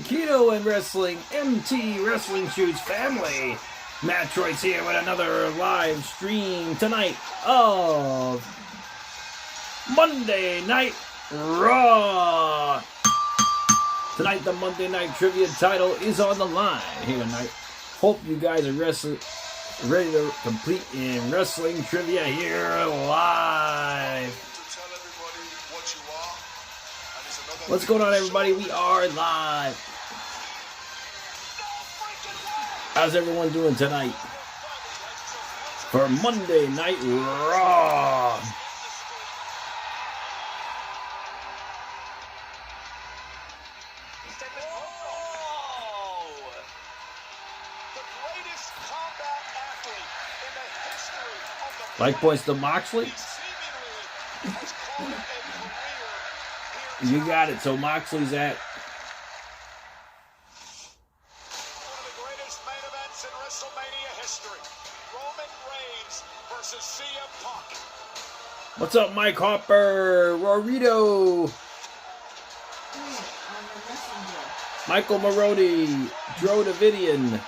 Keto and Wrestling MT Wrestling Shoots family. Mattroise here with another live stream tonight of Monday Night Raw. Tonight the Monday Night Trivia title is on the line here tonight. Hope you guys are ready to compete in wrestling trivia here live. What's going on, everybody? We are live. How's everyone doing tonight for Monday Night Raw? Like points to Moxley. You got it. So Moxley's at. One of the greatest main events in Wrestlemania history. Roman Reigns versus CM Punk. What's up, Mike Hopper? Rorito. Michael Marodi. Dro Davidian.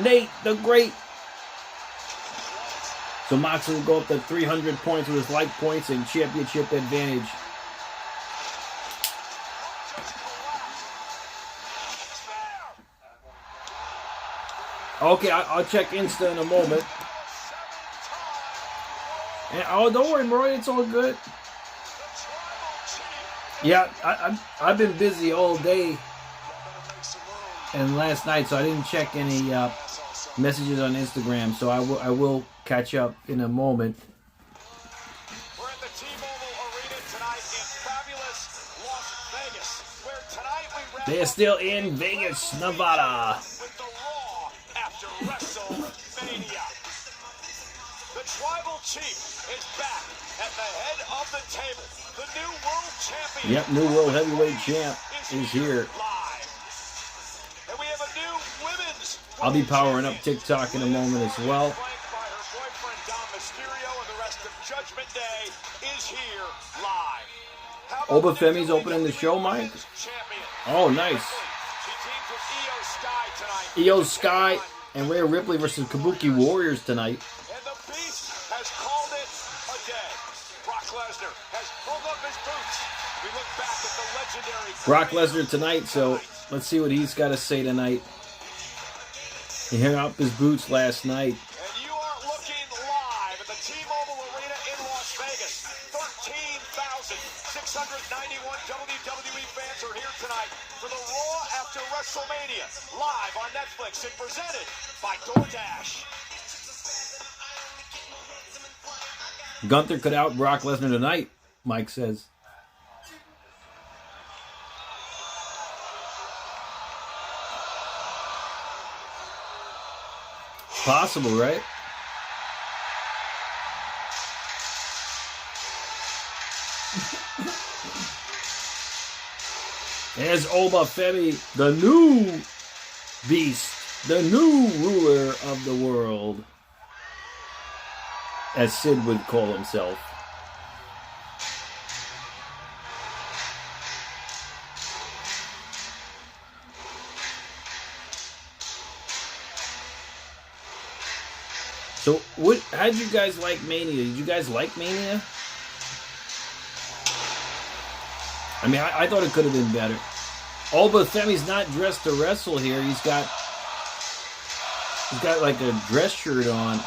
Nate the Great. So Moxley will go up to 300 points with his like points and championship advantage. Okay, I'll check Insta in a moment. And, oh, don't worry, Roy, it's all good. Yeah, I've been busy all day and last night, so I didn't check any messages on Instagram. So I will catch up in a moment. We're at the T-Mobile Arena tonight in fabulous Las Vegas, where tonight we wrap They're still in Vegas, Nevada. with the Raw after WrestleMania. The Tribal Chief is back at the head of the table. The new world champion. Yep, new world heavyweight champ is here. Live. And we have a new women's I'll be powering up TikTok in a moment as well. flanked by her boyfriend Dom Mysterio, and the rest of Judgment Day is here live. How about Oba the Femi's new opening the show, Mike. women's champion? Oh, nice. She teams with Io Sky tonight. Io Sky and Rhea Ripley versus Kabuki Warriors tonight. And the Beast has called it a day. Brock Lesnar has hung up his boots. We look back at the legendary Brock Lesnar tonight, so let's see what he's got to say tonight. He hung up his boots last night. And you are looking live at the T-Mobile Arena in Las Vegas. 13,691 WWE fans are here tonight for the Raw after WrestleMania, live on Netflix and presented by DoorDash. Gunther could out Brock Lesnar tonight, Mike says. Possible, right? There's Oba Femi, the new beast, the new ruler of the world, as Sid would call himself. So, how'd you guys like Mania? Did you guys like Mania? I mean, I thought it could have been better. Oba Femi's not dressed to wrestle here. He's got like a dress shirt on.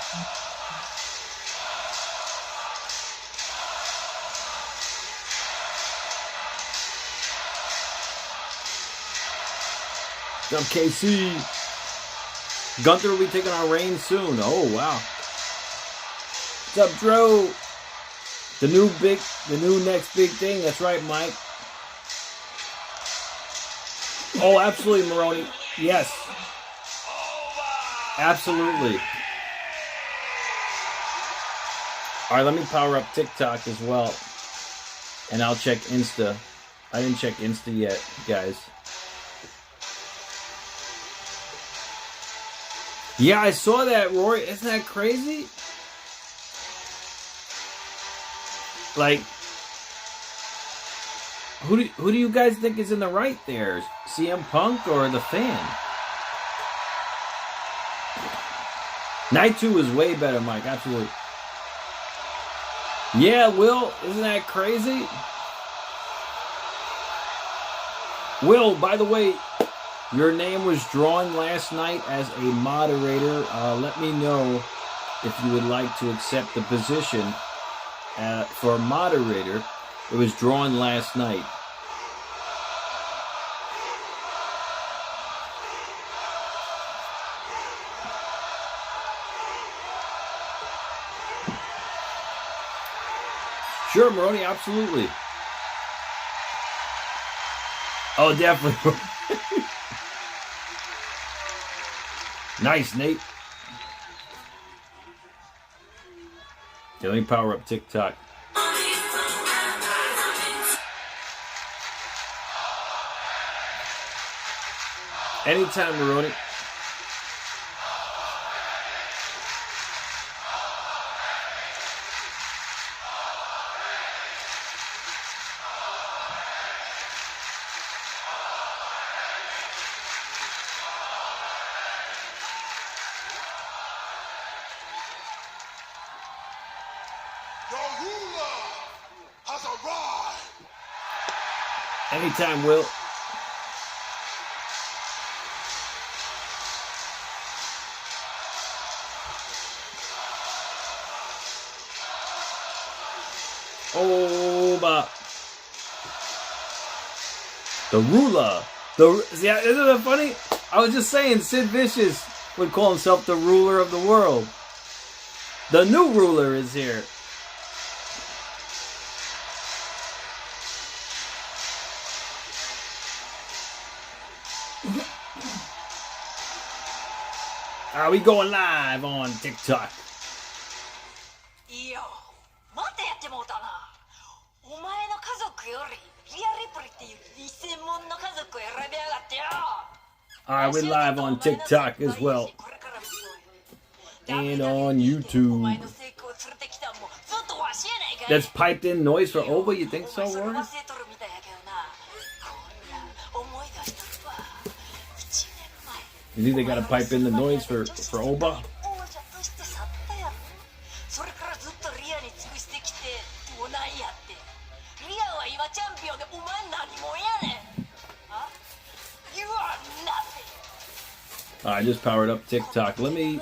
What's up, KC? Gunther will be taking our reign soon. Oh, wow. What's up, Dro? The new next big thing. That's right, Mike. Oh, absolutely, Maroni. Yes. Absolutely. All right, let me power up TikTok as well. And I'll check Insta. I didn't check Insta yet, guys. Yeah, I saw that, Rory. Isn't that crazy? Like, Who do you guys think is in the right there? CM Punk or the Fan? Night 2 is way better, Mike. Absolutely. Yeah, Will, isn't that crazy? Will, by the way, your name was drawn last night as a moderator. Let me know if you would like to accept the position for a moderator. It was drawn last night. Sure, Maroni, absolutely. Oh, definitely. Nice, Nate. Okay, let me power up TikTok. Anytime, Maroni. Anytime, Will. Oh, but the ruler. Yeah, isn't it funny? I was just saying, Sid Vicious would call himself the ruler of the world. The new ruler is here. Are we going live on TikTok? Alright, we're live on TikTok as well. And on YouTube. That's piped in noise for Oba, you think so, Rory? You think they gotta pipe in the noise for Oba? I just powered up TikTok. Let me...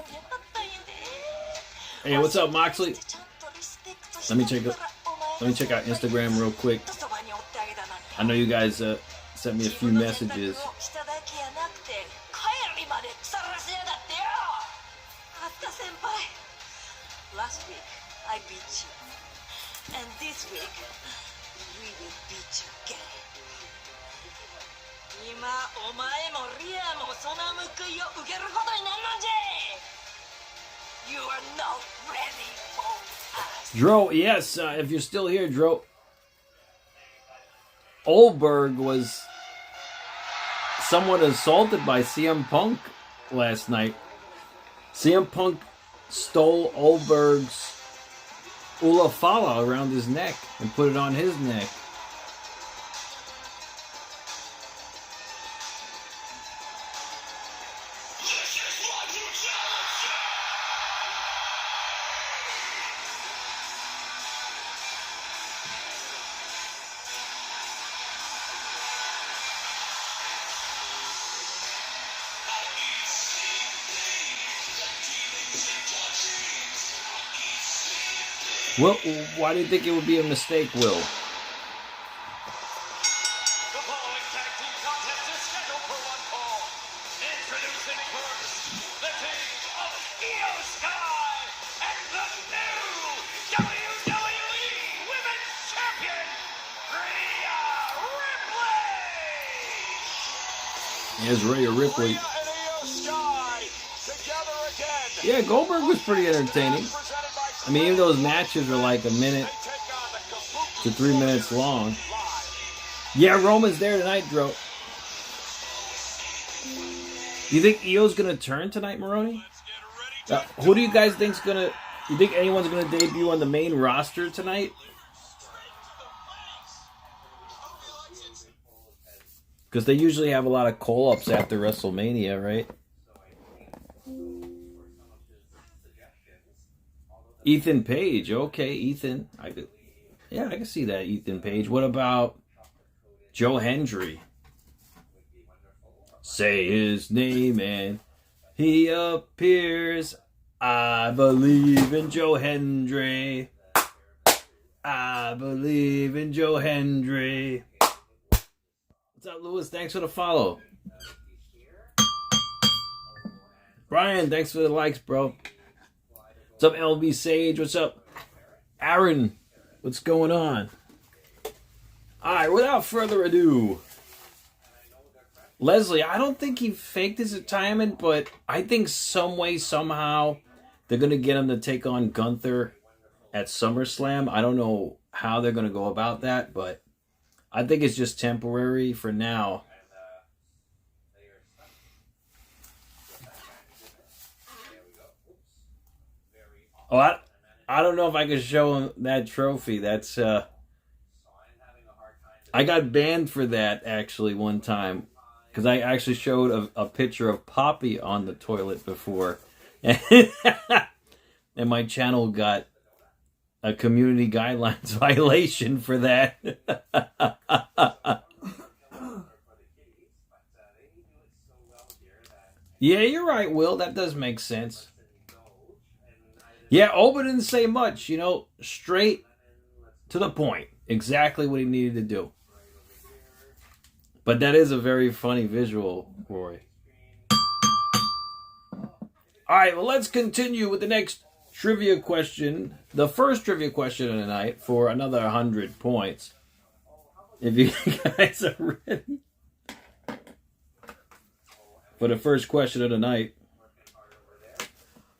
Hey, what's up, Moxley? Let me check out Instagram real quick. I know you guys sent me a few messages. Last week, I beat you. And this week, we will beat you again. You are not ready for us. Dro, yes, if you're still here, Dro. Oldberg was somewhat assaulted by CM Punk last night. CM Punk stole Oldberg's Ulafala around his neck and put it on his neck. Well, why do you think it would be a mistake, Will? The following tag team contest is scheduled for one fall. Introducing first, the team of Io Sky and the new WWE Women's Champion, Rhea Ripley. Here's Rhea Ripley. Rhea and Io Sky together again. Yeah, Goldberg was pretty entertaining. I mean, even those matches are like a minute to 3 minutes long. Yeah, Roman's there tonight, Dro. You think Io's gonna turn tonight, Maroni? Who do you guys think's gonna? You think anyone's gonna debut on the main roster tonight? Because they usually have a lot of call-ups after WrestleMania, right? Ethan Page. Okay, Ethan. I can see that, Ethan Page. What about Joe Hendry? Say his name and he appears. I believe in Joe Hendry. I believe in Joe Hendry. What's up, Lewis? Thanks for the follow. Brian, thanks for the likes, bro. What's up, LB Sage? What's up, Aaron? What's going on? All right, without further ado, Leslie, I don't think he faked his retirement, but I think some way, somehow, they're going to get him to take on Gunther at SummerSlam. I don't know how they're going to go about that, but I think it's just temporary for now. Oh, I don't know if I can show him that trophy. That's I got banned for that actually one time because I actually showed a picture of Poppy on the toilet before, and my channel got a community guidelines violation for that. Yeah, you're right, Will. That does make sense. Yeah, Oba didn't say much, you know, straight to the point. Exactly what he needed to do. But that is a very funny visual, Roy. Alright, well, let's continue with the next trivia question. The first trivia question of the night for another 100 points. If you guys are ready. For the first question of the night.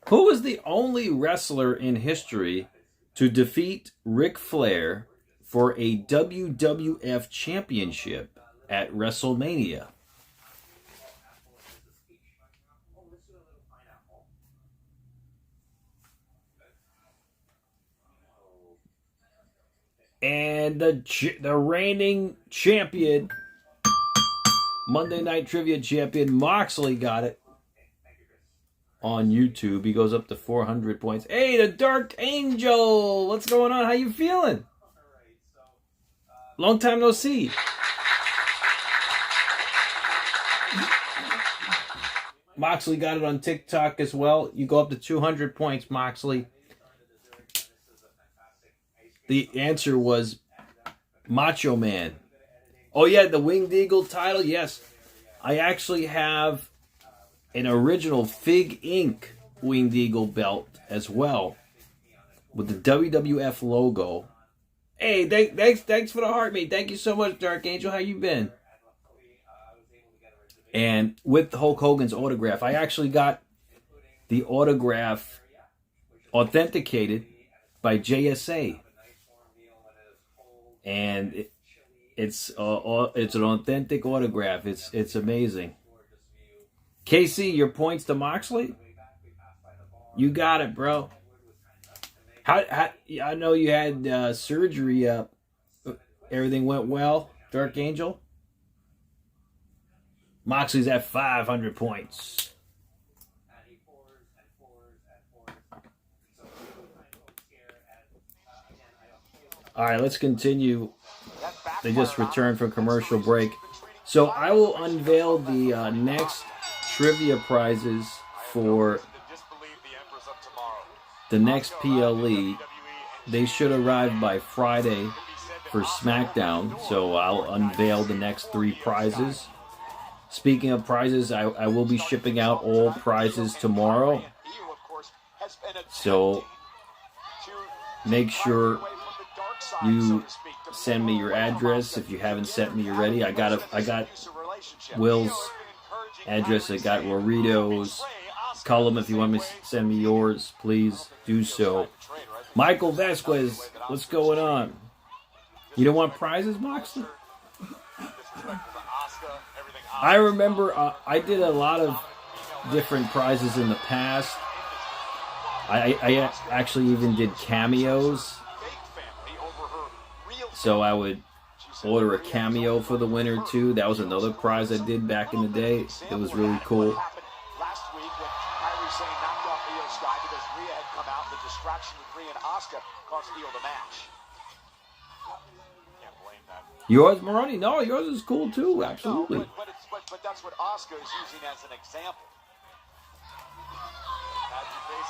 Who is the only wrestler in history to defeat Ric Flair for a WWF championship at WrestleMania? And the reigning champion, Monday Night Trivia champion, Moxley got it. On YouTube, he goes up to 400 points. Hey, the Dark Angel! What's going on? How you feeling? Long time no see. Moxley got it on TikTok as well. You go up to 200 points, Moxley. The answer was Macho Man. Oh yeah, the Winged Eagle title. Yes, I actually have an original Fig Inc. Winged Eagle belt as well with the WWF logo. Hey, thanks for the heart, mate. Thank you so much, Dark Angel. How you been? And with Hulk Hogan's autograph, I actually got the autograph authenticated by JSA, and it's an authentic autograph. It's amazing. Casey, your points to Moxley? You got it, bro. I know you had surgery. Everything went well, Dark Angel? Moxley's at 500 points. All right, let's continue. They just returned from commercial break. So I will unveil the next trivia prizes for the next PLE. They should arrive by Friday for SmackDown, so I'll unveil the next 3 prizes. Speaking of prizes, I will be shipping out all prizes tomorrow, so make sure you send me your address if you haven't sent me already. I got Will's address. I got Roritos. Call them if you want me to send me yours. Please do so. Michael Vasquez, what's going on? You don't want prizes, Moxley? I remember I did a lot of different prizes in the past. I actually even did cameos. So I would order a cameo for the winner too. That was another prize I did back in the day. It was really cool. Last week when Kairi Sane knocked off Io Sky because Rhea had come out, the distraction with Rhea and Asuka cost Io the match. Can't blame that. Yours, Maroni? No, yours is cool too. Absolutely. No, but that's what Asuka is using as an example.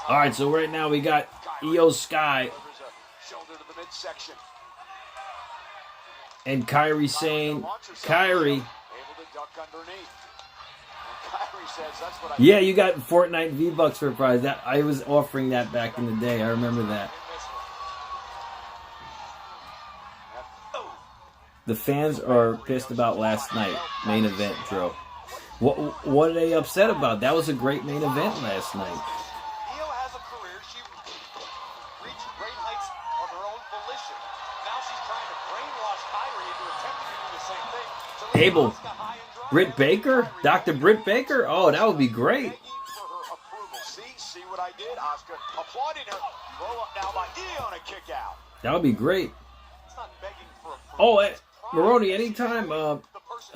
All right, so right now we got Io Sky Shoulder to the midsection. and Kairi Sane. Kairi. Able to duck underneath. And Kairi says, that's what I Yeah, you got Fortnite V-Bucks for a prize. That I was offering that back in the day. I remember that. The fans are pissed about last night. Main event, Dro. What are they upset about? That was a great main event last night. Io has a career. She reached great heights on her own volition. Now she's trying to brainwash Kairi into attempting to do the same thing. So Abel, Asuka high and dry. Britt Baker? Dr. Britt Baker? Oh, that would be great. Begging for her approval. See what I did, Asuka? Applauding her. Roll up now by Io on a kick out. That would be great. It's not begging for approval. Oh, Maroni, anytime, I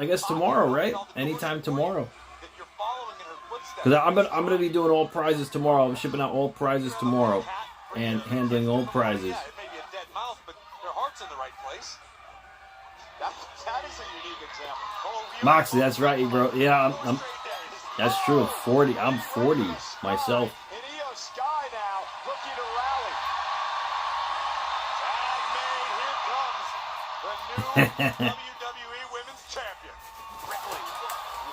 guess tomorrow, right? Anytime tomorrow. That you're following in her footsteps. Because I'm gonna be doing all prizes tomorrow. I'm shipping out all prizes tomorrow. And handling all prizes. Yeah, it may be a dead mouth, but their heart's in the right place. That is a unique example. Moxley, that's right, bro. Yeah, I'm that's true. 40. I'm 40 myself. And Io Sky now looking to rally. Tag made, here comes the new WWE Women's Champion. Ripley.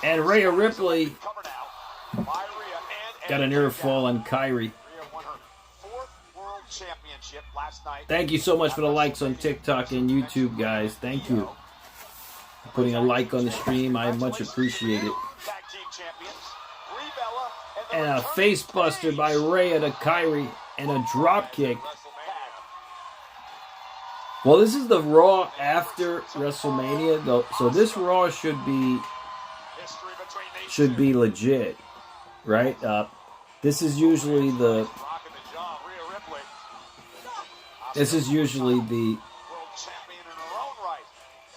And Rhea Ripley Cover now by Rhea and got an ear fall on Kyrie. Rhea won her 4th World Championship last night. Thank you so much for the likes on TikTok and YouTube, guys. Thank you for putting a like on the stream. I much appreciate it. Tag team champions. Brie Bella And a face buster by Rhea to Kyrie and a drop kick. Well, this is the Raw after WrestleMania, though, so this Raw should be legit, right? This is usually the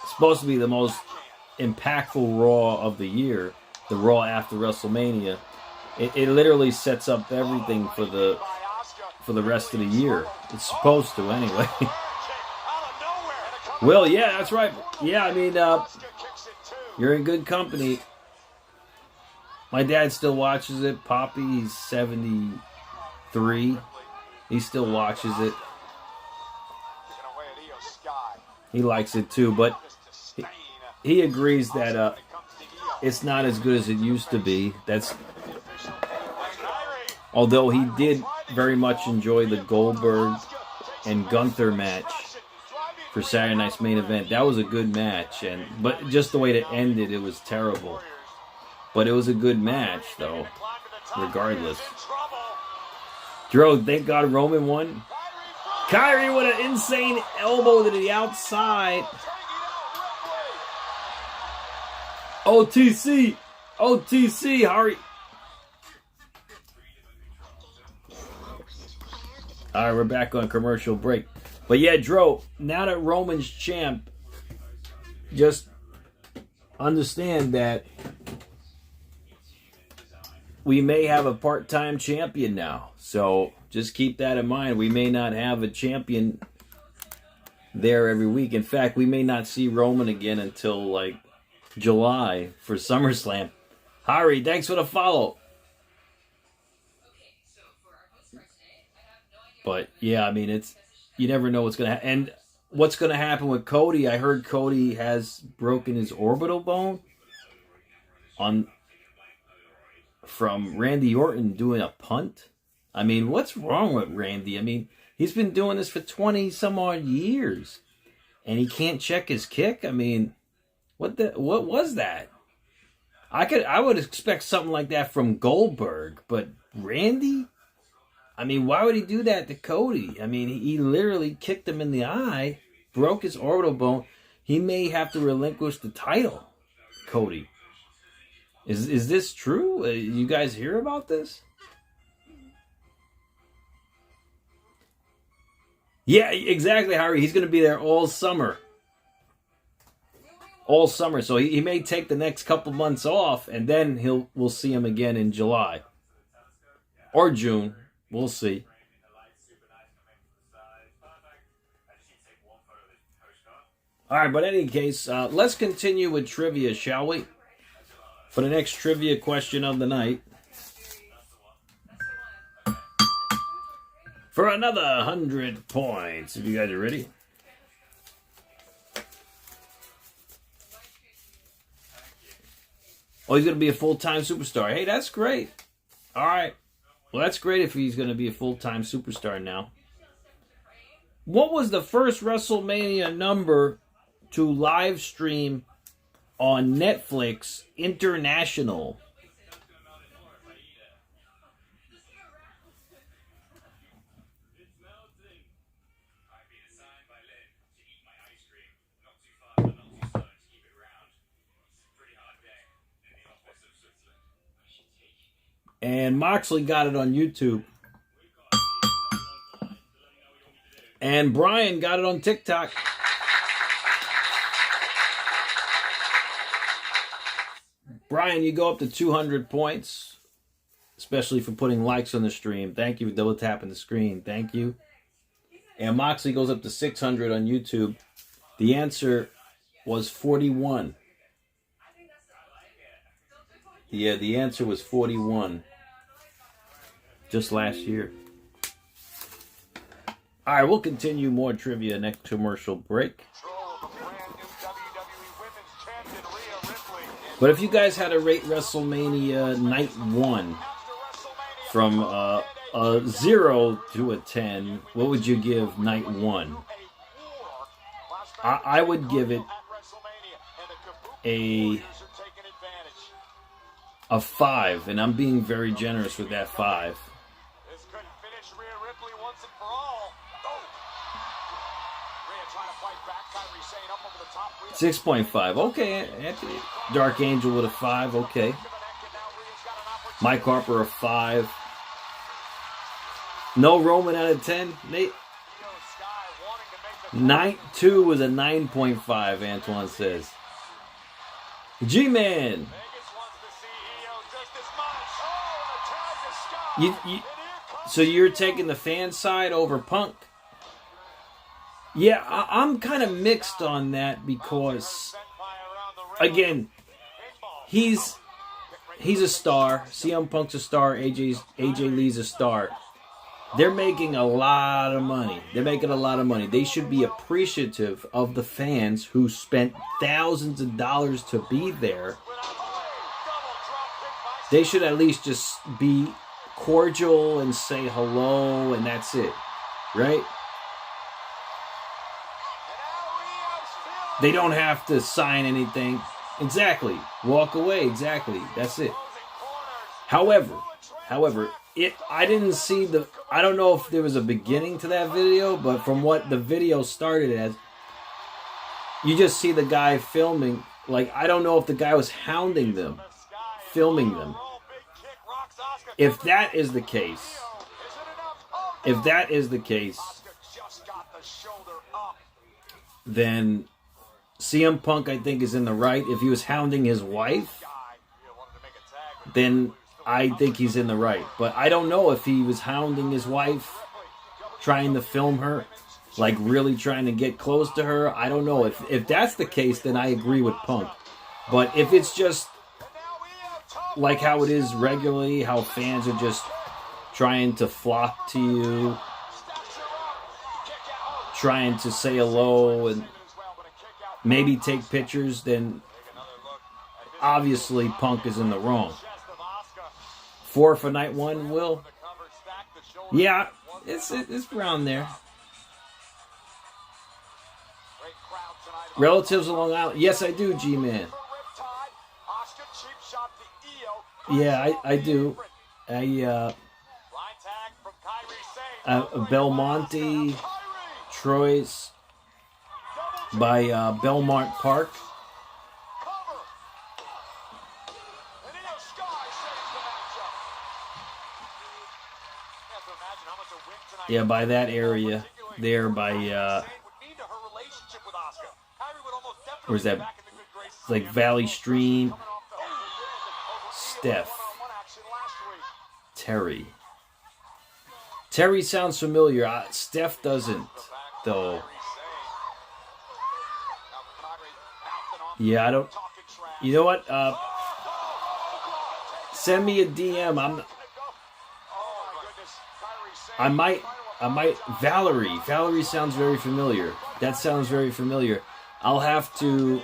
supposed to be the most impactful Raw of the year, the Raw after WrestleMania. It literally sets up everything for the rest of the year. It's supposed to, anyway. Well, yeah, that's right. Yeah, I mean, you're in good company. My dad still watches it. Poppy, he's 73. He still watches it. He likes it too, but he agrees that it's not as good as it used to be. Although he did very much enjoy the Goldberg and Gunther match for Saturday night's main event. That was a good match, but just the way it ended, it was terrible. But it was a good match, though, regardless. Dro, thank God Roman won. Kyrie with an insane elbow to the outside. OTC, hurry. All right, we're back on commercial break. But yeah, Dro, now that Roman's champ, just understand that we may have a part-time champion now. So just keep that in mind. We may not have a champion there every week. In fact, we may not see Roman again until like July for SummerSlam. Hari, thanks for the follow. But yeah, I mean, you never know what's going to happen. And what's going to happen with Cody, I heard Cody has broken his orbital bone from Randy Orton doing a punt. I mean, what's wrong with Randy? I mean, he's been doing this for 20 some odd years and he can't check his kick. I mean, what was that? I would expect something like that from Goldberg, but Randy? I mean, why would he do that to Cody? I mean, he literally kicked him in the eye, broke his orbital bone. He may have to relinquish the title, Cody. Is this true? You guys hear about this? Yeah, exactly, Harry. He's going to be there all summer. all summer. So he may take the next couple months off, and then we'll see him again in July or June. We'll see. All right, but in any case, let's continue with trivia, shall we? For the next trivia question of the night. For another 100 points, if you guys are ready. Oh, he's going to be a full-time superstar. Hey, that's great. All right. Well, that's great if he's going to be a full-time superstar now. What was the first WrestleMania number to live stream on Netflix International? And Moxley got it on YouTube. And Brian got it on TikTok. Brian, you go up to 200 points, especially for putting likes on the stream. Thank you for double tapping the screen. Thank you. And Moxley goes up to 600 on YouTube. The answer was 41. Yeah, the answer was 41. Just last year. All right, we'll continue more trivia next commercial break. But if you guys had to rate WrestleMania Night 1 from a 0 to a 10, what would you give Night 1? I would give it a 5, and I'm being very generous with that 5. 6.5. Okay, Anthony. Dark Angel with a 5. Okay. Mike Harper a 5. No Roman out of 10. Nate. Night 2 was a 9.5. Antoine says. G-Man. So you're taking the fan side over Punk? Yeah, I'm kind of mixed on that because, again, he's a star. CM Punk's a star. AJ Lee's a star. They're making a lot of money. They should be appreciative of the fans who spent thousands of dollars to be there. They should at least just be cordial and say hello, and that's it, right? They don't have to sign anything. Exactly. Walk away. Exactly. That's it. However, I didn't see I don't know if there was a beginning to that video, but from what the video started as, you just see the guy filming. Like, I don't know if the guy was hounding them, filming them. If that is the case, then CM Punk, I think, is in the right. If he was hounding his wife, then I think he's in the right. But I don't know if he was hounding his wife, trying to film her, like really trying to get close to her. I don't know. If that's the case, then I agree with Punk. But if it's just like how it is regularly, how fans are just trying to flock to you, trying to say hello and maybe take pictures, then obviously Punk is in the wrong. 4 for Night 1, Will? Yeah, it's around there. Relatives of Long Island. Yes, I do, G-Man. Yeah, I do. Belmonte, Troyes, by Belmont Park. Yeah, by that area there, by where's that? like Valley Stream, Steph, Terry. Terry sounds familiar. Steph doesn't, though. Yeah, I don't. You know what? Send me a DM. I might. Valerie. Valerie sounds very familiar. That sounds very familiar. I'll have to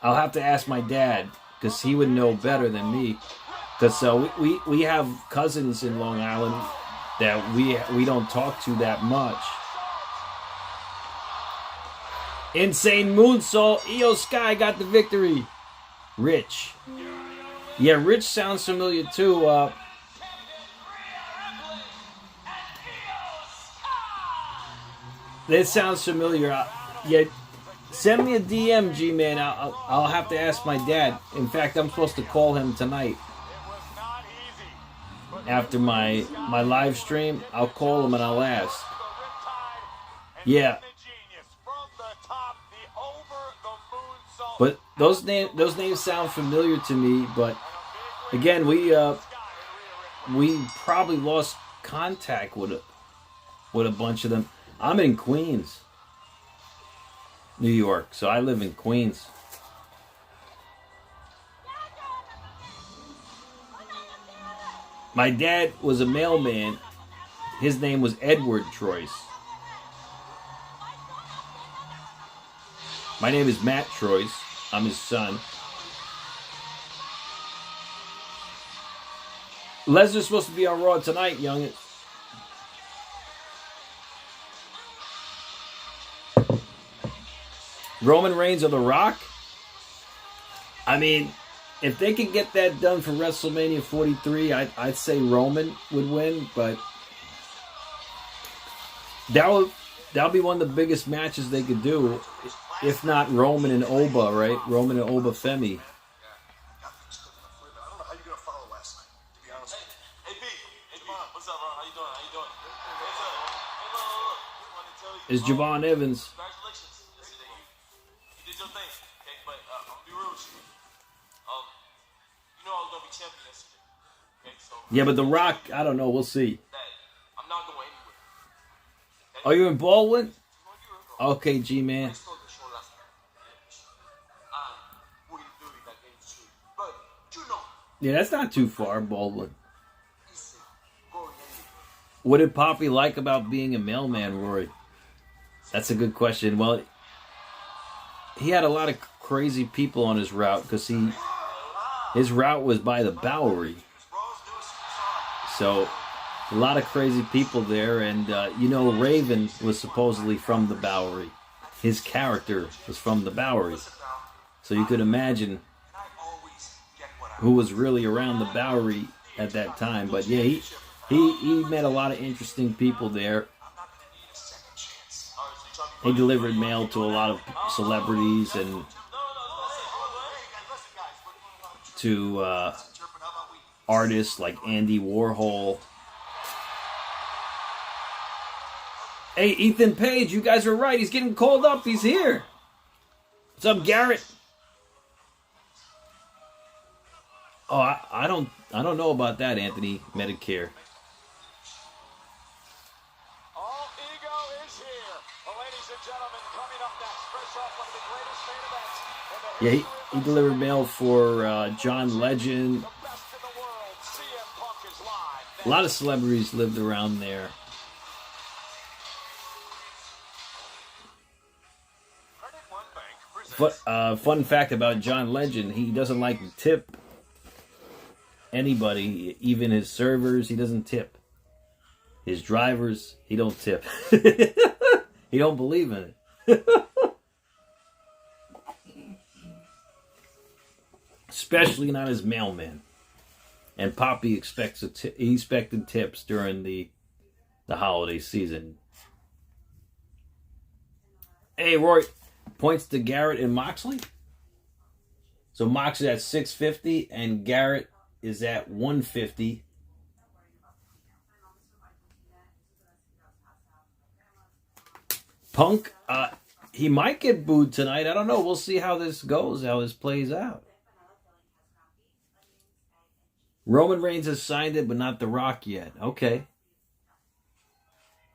ask my dad because he would know better than me. Because we have cousins in Long Island that we don't talk to that much. Insane Moonsault. Io Sky got the victory. Rich. Yeah, Rich sounds familiar too. That sounds familiar. Yeah, send me a DM, G-Man. I'll have to ask my dad. In fact, I'm supposed to call him tonight. After my live stream, I'll call him and I'll ask. Yeah. But those names sound familiar to me. But again, we probably lost contact with a bunch of them. I'm in Queens, New York, so I live in Queens. My dad was a mailman. His name was Edward Troyes. My name is Mattroise. I'm his son. Lesnar's supposed to be on Raw tonight, young. Roman Reigns or The Rock? I mean, if they could get that done for WrestleMania 43, I'd say Roman would win, but that'll be one of the biggest matches they could do, if not Roman and Oba, right? Roman and Oba Femi. Is Javon Evans? Yeah, but The Rock, I don't know. We'll see. Are you in Baldwin? Okay, G-Man. Yeah, that's not too far, Baldwin. What did Poppy like about being a mailman, Rory? That's a good question. Well, he had a lot of crazy people on his route because his route was by the Bowery. So, a lot of crazy people there. And, Raven was supposedly from the Bowery. His character was from the Bowery. So you could imagine who was really around the Bowery at that time. But, yeah, he met a lot of interesting people there. He delivered mail to a lot of celebrities and to artists like Andy Warhol. Hey, Ethan Page, you guys are right. He's getting called up. He's here. What's up, Garrett? Oh, I don't know about that, Anthony. Medicare. All ego is here. Well, ladies and gentlemen, coming up next, fresh off one of the greatest main events. Yeah, he delivered mail for John Legend. A lot of celebrities lived around there. Fun fact about John Legend, he doesn't like to tip anybody, even his servers, he doesn't tip. His drivers, he don't tip. He don't believe in it. Especially not his mailman. And Poppy he expected tips during the holiday season. Hey, Roy, points to Garrett and Moxley. So Moxley at 650 and Garrett is at 150. Punk, he might get booed tonight. I don't know. We'll see how this goes, how this plays out. Roman Reigns has signed it, but not The Rock yet. Okay.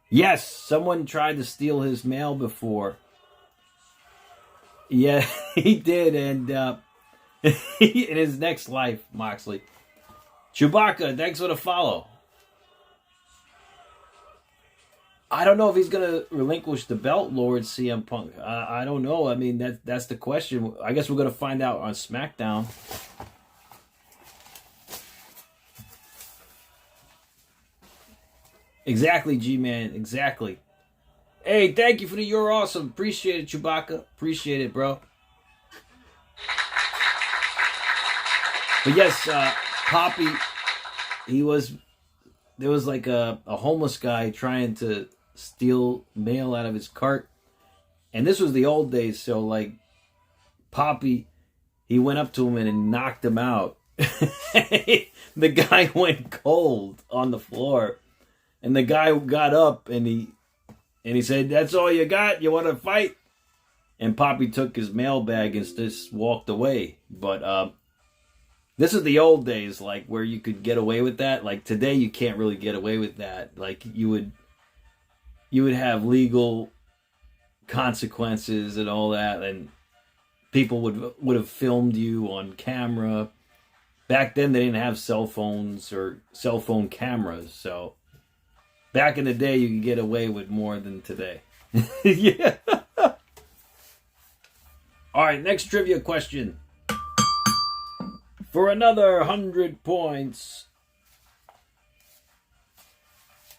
Yes, someone tried to steal his mail before. Yeah, he did, and in his next life, Moxley. Chewbacca, thanks for the follow. I don't know if he's going to relinquish the belt, Lord CM Punk. I don't know. I mean, that's the question. I guess we're going to find out on SmackDown. Exactly, G-Man. Exactly. Hey, thank you for the You're Awesome. Appreciate it, Chewbacca. Appreciate it, bro. But yes, Poppy, there was like a homeless guy trying to steal mail out of his cart. And this was the old days, so like Poppy, he went up to him and knocked him out. The guy went cold on the floor. And the guy got up and he said, "That's all you got? You want to fight?" And Poppy took his mail bag and just walked away. But this is the old days, like where you could get away with that. Like today, you can't really get away with that. Like you would have legal consequences and all that, and people would have filmed you on camera. Back then, they didn't have cell phones or cell phone cameras, so back in the day, you could get away with more than today. Yeah. All right, next trivia question. For another 100 points.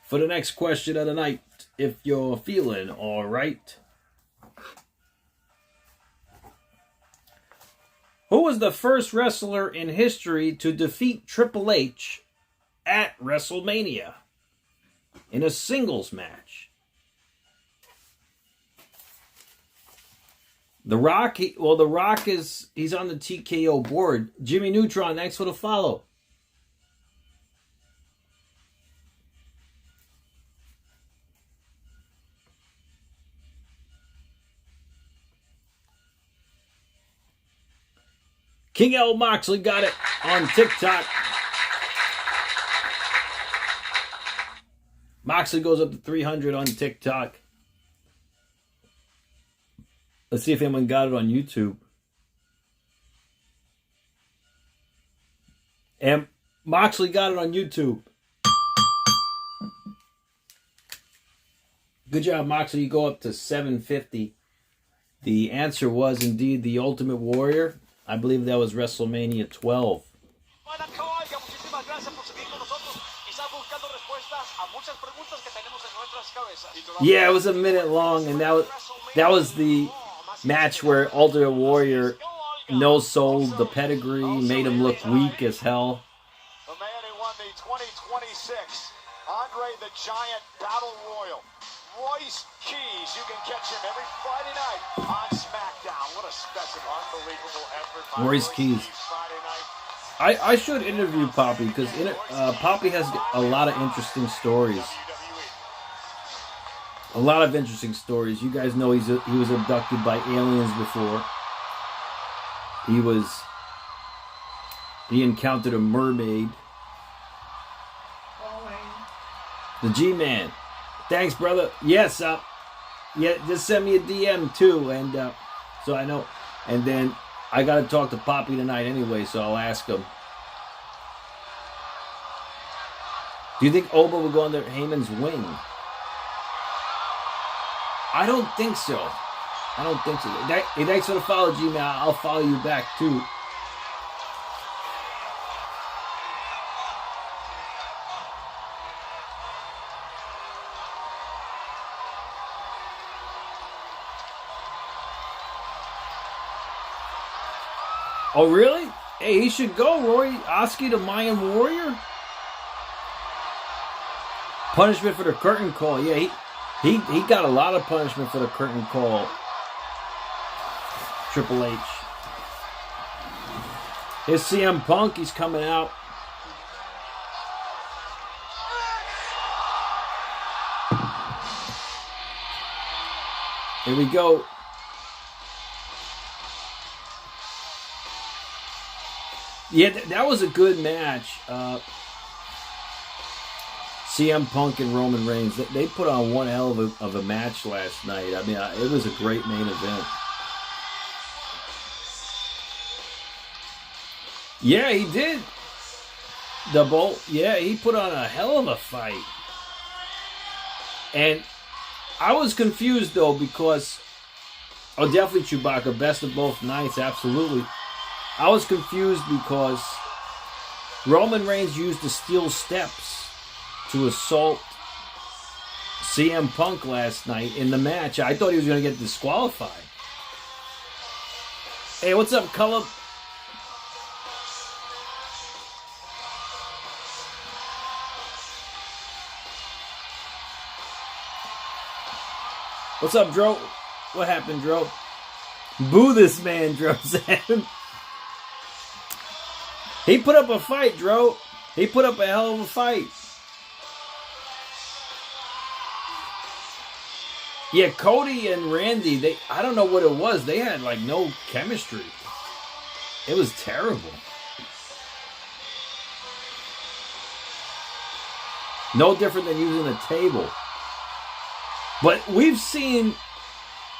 For the next question of the night, if you're feeling all right. Who was the first wrestler in history to defeat Triple H at WrestleMania in a singles match? The Rock, The Rock he's on the TKO board. Jimmy Neutron, thanks for the follow. King L. Moxley got it on TikTok. Moxley goes up to 300 on TikTok. Let's see if anyone got it on YouTube. And Moxley got it on YouTube. Good job, Moxley. You go up to 750. The answer was indeed The Ultimate Warrior. I believe that was WrestleMania 12. Yeah, it was a minute long, and that was the match where Ultimate Warrior no-sold the pedigree, made him look weak as hell. The man who won the 2026 Andre the Giant Battle Royal, Royce Keys. You can catch him every Friday night on SmackDown. What a specimen. Unbelievable effort by Royce Keys. Friday night. I should interview Poppy, because Poppy has a lot of interesting stories. A lot of interesting stories. You guys know he was abducted by aliens before. He encountered a mermaid. The G-Man. Thanks, brother. Yes, yeah, just send me a DM too, and so I know. And then I gotta talk to Poppy tonight anyway, so I'll ask him. Do you think Oba will go under Heyman's wing? I don't think so. Hey, thanks for the follow, G-Man. I'll follow you back too. Oh, really? Hey, he should go, Roy. Oski, the Mayan Warrior? Punishment for the curtain call. Yeah, he got a lot of punishment for the curtain call. Triple H. Here's CM Punk. He's coming out. Here we go. Yeah, that was a good match. CM Punk and Roman Reigns, they put on one hell of a match last night. I mean, it was a great main event. Yeah, he did. Yeah, he put on a hell of a fight. And I was confused, though, because... Oh, definitely Chewbacca. Best of both nights, absolutely. I was confused because Roman Reigns used the steel steps to assault CM Punk last night in the match. I thought he was going to get disqualified. Hey, what's up, Cullum? What's up, Dro? What happened, Dro? Boo this man, Dro said. He put up a fight, Dro. He put up a hell of a fight. Yeah, Cody and Randy, I don't know what it was. They had like no chemistry. It was terrible. No different than using a table. But we've seen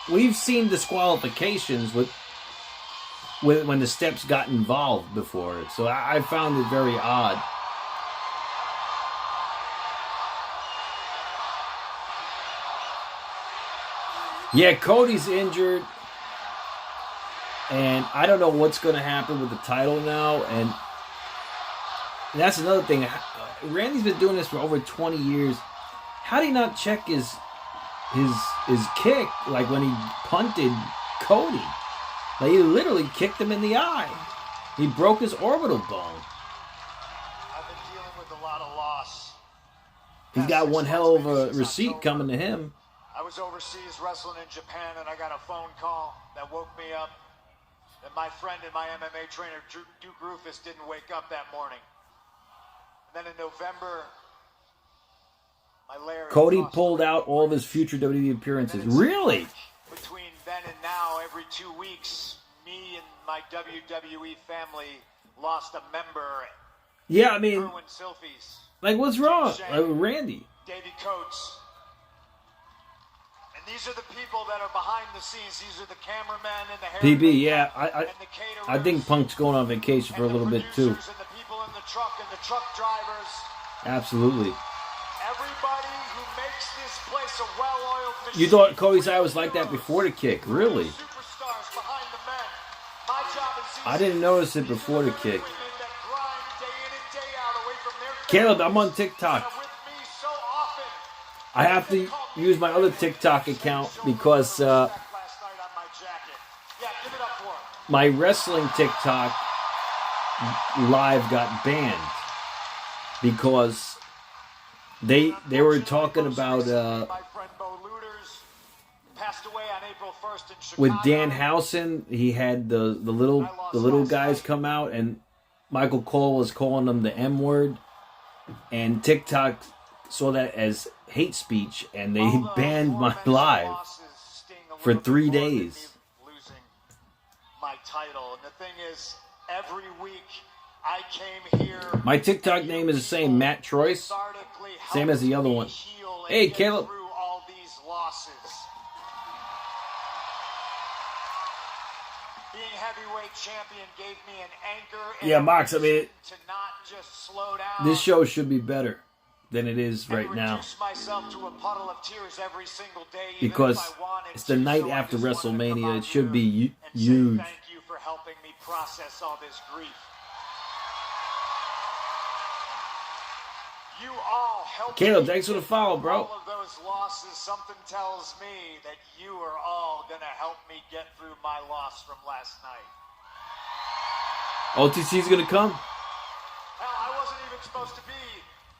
disqualifications with when the steps got involved before. So I found it very odd. Yeah, Cody's injured. And I don't know what's going to happen with the title now. And that's another thing. Randy's been doing this for over 20 years. How did he not check his kick, like when he punted Cody? Like, he literally kicked him in the eye. He broke his orbital bone. I've been dealing with a lot of loss. He's got one hell of a receipt coming to him. I was overseas wrestling in Japan, and I got a phone call that woke me up that my friend and my MMA trainer, Duke Rufus, didn't wake up that morning. And then in November, Cody pulled out all of his future WWE appearances. Really? Between then and now, every 2 weeks, me and my WWE family lost a member. Yeah, I mean, Sylphies, like, what's wrong? Randy. Davey Coates. And these are the people that are behind the scenes. These are the cameramen and the hair. PB, yeah, I think Punk's going on vacation for a little bit too. And the people in the truck and the truck drivers. Absolutely. Everybody who makes this place a well-oiled machine. You thought Cody's eye was like that before the kick, really? Superstars behind the men. My job is I didn't notice it before the kick. Caleb, I'm on TikTok. I have to use my other TikTok account because my wrestling TikTok live got banned because they were talking about with Danhausen. He had the little guys come out, and Michael Cole was calling them the M word, and TikTok saw that as hate speech, and they banned my live for 3 days. Losing my title, and the thing is, every week I came here. My TikTok name is the same, Mattroise, same as the other one. Hey, Caleb. All these losses. Being heavyweight champion gave me an anchor. Yeah, Mox, I mean, to not just slow down. This show should be better than it is right now. Myself to a puddle of tears every single day, because it's the night after WrestleMania. It should be huge. Thank you for helping me process all this grief. You all helped Caleb, thanks for the follow, bro. All of those losses, something tells me that you are all going to help me get through my loss from last night. OTC's going to come? Hell, I wasn't even supposed to be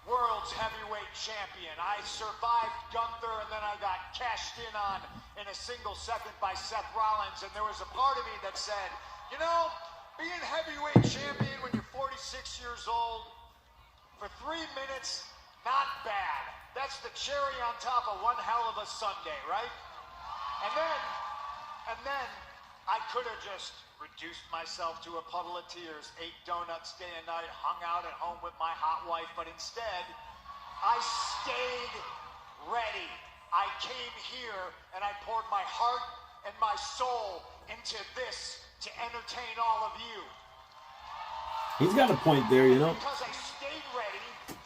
world's heavyweight champion. I survived Gunther, and then I got cashed in on in a single second by Seth Rollins, and there was a part of me that said, you know, being heavyweight champion when you're 46 years old, for 3 minutes, not bad. That's the cherry on top of one hell of a Sunday, right? And then I could have just reduced myself to a puddle of tears, ate donuts day and night, hung out at home with my hot wife, but instead, I stayed ready. I came here and I poured my heart and my soul into this to entertain all of you. He's got a point there, you know. Because I stayed ready,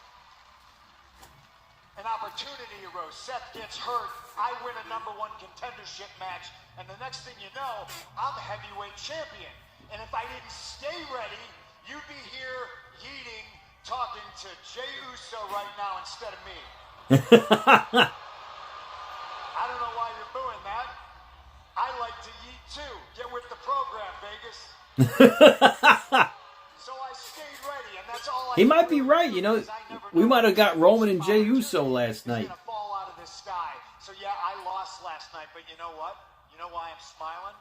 an opportunity arose. Seth gets hurt. I win a #1 contendership match. And the next thing you know, I'm heavyweight champion. And if I didn't stay ready, you'd be here yeeting, talking to Jey Uso right now instead of me. I don't know why you're booing that. I like to yeet too. Get with the program, Vegas. So I stayed ready, and that's all I He might be right, you know. We might have got Roman and Jey Uso last night. Gonna fall out of the sky. So yeah, I lost last night, but you know what? You know why I'm smiling?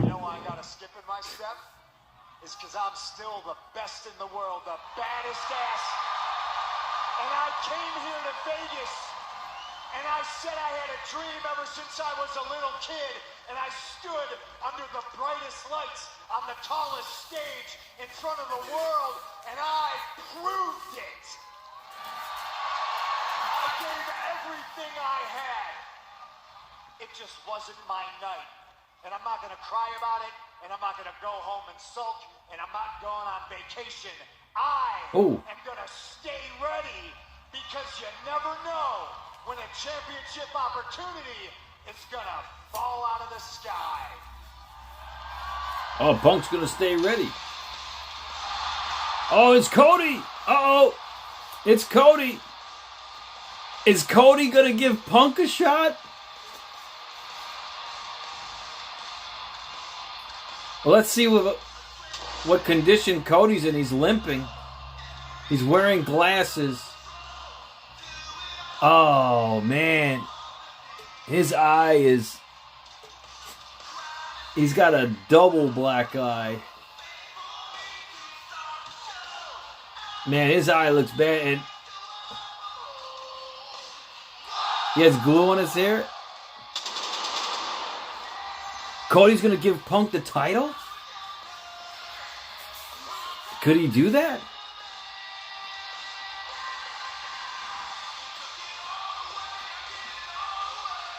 You know why I got a skip in my step? It's because I'm still the best in the world, the baddest ass. And I came here to Vegas, and I said I had a dream ever since I was a little kid, and I stood under the brightest lights on the tallest stage in front of the world, and I proved it. I gave everything I had. It just wasn't my night. And I'm not going to cry about it, and I'm not going to go home and sulk, and I'm not going on vacation. I am going to stay ready, because you never know when a championship opportunity is going to fall out of the sky. Oh, Punk's going to stay ready. Oh, it's Cody. Uh-oh. It's Cody. Is Cody going to give Punk a shot? Well, let's see what condition Cody's in. He's limping. He's wearing glasses. Oh, man. His eye is... He's got a double black eye. Man, his eye looks bad. And he has glue on his hair. Cody's going to give Punk the title? Could he do that?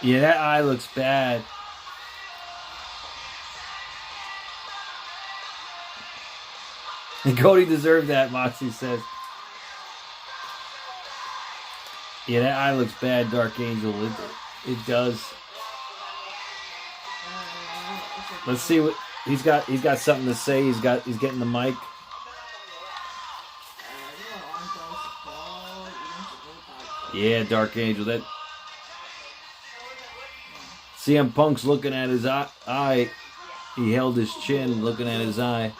Yeah, that eye looks bad. And Cody deserved that, Moxie says. Yeah, that eye looks bad, Dark Angel. It does. Let's see what he's got. He's got something to say. He's getting the mic. Yeah, Dark Angel. That CM Punk's looking at his eye. He held his chin, looking at his eye.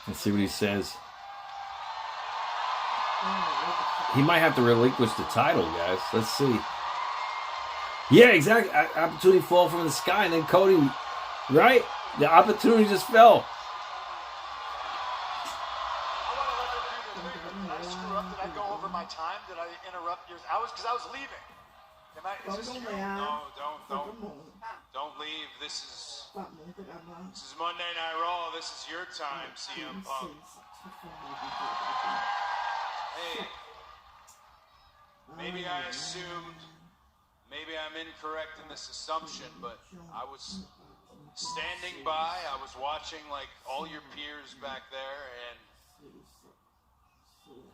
Let's see what he says. He might have to relinquish the title, guys. Let's see. Yeah, exactly. Opportunity fall from the sky, and then Cody, right? The opportunity just fell. I want to let them do the thing. Did I screw up? Did I go over my time? Did I interrupt yours? Because I was leaving. Is this you? No, don't leave. This is Monday Night Raw. This is your time, CM Punk. Hey, maybe I assumed, maybe I'm incorrect in this assumption, but I was standing by, I was watching like all your peers back there, and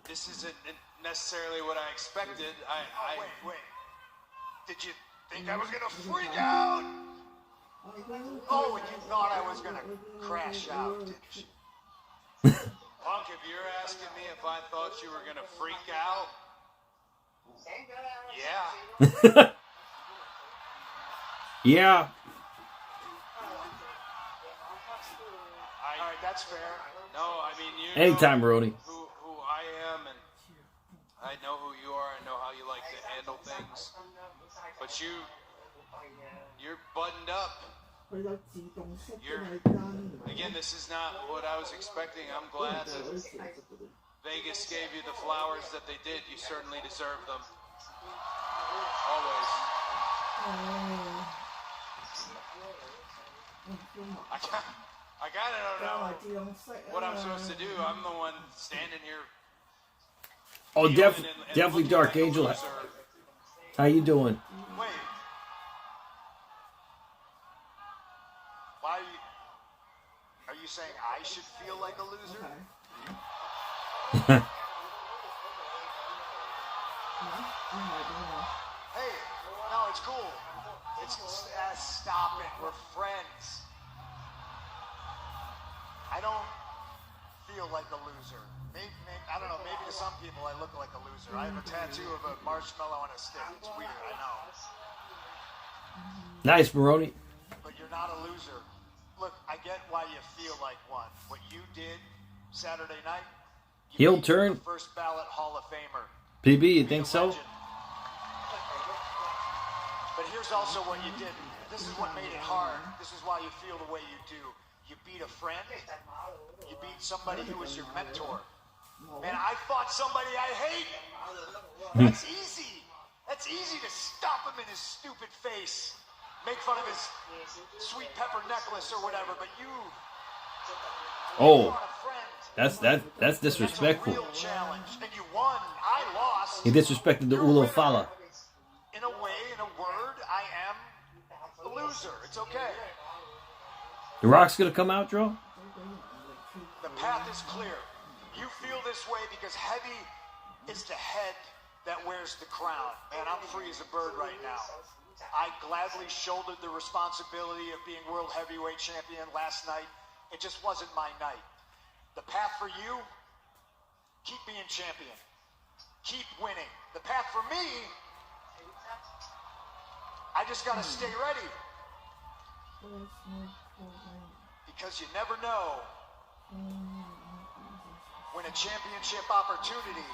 this isn't necessarily what I expected. Wait. Did you think I was going to freak out? Oh, and you thought I was going to crash out, didn't you? Punk, if you're asking me if I thought you were going to freak out, yeah. Yeah. All right, that's fair. No, I mean, you Anytime, know Brody. who I am, and I know who you are. I know how you like to handle things. But you're buttoned up. Again, this is not what I was expecting. I'm glad Vegas gave you the flowers that they did. You certainly deserve them. Always. I kind of don't know what I'm supposed to do. I'm the one standing here. Oh, definitely Dark Angel. How you doing? Wait. Why are you saying I should feel like a loser? Hey, no, it's cool. Stop it. We're friends. I don't feel like a loser. Maybe, I don't know. Maybe to some people I look like a loser. I have a tattoo of a marshmallow on a stick. It's weird. I know. Nice, Maroni. But you're not a loser. Look, I get why you feel like one. What you did Saturday night. Heel turn. First ballot Hall of Famer. PB, you think so? But here's also what you did. This is what made it hard. This is why you feel the way you do. You beat a friend. You beat somebody who was your mentor. Man, I fought somebody I hate. That's easy. That's easy to stop him in his stupid face. Make fun of his sweet pepper necklace or whatever. But you Oh, fought a friend. that's disrespectful. That's a real challenge. And you won. I lost. He disrespected the Ulo Fala. In a way, in a word, I am a loser. It's okay. The Rock's gonna come out, Joe? The path is clear. You feel this way because heavy is the head that wears the crown. Man, I'm free as a bird right now. I gladly shouldered the responsibility of being World Heavyweight Champion last night. It just wasn't my night. The path for you, keep being champion. Keep winning. The path for me, I just gotta stay ready. Because you never know when a championship opportunity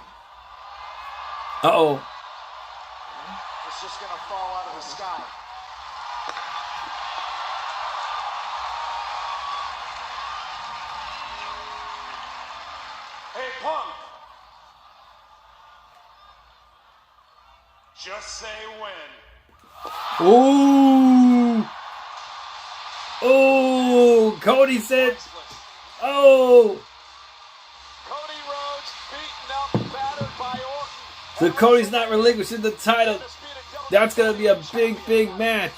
is just gonna fall out of the sky. Hey, Punk. Just say when. Ooh! Oh! Cody said, oh! Cody Rhodes beaten up, battered by Orton. So Cody's not relinquishing the title. That's going to be a big, big match.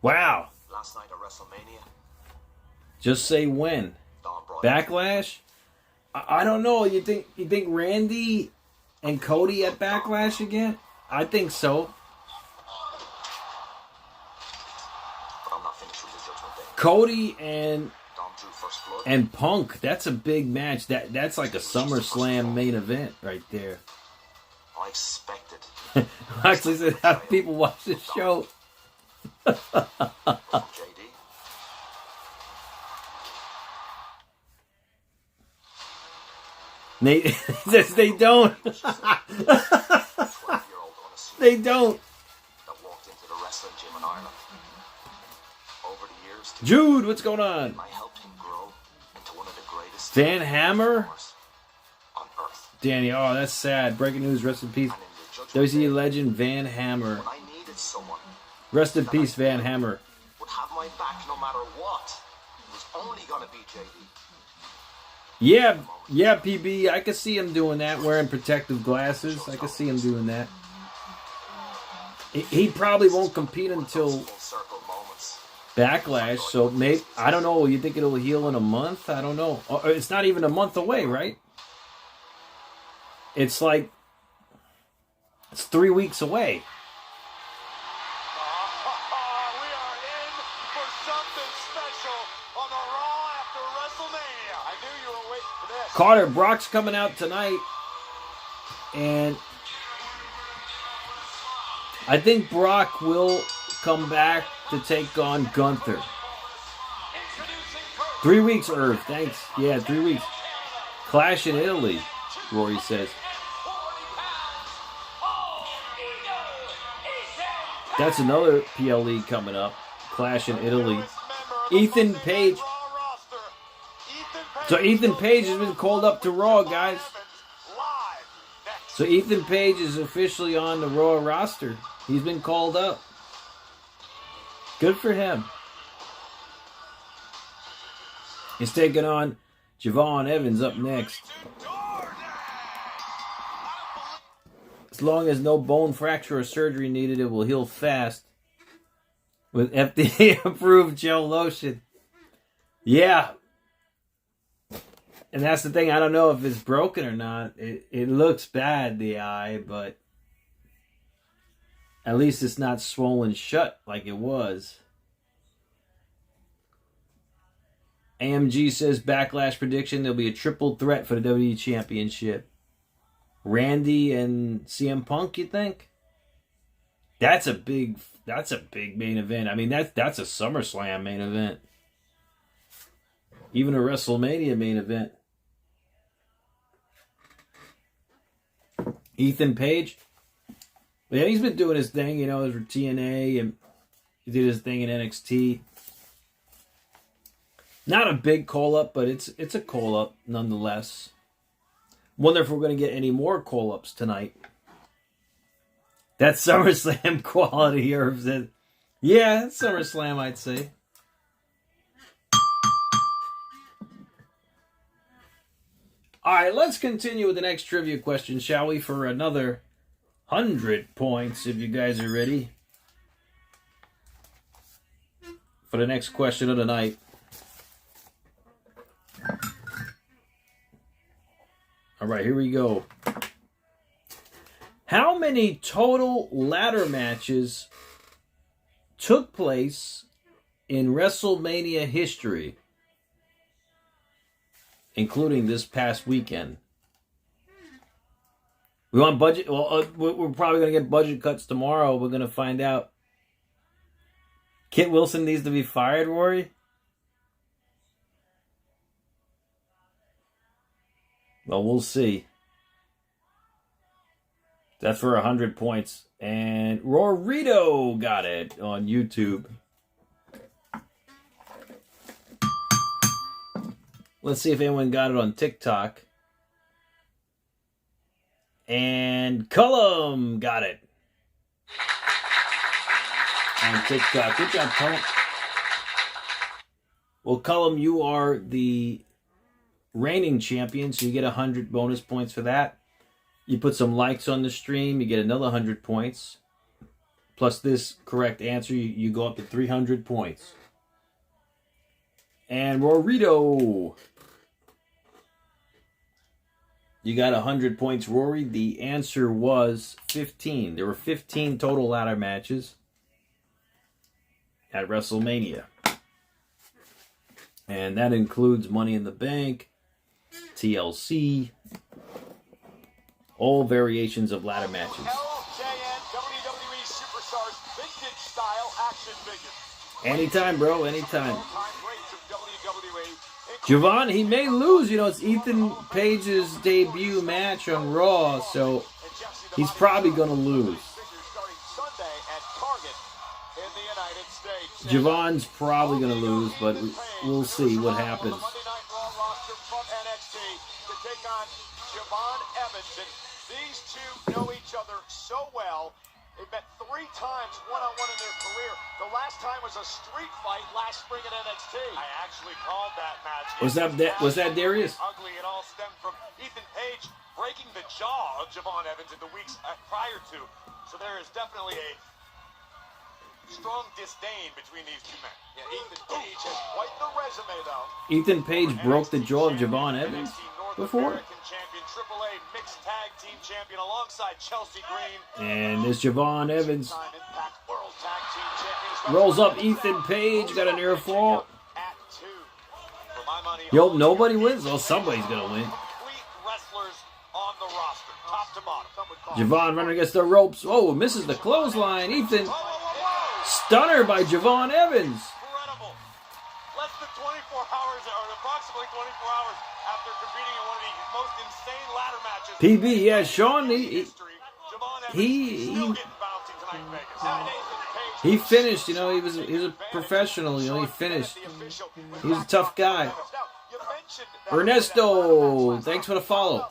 Wow. Last night at Wrestlemania. Just say when. Backlash? I don't know. You think Randy and Cody at Backlash again? I think so. But I'm not finished with the Judgment Day. Cody Dom drew first blood. and Punk. That's a big match. That's like a SummerSlam main event right there. I expected. Actually, said how do people watch this show? From JD. Nate says they don't. 12-year-old unassuming They don't. that walked into the wrestling gym in Ireland. Over the years, Jude, what's going on? I helped him grow into one of the greatest Van Hammer? performers on earth. Danny, oh, that's sad. Breaking news, rest in peace. And in the Judgment WCW Day, legend Van Hammer. when I needed someone Rest in peace, Van Hammer. would have my back no matter what, it was only gonna be JD. Yeah, PB. I could see him doing that, wearing protective glasses. I could see him doing that. He probably won't compete until Full circle moments. Backlash, so maybe, I don't know. You think it'll heal in a month? I don't know. It's not even a month away, right? It's like, it's 3 weeks away. We are in for something special on the Raw after WrestleMania. I knew you were waiting for this. Carter, Brock's coming out tonight, and I think Brock will come back to take on Gunther. 3 weeks, Irv. Thanks. Yeah, 3 weeks. Clash in Italy, Rory says. That's another PLE coming up. Clash in Italy. Newest member Ethan Page. So Ethan Page has been called up to Raw, guys. So Ethan Page is officially on the Raw roster. He's been called up. Good for him. He's taking on Javon Evans up next. As long as no bone fracture or surgery needed, it will heal fast with FDA-approved gel lotion. Yeah. And that's the thing. I don't know if it's broken or not. It looks bad, the eye, but at least it's not swollen shut like it was. AMG says Backlash prediction, there'll be a triple threat for the WWE Championship. Randy and CM Punk, you think? That's a big main event. I mean, that's a SummerSlam main event. Even a WrestleMania main event. Ethan Page. Yeah, he's been doing his thing, you know, his TNA, and he did his thing in NXT. Not a big call-up, but it's a call-up nonetheless. Wonder if we're going to get any more call-ups tonight. That's SummerSlam quality, Irv said. Yeah, it's SummerSlam, I'd say. Alright, let's continue with the next trivia question, shall we? For another 100 points, if you guys are ready. For the next question of the night. Alright, here we go. How many total ladder matches took place in WrestleMania history, including this past weekend? We want budget. Well, we're probably going to get budget cuts tomorrow. We're going to find out. Kit Wilson needs to be fired, Rory? Well, we'll see. That's for 100 points. And Rorito got it on YouTube. Let's see if anyone got it on TikTok. And Cullum got it on TikTok. Good job, Cullum. Well, Cullum, you are the reigning champion, so you get 100 bonus points for that. You put some likes on the stream, you get another 100 points. Plus this correct answer, you go up to 300 points. And Rorito, you got 100 points, Rory. The answer was 15. There were 15 total ladder matches at WrestleMania. And that includes Money in the Bank, TLC, all variations of ladder matches. LJN WWE Superstars vintage style action figures. Anytime, bro, anytime. Javon, he may lose. You know, it's Ethan Page's debut match on Raw, so he's probably going to lose. Javon's probably going to lose, but we'll see what happens. These two know each other so well. They've met 3 times one-on-one in their career. The last time was a street fight last spring at NXT. I actually called that match. Was that Darius? Ugly. It all stemmed from Ethan Page breaking the jaw of Javon Evans in the weeks prior to. So there is definitely a strong disdain between these two men. Yeah, Ethan Page has quite the resume, though. Ethan Page broke the jaw of Javon Evans before. Champion, AAA mixed tag team champion alongside Chelsea Green. And there's Javon Evans. Rolls up Ethan Page, got a near fall. Yo, nobody wins. Well, somebody's gonna win. Javon running against the ropes. Oh, misses the clothesline. Ethan. Stunner by Javon Evans. Incredible. Less than 24 hours, or approximately 24 hours after competing in one of the most insane ladder matches. PB, yeah, Sean, he still getting bouncing tonight in Vegas. He finished, you know, he was a professional, you know, he finished. He was a tough guy. Ernesto, thanks for the follow.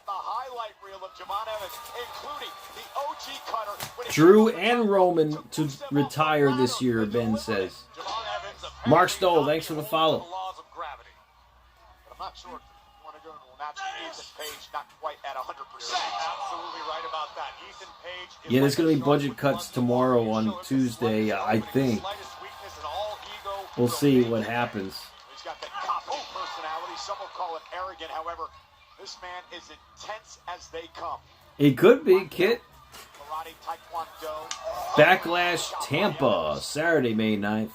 Drew and Roman to retire this year, Ben says. Mark Stoll, thanks for the follow. I'm not sure if you want to go to an absolute Ethan Page, not quite at 100%. Absolutely right about that. Ethan Page. Yeah, there's going to be budget cuts tomorrow on Tuesday, I think. We'll see what happens. He's got that cocky personality. Some will call it arrogant. However, this man is intense as they come. It could be, Kit. Karate, Taekwondo. Backlash Tampa, Saturday, May 9th.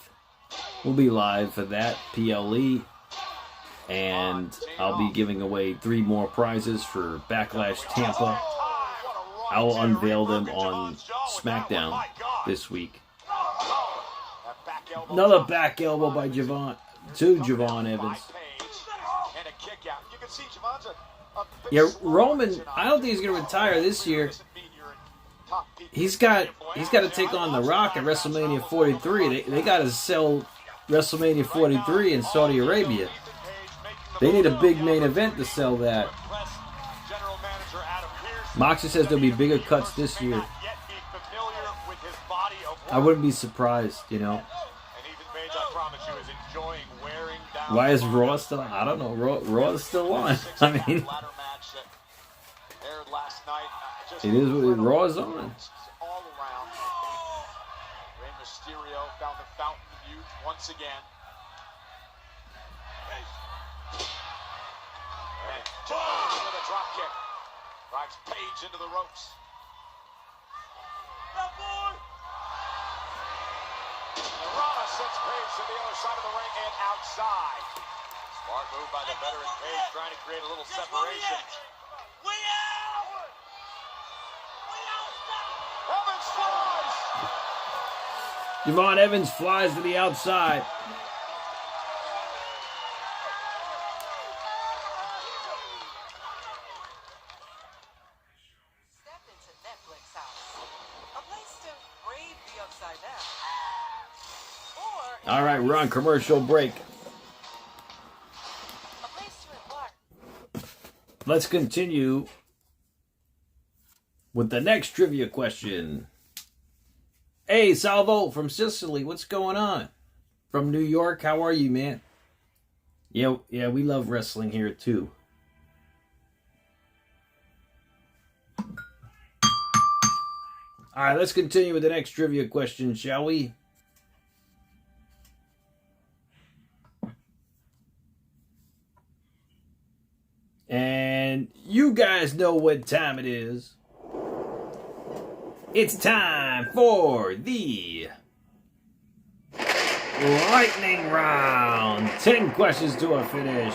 We'll be live for that, PLE. And I'll be giving away 3 more prizes for Backlash Tampa. I'll unveil them on SmackDown this week. Another back elbow by Javon Evans. Yeah, Roman, I don't think he's going to retire this year. He's got to take on The Rock at WrestleMania 43. They got to sell WrestleMania 43 in Saudi Arabia. They need a big main event to sell that. Moxie says there'll be bigger cuts this year. I wouldn't be surprised, you know. Why is Raw still on? I don't know. Raw is still on. I mean, it is what Raw is on. All around. Rey Mysterio found the fountain of youth once again. And with a drop kick. Drives Page into the ropes. Rana sends Page to the other side of the ring and outside. Smart move by the veteran Page, trying to create a little separation. Evans flies! Javon Evans flies to the outside. Step into Netflix house. A place to brave the upside down. Or All right, we're on commercial break. a place to embark. Let's continue with the next trivia question. Hey, Salvo from Sicily, what's going on? From New York, how are you, man? Yeah, we love wrestling here too. All right, let's continue with the next trivia question, shall we? And you guys know what time it is. It's time for the lightning round. 10 questions to a finish.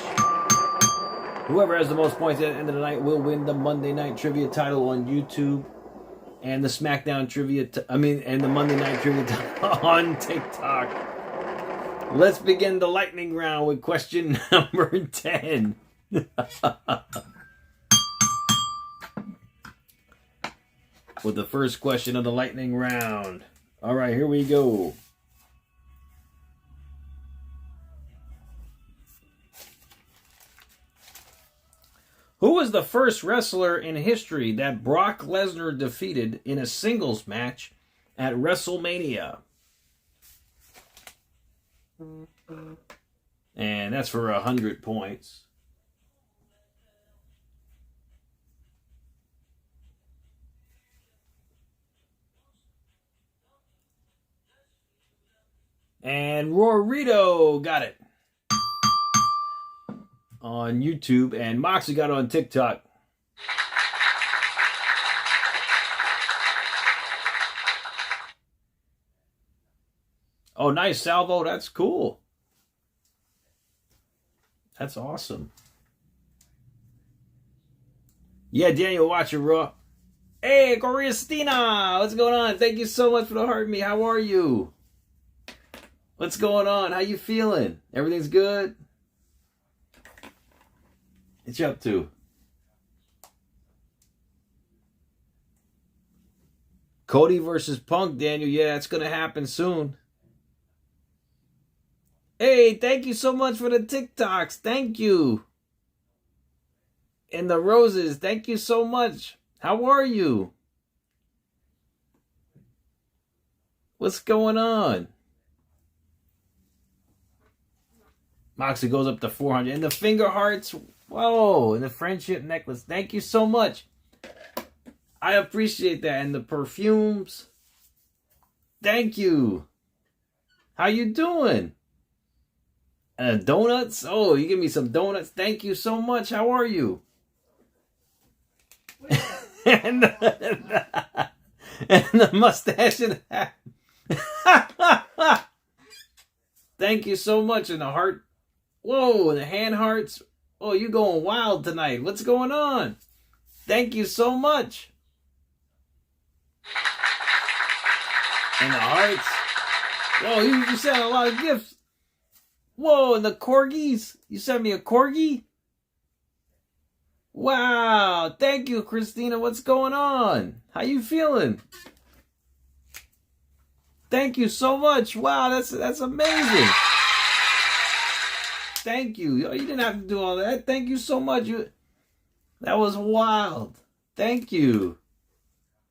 Whoever has the most points at the end of the night will win the Monday Night Trivia title on YouTube, and the SmackDown Trivia, and the Monday Night Trivia title on TikTok. Let's begin the lightning round with question number 10. With the first question of the lightning round. All right, here we go. Who was the first wrestler in history that Brock Lesnar defeated in a singles match at WrestleMania? And that's for 100 points. And Rorito got it on YouTube, and Moxie got it on TikTok. Oh, nice, Salvo. That's cool. That's awesome. Yeah, Daniel, watch it, Raw. Hey, Christina, what's going on? Thank you so much for the heart me. How are you? What's going on? How you feeling? Everything's good? What you up to? Cody versus Punk, Daniel. Yeah, it's going to happen soon. Hey, thank you so much for the TikToks. Thank you. And the roses. Thank you so much. How are you? What's going on? Moxley goes up to 400. And the finger hearts. Whoa. And the friendship necklace. Thank you so much. I appreciate that. And the perfumes. Thank you. How you doing? Donuts? Oh, you give me some donuts. Thank you so much. How are you? and the mustache and hat. Thank you so much. And the heart. Whoa, and the hand hearts. Oh, you going wild tonight. What's going on? Thank you so much. And the hearts. Whoa, you sent a lot of gifts. Whoa, and the corgis. You sent me a corgi? Wow. Thank you, Christina. What's going on? How you feeling? Thank you so much. Wow, that's amazing. Thank you. You didn't have to do all that. Thank you so much. That was wild. Thank you.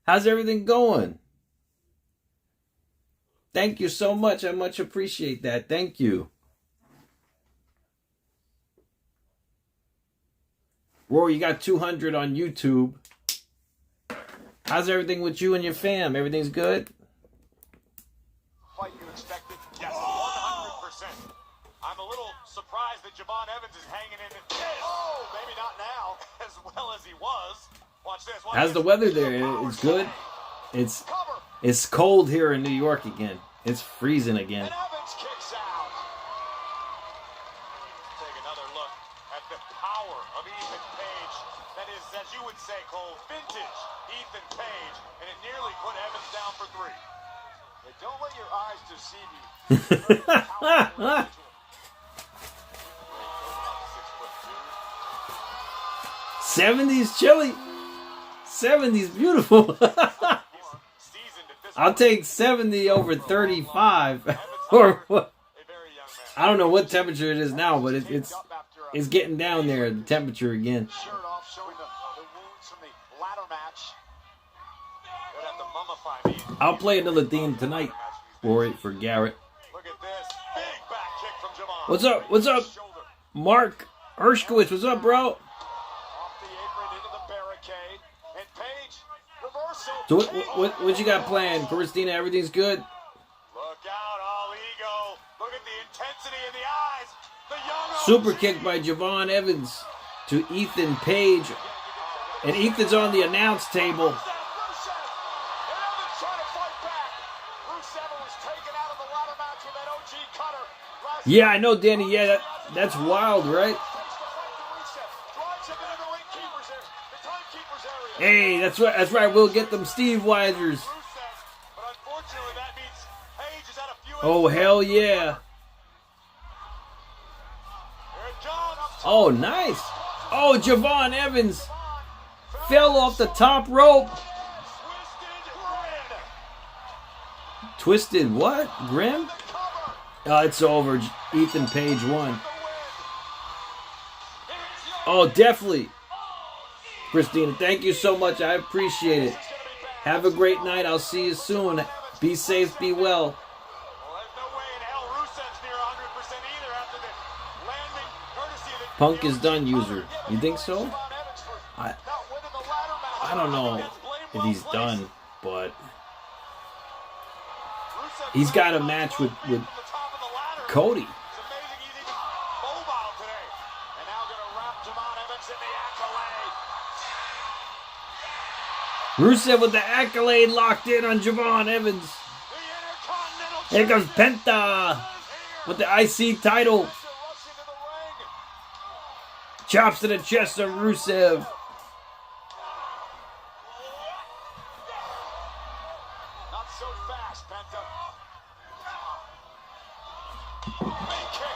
How's everything going? Thank you so much. I much appreciate that. Thank you. Rory, you got 200 on YouTube. How's everything with you and your fam? Everything's good? Fight you expected? Yes, 100%. I'm a little surprised that Javon Evans is hanging in this. Oh, maybe not now, as well as he was. Watch this. How's the weather there? It's good? It's cold here in New York again. It's freezing again. And Evans kicks out. Take another look at the power of Ethan Page. That is, as you would say, Cole, vintage Ethan Page. And it nearly put Evans down for 3. Hey, don't let your eyes deceive you. 70s chili. 70s beautiful. I'll take 70 over 35. Or what? I don't know what temperature it is now, but it's getting down there, the temperature again. Shirt off, showing the wounds from the ladder match. I'll play another theme tonight, Rory, for Garrett. Look at this. Big back kick from Javon. What's up? What's up? Mark Hershkowitz, what's up, bro? Off the apron into the barricade. And Page, reversal. So what you got planned, Christina? Everything's good? Look out, all ego. Look at the intensity in the eyes. The young Super kick by Javon Evans to Ethan Page. And Ethan's on the announce table. Yeah, I know, Danny. Yeah, that's wild, right? Hey, that's right. That's right. We'll get them Steve Weisers. Oh, hell yeah. Oh, nice. Oh, Javon Evans fell off the top rope. Twisted what? Grim? It's over. Ethan Page won. Oh, definitely. Christina, thank you so much. I appreciate it. Have a great night. I'll see you soon. Be safe. Be well. Punk is done, user. You think so? I don't know if he's done, but he's got a match with Cody. Rusev with the accolade locked in on Javon Evans. Here comes Penta with the IC title. Chops to the chest of Rusev.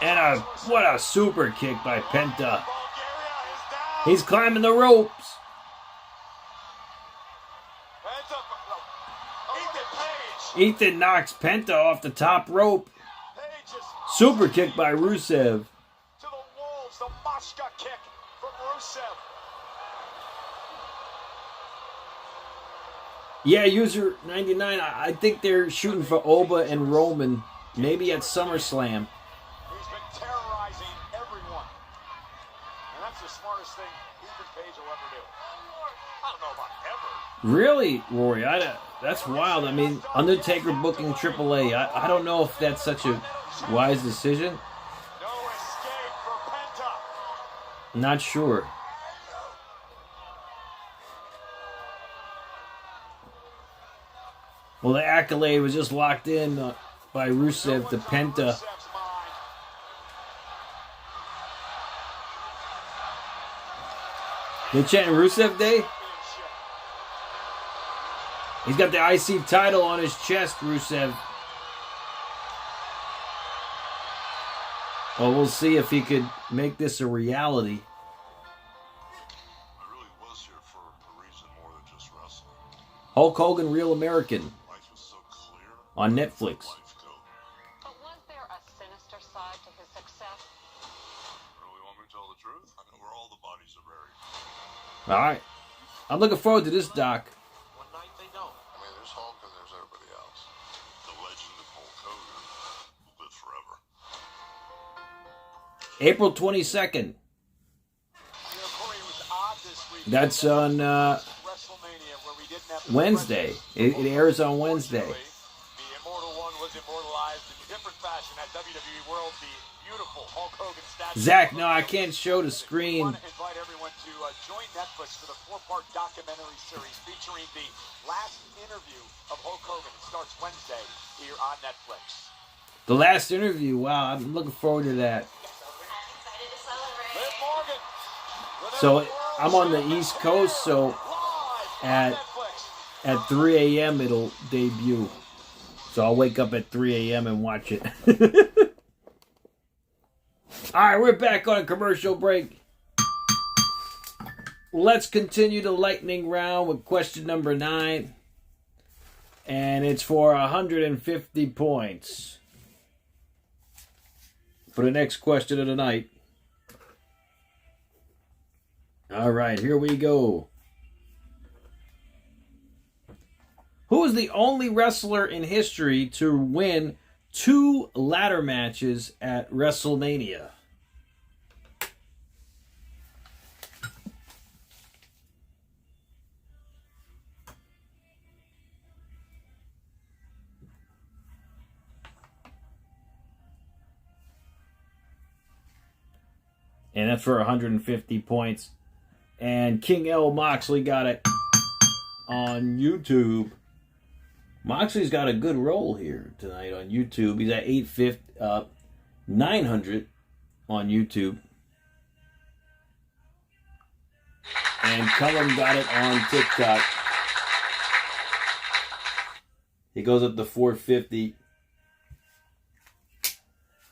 And what a super kick by Penta. He's climbing the ropes. Ethan knocks Penta off the top rope. Page is Super kick by Rusev. to the wolves. The Mashka kick from Rusev. Yeah, user 99. I think they're shooting for Oba and Roman, maybe at SummerSlam. He's been terrorizing everyone. And that's the smartest thing Ethan Page will ever do. I don't know about ever. Really, Rory? That's wild. I mean, Undertaker booking AAA. I don't know if that's such a wise decision. No escape for Penta. Not sure. Well, the accolade was just locked in by Rusev to Penta. Rusev's mind. They chanting Rusev Day? Championship. He's got the IC title on his chest, Rusev. Well, we'll see if he could make this a reality. I really was here for a reason more than just wrestling. Hulk Hogan, Real American, Life was so clear. on Netflix. Life go. But was there a sinister side to his success? Really want me to tell the truth? I know where all the bodies are buried. All right. I'm looking forward to this, Doc. One night they don't. I mean, there's Hulk and there's everybody else. The legend of Hulk Hogan will live forever. April 22nd. You know, Corey, it was odd this week. That's on WrestleMania where we didn't have the Wednesday. It airs on Wednesday. The Immortal One was immortalized in different fashion at WWE World. The beautiful Hulk Hogan statue. Zach, no, I can't show the We screen. want to invite everyone to join Netflix for the 4-part documentary series featuring the last interview of Hulk Hogan. It starts Wednesday here on Netflix. The last interview. Wow, I'm looking forward to that. Liv Morgan. with So a I'm on the East Coast, so live on at Netflix. at 3 a.m. it'll debut. So I'll wake up at 3 a.m. and watch it. All right, we're back on a commercial break. Let's continue the lightning round with question number 9. And it's for 150 points. For the next question of the night. All right, here we go. Who is the only wrestler in history to win 2 ladder matches at WrestleMania? And that's for 150 points. And King L. Moxley got it on YouTube. Moxley's got a good roll here tonight on YouTube. He's at 900 on YouTube. And Cullen got it on TikTok. He goes up to 450.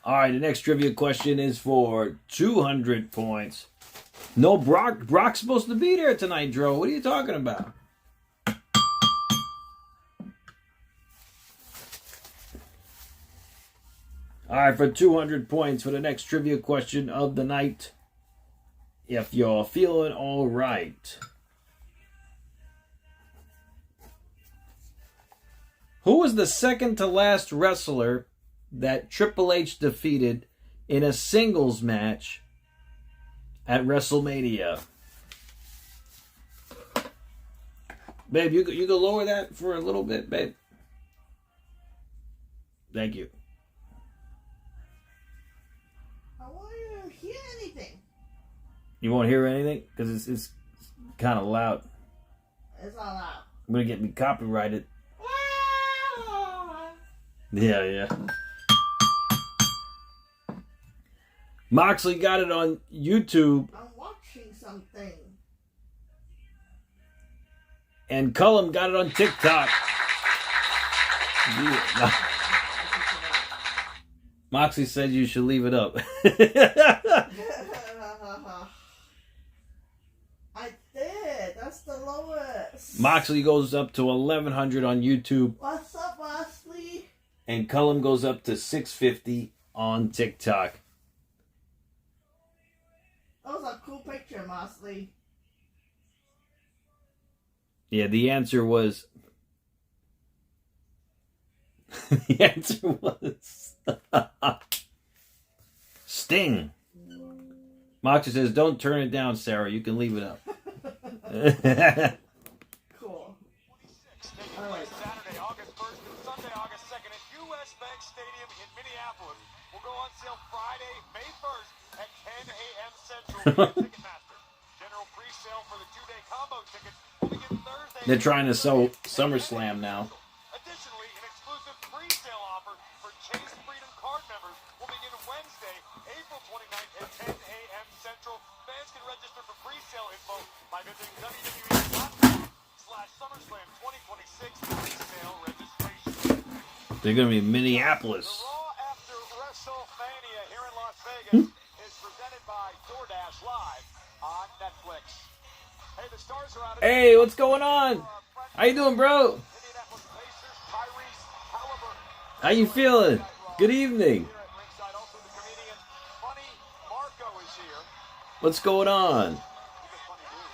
All right, the next trivia question is for 200 points. No, Brock's supposed to be there tonight, Dro. What are you talking about? All right, for 200 points for the next trivia question of the night. If you're feeling all right. Who was the second to last wrestler that Triple H defeated in a singles match at WrestleMania? Babe, you can lower that for a little bit, babe. Thank you. I want to hear anything. You won't hear anything? Because it's kind of loud. It's all out. I'm going to get me copyrighted. Yeah. Moxley got it on YouTube. I'm watching something. And Cullum got it on TikTok. Yeah. Moxley said you should leave it up. I did. That's the lowest. Moxley goes up to 1,100 on YouTube. What's up, boss? And Cullum goes up to 650 on TikTok. That was a cool picture, Mosley. Yeah, the answer was... the answer was... Sting. Moxa says, don't turn it down, Sarah. You can leave it up. Cool. Taking place Saturday, August 1st and Sunday, August 2nd at US Bank Stadium in Minneapolis. Will go on sale Friday, May 1st at 10 a.m. Central via Ticketmaster. General pre-sale for the two-day combo tickets will begin Thursday. They're trying to sell SummerSlam now. Additionally, an exclusive pre-sale offer for Chase Freedom card members will begin Wednesday, April 29th at 10 a.m. Central. Fans can register for pre-sale info by visiting WWE.com/SummerSlam 2026 pre-sale registration. They're going to be in Minneapolis. The Raw after WrestleMania here in Las Vegas is presented by DoorDash Live on Netflix. Hey, the stars are out. Hey, what's going on? How you doing, bro? Indianapolis Pacers, Tyrese Halliburton. How you feeling? Good evening. Here at ringside, also the comedian Funny Marco is here. What's going on? He's a funny dude.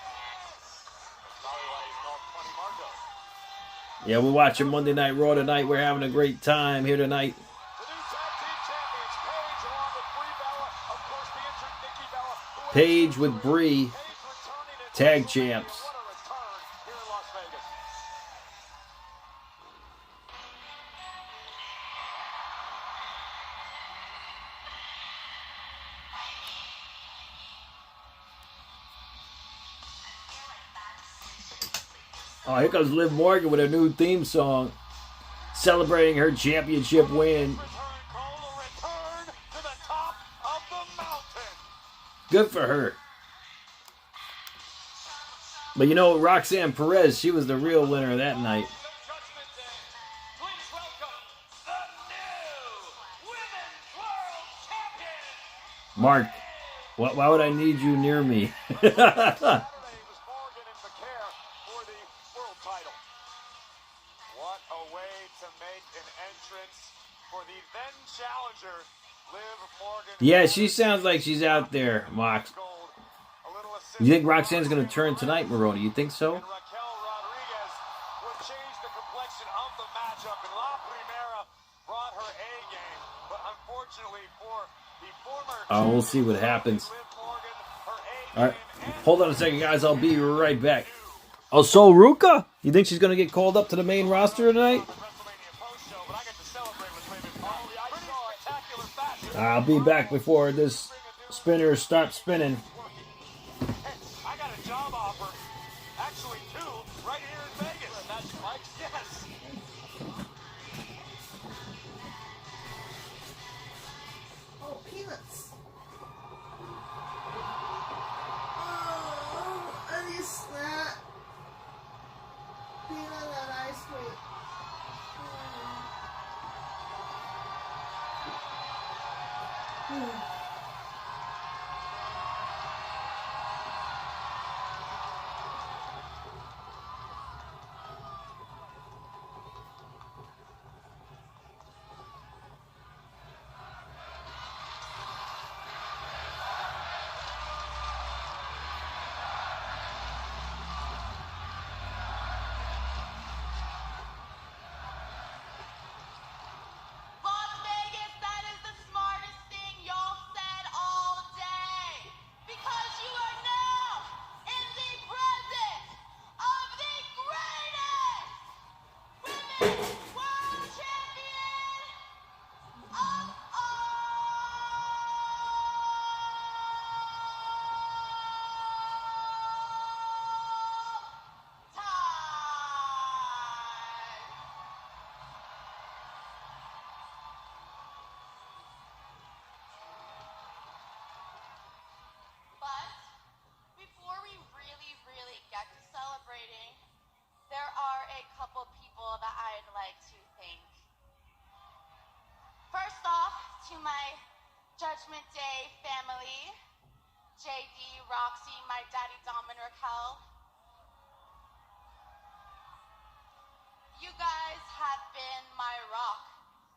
That's probably why he's called Funny Marco. Yeah, we're watching Monday Night Raw tonight. We're having a great time here tonight. The new tag team champions, Paige along with Brie Bella, of course the injured Nikki Bella, who was Paige with Brie, Paige returning at tag WrestleMania. champs. What a return here in Las Vegas. Oh, here comes Liv Morgan with a new theme song, celebrating her championship win. Return, Cole, a return to the top of the mountain. Good for her. But you know, Roxanne Perez, she was the real winner that night. Judgment Day. Please welcome the new Women's World Champion. Mark, why would I need you near me? Saturday was Morgan and McCare for the world title. What a way to make an entrance for the then challenger, Liv Morgan. Yeah, she sounds like she's out there, Mox. Gold. A little assist You think Roxanne's going to turn tonight, Maroni? You think so? And Raquel Rodriguez would change the complexion of the matchup, and La Primera brought her A game, but unfortunately for the former Oh, we'll see what happens. Liv Morgan, her A All right, game hold on a second, guys. I'll be right back. Oh, so Ruka? You think she's going to get called up to the main roster tonight? WrestleMania post show, but I get to celebrate with Liv in pretty spectacular fashion. I'll be back before this spinner stops spinning. Hey, I got a job offer, actually two, right here in Vegas. That's Mike's. Yes. Oh, peanuts. Oh, I need snack. Peanut and ice cream. Las Vegas, that is the smartest thing y'all said all day. Because you are now in the presence of the greatest women's world champion of all time. But before we really get to celebrating, there are a couple people that I'd like to thank. First off, to my Judgment Day family, JD, Roxy, my daddy Dom and Raquel. You guys have been my rock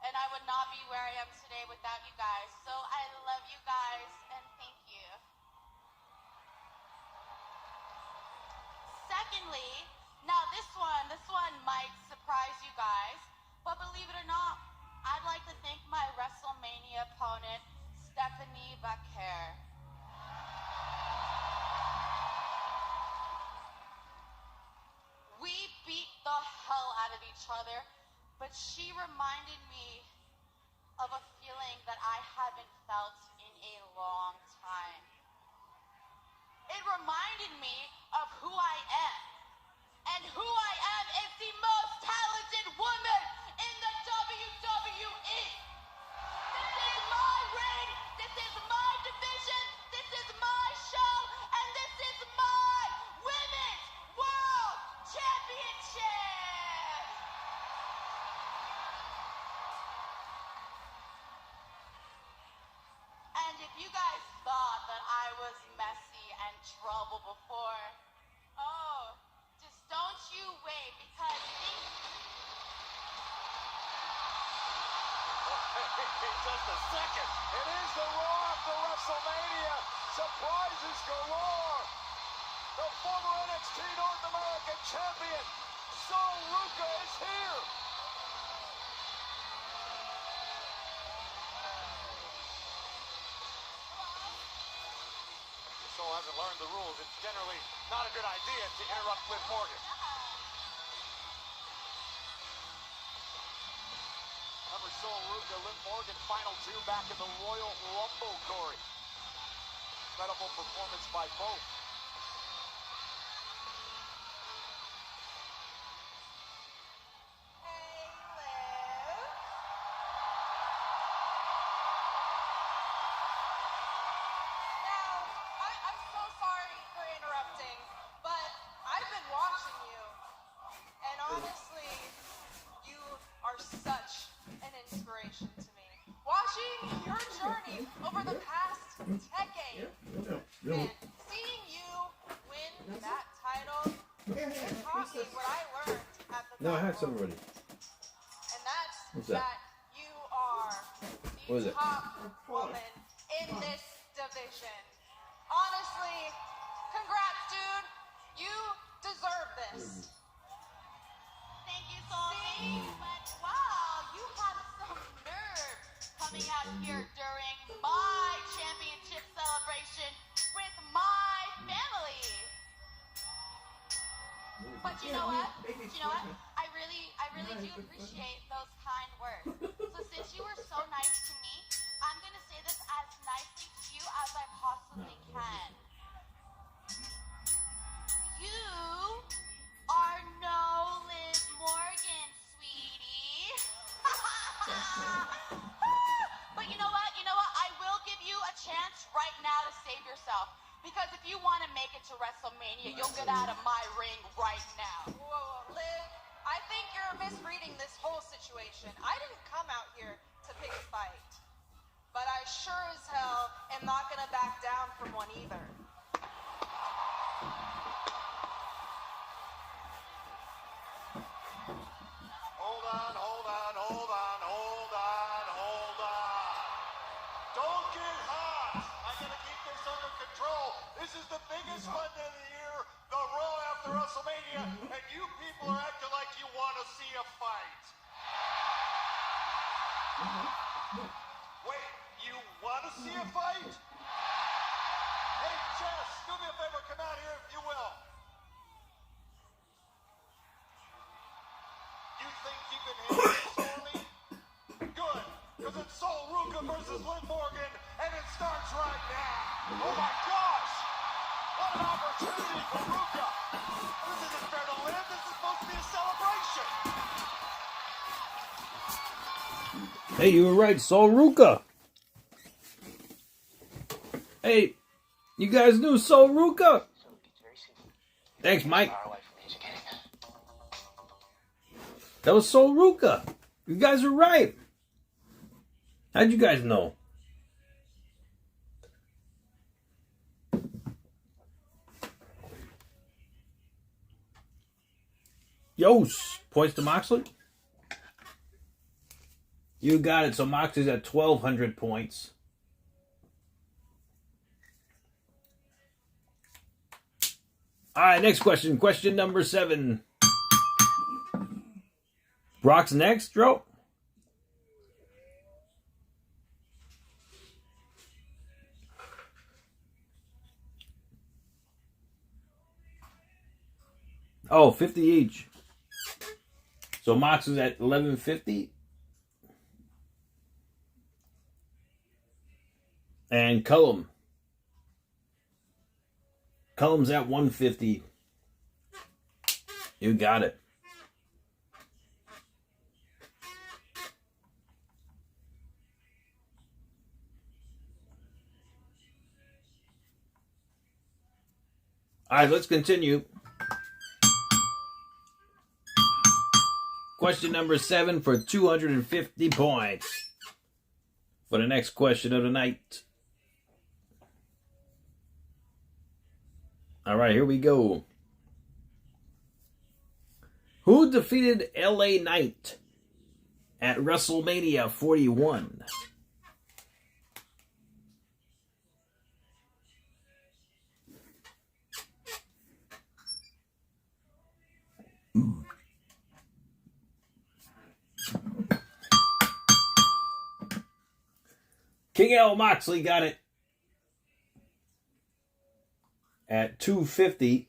and I would not be where I am today without you guys. So I love you guys, and thank you. Secondly, now this one might surprise you guys, but believe it or not, I'd like to thank my WrestleMania opponent, Stephanie Vaquer. We beat the hell out of each other, but she reminded me of a feeling that I haven't felt in a long time. It reminded me of who I am. And who I am is the most talented woman in the WWE. This is my ring, this is my division, this is my show, and this is my Women's World Championship. And if you guys thought that I was messy and trouble before, oh, just don't you wait, because Just a second. It is the Raw after WrestleMania. Surprises galore. The former NXT North American champion, Sol Ruca, is here. Sol hasn't learned the rules. It's generally not a good idea to interrupt Liv Morgan. Remember Sol Ruca, Liv Morgan, final two back in the Royal Rumble, Corey. Incredible performance by both. Hey, Liv. Now, I'm so sorry for interrupting, but I've been watching you, and honestly, you are such an inspiration to me. Watching your journey over the past decade, and seeing you win that title, it taught me what I learned at the No, I had Battle some of- already. And that's What's that? you are What is the it? top woman in this division. Honestly, congrats, dude. You deserve this. thank you so much. But wow, you have some nerve coming out here during my championship celebration with my family. But you know what? I really do appreciate those kind words. So since you were so nice to me, I'm gonna say this as nicely to you as I possibly can. You are no Liv Morgan, sweetie. But you know what? I will give you a chance right now to save yourself. Because if you want to make it to WrestleMania, you'll get out of my ring right now. Whoa, Liv, I think you're misreading this whole situation. I didn't come out here to pick a fight. But I sure as hell am not gonna back down from one either. Hold on, hold on, hold on, hold on, hold on. Don't get hot. I gotta keep this under control. This is the biggest Monday of the year, the Raw after WrestleMania, and you people are acting like you want to see a fight. Wait, you want to see a fight? Hey, Jess, do me a favor, come out here if you will. You think you can handle this for me? Good, because it's Sol Ruca versus Liv Morgan, and it starts right now. Oh my gosh! What an opportunity for Ruca! This isn't fair to Liv, this is supposed to be a celebration! Hey, you were right, Sol Ruca. Hey, you guys knew Sol Ruca. Thanks, Mike. That was Sol Ruca. You guys are right. How'd you guys know? Yo, points to Moxley. You got it. So Moxley's at 1,200 points. All right, next question. Question number 7. Brock's next, Dro? Oh, 50 each. So Mox is at 1150. And Cullum. Cullum's at 150. You got it. All right, let's continue. Question number 7 for 250 points. For the next question of the night. All right, here we go. Who defeated LA Knight at WrestleMania 41? King L. Moxley got it at 250.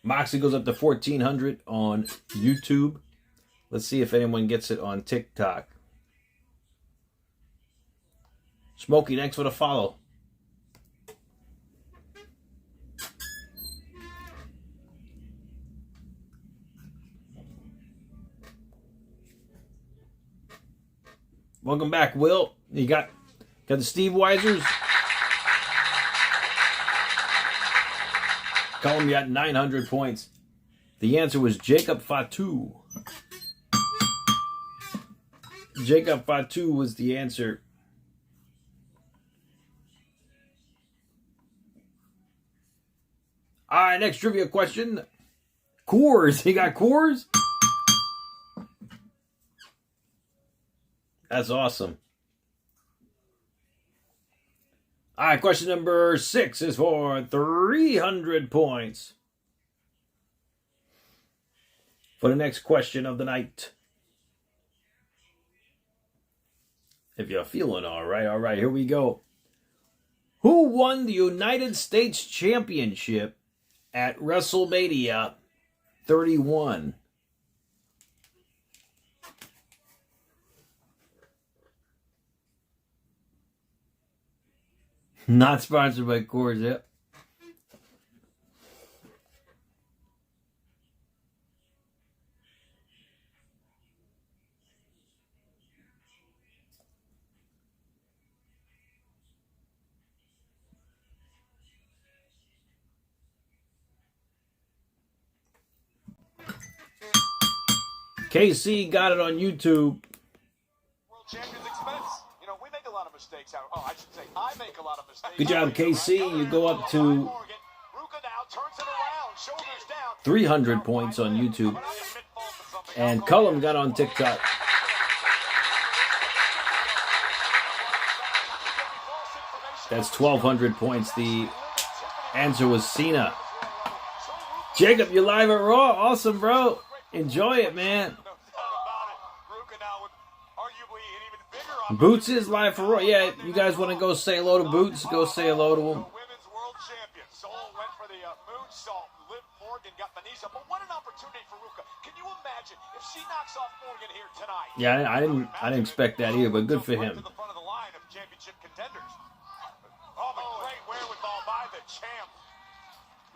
Moxley goes up to 1,400 on YouTube. Let's see if anyone gets it on TikTok. Smokey, next for the follow. Welcome back, Will. You got the Steve Weisers. Call him, you got 900 points. The answer was Jacob Fatu. Jacob Fatu was the answer. All right, next trivia question. Coors. You got Coors? That's awesome. All right, question number 6 is for 300 points. For the next question of the night. If you're feeling all right, here we go. Who won the United States Championship at WrestleMania 31? Not sponsored by Coors, yep. KC got it on YouTube. World champions expense. You know, we make a lot of mistakes. Oh, I should say, I make a lot of mistakes. Good job, KC. You go up to 300 points on YouTube. And Cullum got on TikTok. That's 1,200 points. The answer was Cena. Jacob, you're live at Raw. Awesome, bro. Enjoy it, man. Boots is live for Raw. Yeah, you guys want to go say hello to Boots? Go say hello to him. Women's world champion. Soul went for the moonsault. Liv Morgan got Vanessa. But what an opportunity for Ruka. Can you imagine if she knocks off Morgan here tonight? Yeah, I didn't expect that either, but good for him. To the front of the line of championship contenders. Oh, but great wherewithal by the champ.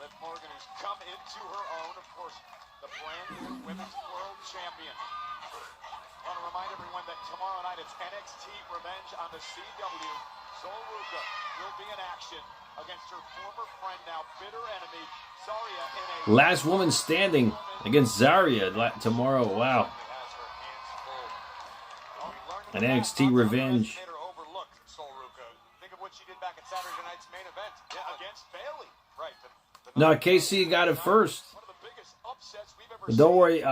Liv Morgan has come into her own, of course, the brand new women's world champion. I want to remind everyone that tomorrow night it's NXT Revenge on the CW. Sol Ruka will be in action against her former friend, now bitter enemy, Zarya, in a Last woman standing against Zarya tomorrow. Wow. An NXT Revenge. Think of what she did back at Saturday night's main event against Bayley. Right. No, KC got it first. One of the biggest upsets we've ever for Don't worry,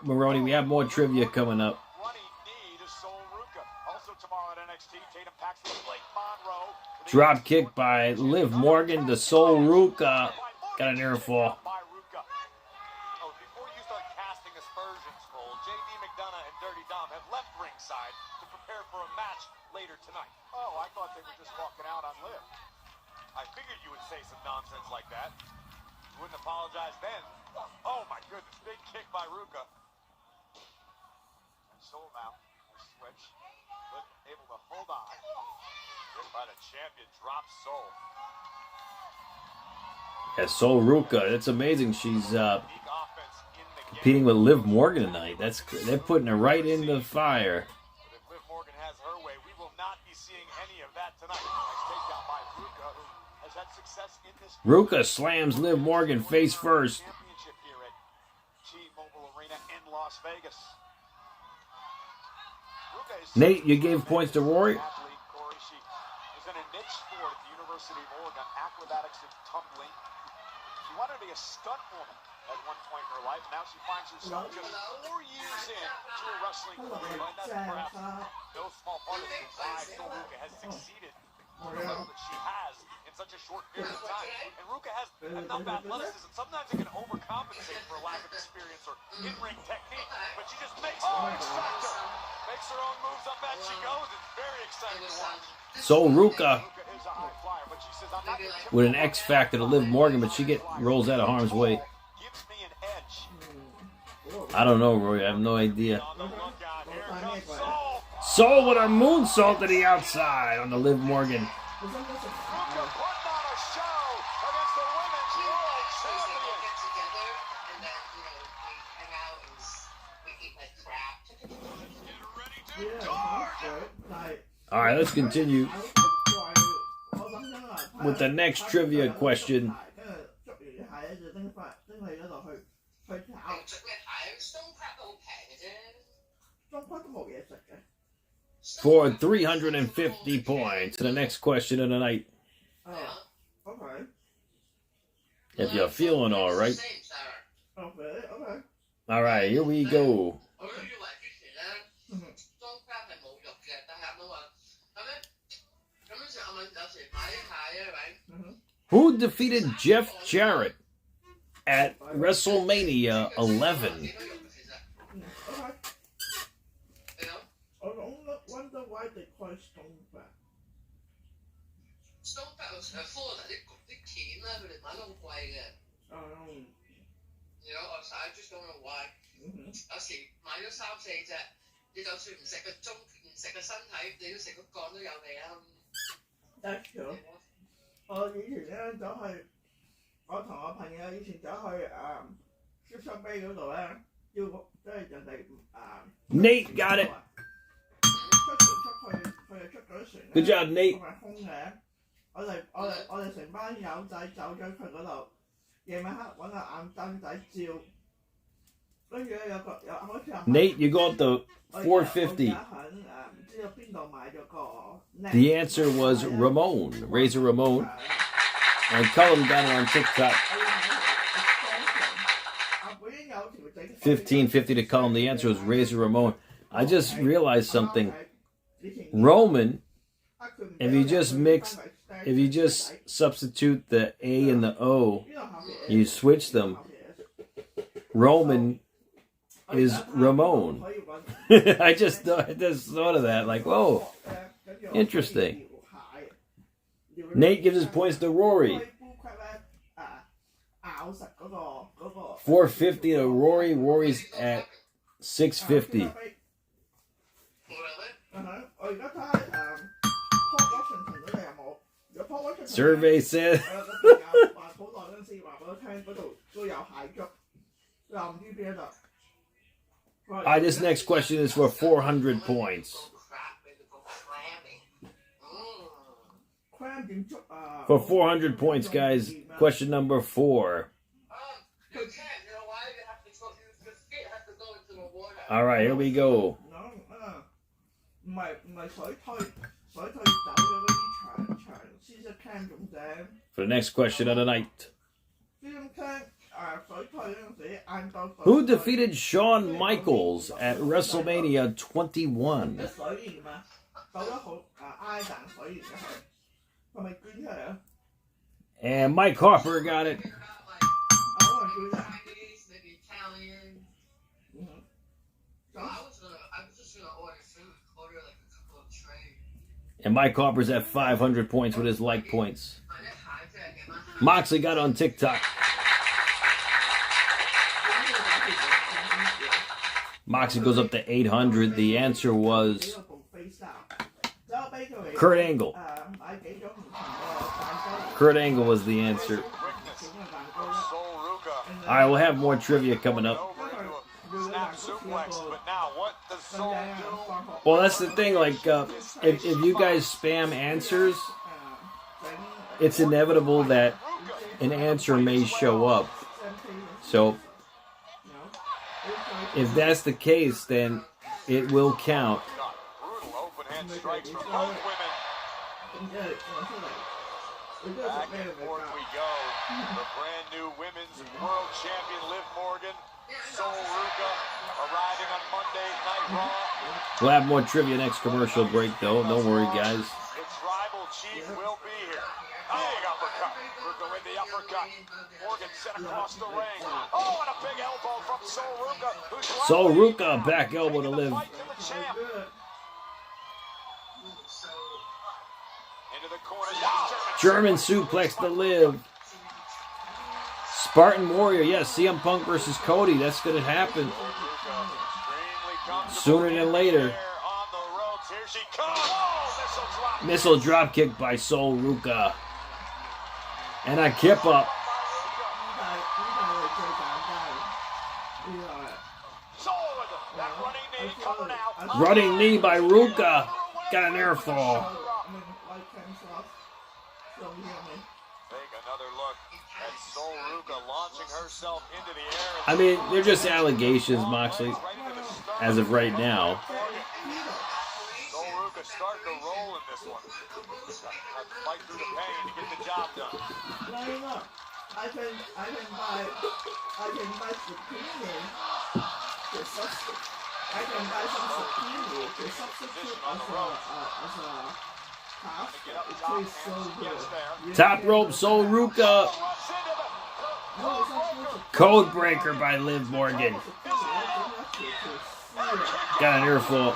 Maroney, we have more trivia coming up. running knee to Sol Ruca. Also tomorrow at NXT, Tatum Paxton, Blake Monroe. Drop kick by Liv Morgan to Sol Ruca. Got an air fall. Oh, before you start casting aspersions, Cole, JD McDonough and Dirty Dom have left ringside to prepare for a match later tonight. Oh, I thought they were just walking out on Liv. I figured you would say some nonsense like that. You wouldn't apologize then. Oh my goodness, big kick by Ruca. And Sol now, a switch. Liv able to hold on. Hit by the champion, drops Sol. Yeah, Sol Ruca. That's amazing. She's Unique offense in the competing game. with Liv Morgan tonight. They're putting her right in the fire. But if Liv Morgan has her way, we will not be seeing any of that tonight. Nice takedown by Ruca, who has had success in this Ruca slams Liv Morgan face first. Championship here at T-Mobile Arena in Las Vegas. Ruca is Nate, you gave points to Rory? athlete, Corey. She was in a niche sport at the University of Oregon, acrobatics and tumbling. She wanted to be a stunt woman at one point in her life. Now she finds herself just 4 years in to a wrestling career. And that's perhaps no small part of why Sol Ruca has succeeded on the level that she has in such a short period of time. And Ruca has enough athleticism. Sometimes it can overcompensate for a lack of experience or in-ring technique. But she just makes makes her own moves up as she goes. It's very exciting to watch. Sol Ruca Ruca is a high flyer, but she says, I'm not gonna with an X factor to Liv Morgan, but she rolls out of harm's way. gives me an edge. I don't know, Roy. I have no idea. On the lookout, here comes Sol. Sol with a moonsault to the outside on the Liv Morgan. Ruca putting on a show against the Women's World Champion. get together and then, you know, we hang out and we eat like crap. All right, let's continue with the next trivia question. 你着咩睇？SUPERCHAT 都好平嘅啫。 For 350 points. The next question of the night. If you're feeling all right. All right, here we go. 我都以為之前咧，SUPERCHAT 係冇肉嘅，但係都話咁樣時我咪有時買一下因為 Who defeated Jeff Jarrett at WrestleMania 11? 幾多肉嘅其實。你諗 wonder why they call it SUPERCHAT. SUPERCHAT 成日 follow 啲片咧，佢哋買得好貴嘅。然後我成日 just don't know why。有時買咗3-4隻，你就算唔食個中唔食個身體，你都食個肝都有味啊。 That's true. 我以前咧走去，我同我朋友以前走去Super Bay 嗰度咧，要即係人哋Nate got it. 出佢哋出嗰啲船咧 Good job, Nate. 係空嘅。我哋成班友仔走咗佢嗰度，夜晚黑揾個眼燈仔照，跟住咧有好似 Nate, you go up to 450. 唔知道邊度買咗個 The answer was Ramon, Razor Ramon. And Cullum got it on TikTok. 1550 to Cullum. The answer was Razor Ramon. I just realized something. Roman, if you just substitute the A and the O, you switch them. Roman is Ramon. I just thought of that. Like, whoa, interesting. Nate gives his points to Rory. 450 to Rory. Rory's at 650. Survey says. This next question is for 400 points. For 400 points, guys. Question number 4. All right, here we go. For the next question of the night. Who defeated Shawn Michaels at WrestleMania 21? 水源啊，倒咗好挨啖水源入去，係咪捐出嚟啊？ And Mike Harper got it. 我可能捐出嚟。 Chinese, maybe Italian. I was just gonna order food, order like a couple of trays. And Mike Harper's at 500 points with his like points. Moxley got on TikTok. Moxley goes up to 800. The answer was Kurt Angle. Kurt Angle was the answer. All right, we'll have more trivia coming up. Well, that's the thing. Like, if you guys spam answers, it's inevitable that an answer may show up. So, if that's the case, then it will count. Back and forth we go. The brand new women's world champion Liv Morgan, Sol Ruca, arriving on Monday Night Raw. We'll have more trivia next commercial break, though. Don't worry, guys. The tribal chief will be here. Big uppercut. Ruca with the uppercut. Morgan set across the ring. Oh, and a big elbow from Sol Ruca. Sol Ruca, back elbow to Liv. Into the corner. German suplex to Liv. Spartan Warrior, yes, CM Punk versus Cody. That's going to happen sooner than later. Missile drop kick by Sol Ruca. And a kip up. Running knee by Ruca. Got an air fall. Take another look at Sol Ruca launching herself into the air. I mean, they're just allegations, Moxley, as of right now. Sol Ruca starting to roll in this one. Have to fight through the pain to get the job done. No. I can buy zucchini to substitute. I can buy some zucchini to substitute as a half. It tastes so good. Top rope, Sol Ruca. Code breaker by Liv Morgan. Got an earful.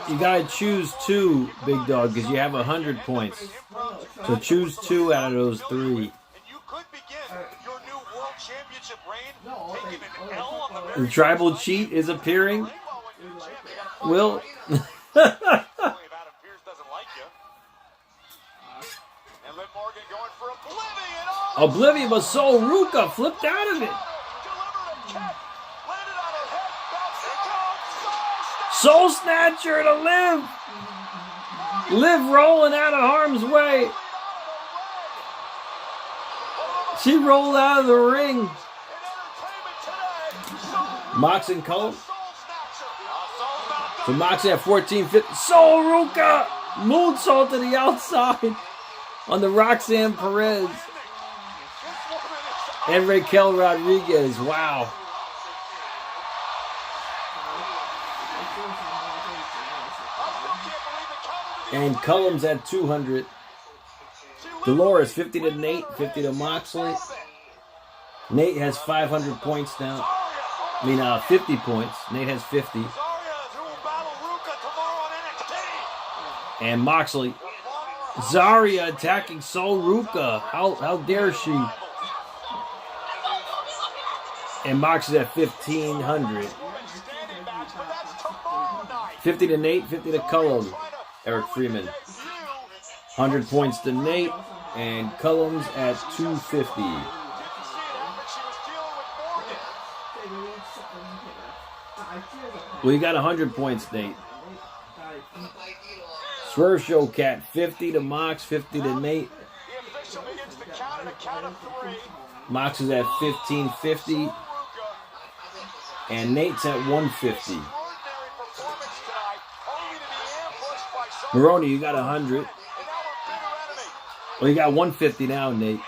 You gotta choose two, Big Dog, because you have 100 points. So choose two out of those three. And you could begin your new world championship reign taking an L on the very The tribal cheat is appearing. Will. if Adam Pearce doesn't like you. And Liv Morgan going for Oblivion. Oh, Oblivion, but Sol Ruca flipped out of it. delivered a kick. Landed on her head. Bouncing Soul Snatcher to Liv. Liv rolling out of harm's way. She rolled out of the ring. Mox and Cole. So Mox at 14-50. Sol Ruca. Moonsault to the outside on the Roxanne Perez. And Raquel Rodriguez. Wow. And Cullum's at 200. Dolores 50 to Nate, 50 to Moxley. Nate has 500 points now. 50 points. Nate has 50. And Moxley. Zarya attacking Sol Ruca. How dare she? And Moxley's at 1,500. 50 to Nate, 50 to Cullum. Eric Freeman. 100 points to Nate. And Cullum's at 250. Well, you got 100 points, Nate. Swerve Show Cat, 50 to Mox, 50 to Nate. Mox is at 1,550. And Nate's at 150. Maroney, you got 100. Well, you got 150 now, Nate.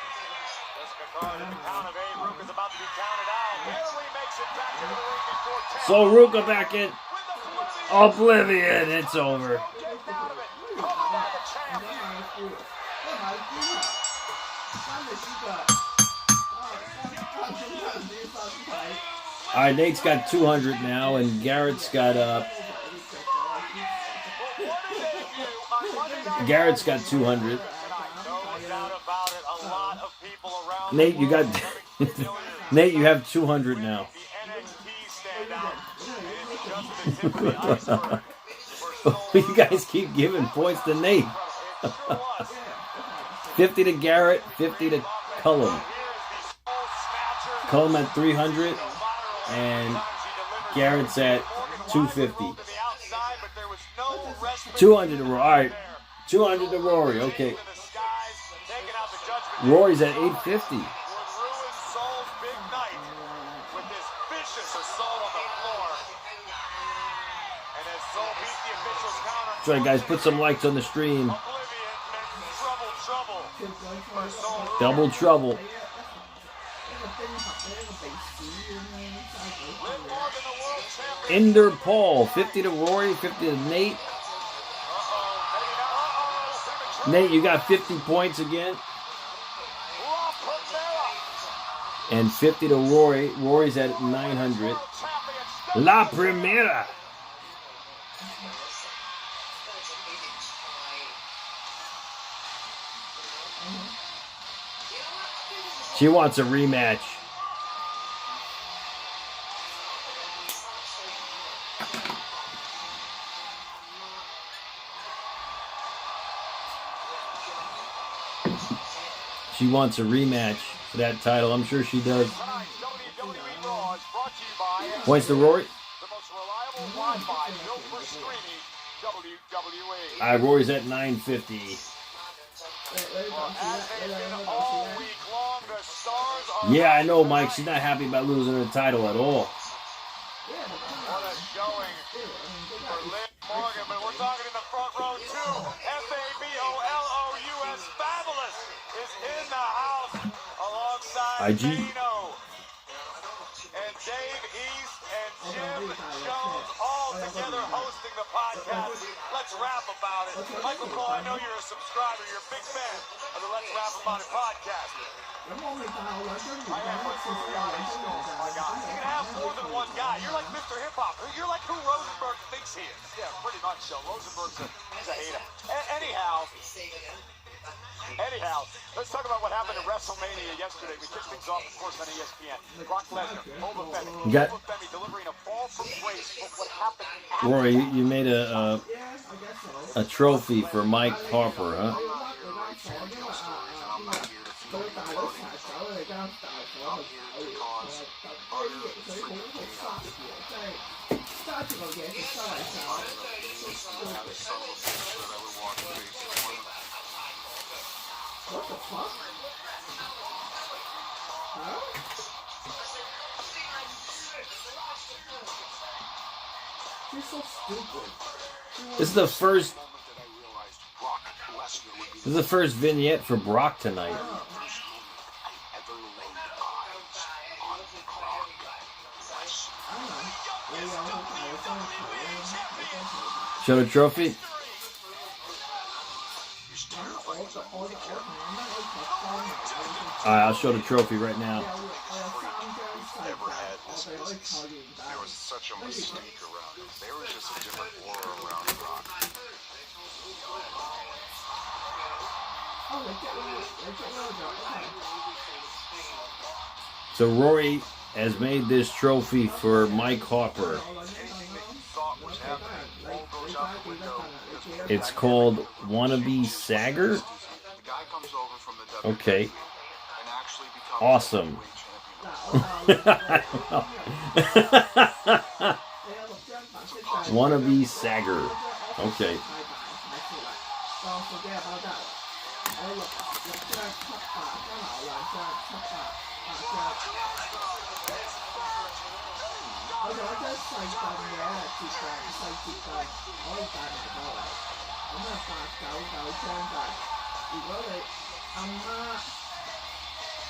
So Ruka back in. Oblivion. It's over. All right, Nate's got 200 now, and Garrett's got 200. Nate, you got Nate, you have 200 now. You guys keep giving points to Nate. 50 to Garrett, 50 to Cullum. Cullum at 300, and Garrett's at 250. 200 to Rory. All right, 200 to Rory. Okay. Rory's at 850. That's right, guys. Put some likes on the stream. Double trouble. Ender Paul, 50 to Rory, 50 to Nate. Nate, you got 50 points again. And 50 to Rory. Rory's at 900. La Primera. She wants a rematch. She wants a rematch for that title. I'm sure she does. Points to Rory. Rory's at 950. Yeah, I know, Mike. She's not happy about losing her title at all. What a showing for Liv Morgan, but we're talking in the front row too. FABOLOUS Fabulous is in the house alongside Dino and Dave East and Jim Jones all together hosting the podcast. Let's rap about it. Michael Cole, I know you're a subscriber. You're a big fan of the Let's Rap About It podcast. I am my guy. You can have more than one guy. You're like Mr. Hip Hop. You're like who Rosenberg thinks he is. Yeah, pretty much so. Rosenberg's he's a hater. Anyhow, let's talk about what happened at Wrestlemania yesterday. We kicked things off, of course, on ESPN. Brock Lesnar, Obafemi delivering a fall from grace for what happened. Rory, you made a trophy for Mike Harper, huh? What the fuck? Huh? She's so stupid. This is the first vignette for Brock tonight. Show the trophy. Alright, I'll show the trophy right now. Never had this business. There was such a mystique around it. There was just a different aura around Brock. So Rory has made this trophy for Mike Harper. It's called Wannabe Sagger. Okay. Awesome. Wannabe Sagger. Okay.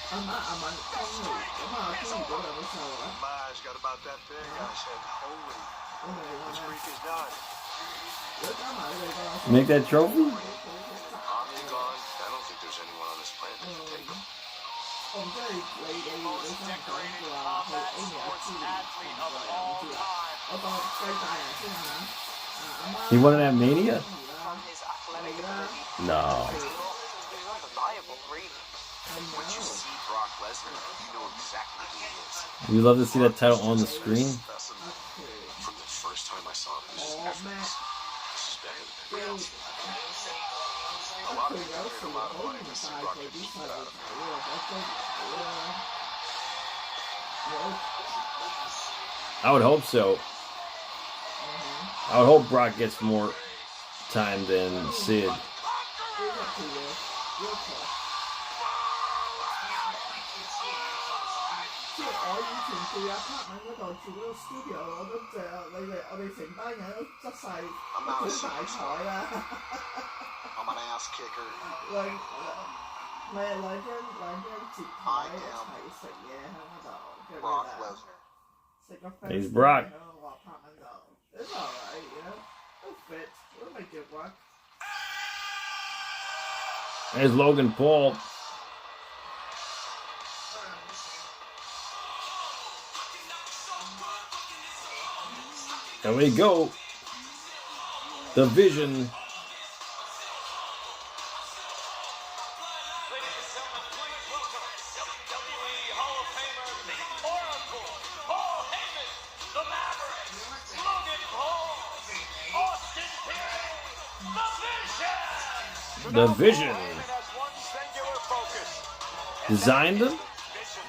Maj got about that big. I said, holy, this freak is done. Make that trophy? Octagon, I don't think there's anyone on this planet that can take him. Most decorated combat sports athlete of all time. He won it at Mania? From his athletic ability, No. he's undeniable, really. Once you see Brock Lesnar, you know exactly who he is. You love to see that title on the screen? Specimen. From the first time I saw him, this is effortless. This is better than everything else. A lot of people paid a lot of money to see Brock get beat out of him. I would hope so. I would hope Brock gets more time than Sid. I'm not a superstar. I'm an ass kicker. I am Brock Lesnar. He's Brock. It's alright, you know. It'll fit. It'll make it work. There's Logan Paul. There we go. The Vision. Ladies and gentlemen, please welcome WWE Hall of Famer, the Oracle, Paul Heyman, the Maverick, Logan Paul, Austin Theory, The Vision. The Vision. Heyman has one singular focus. Designed them? Vision.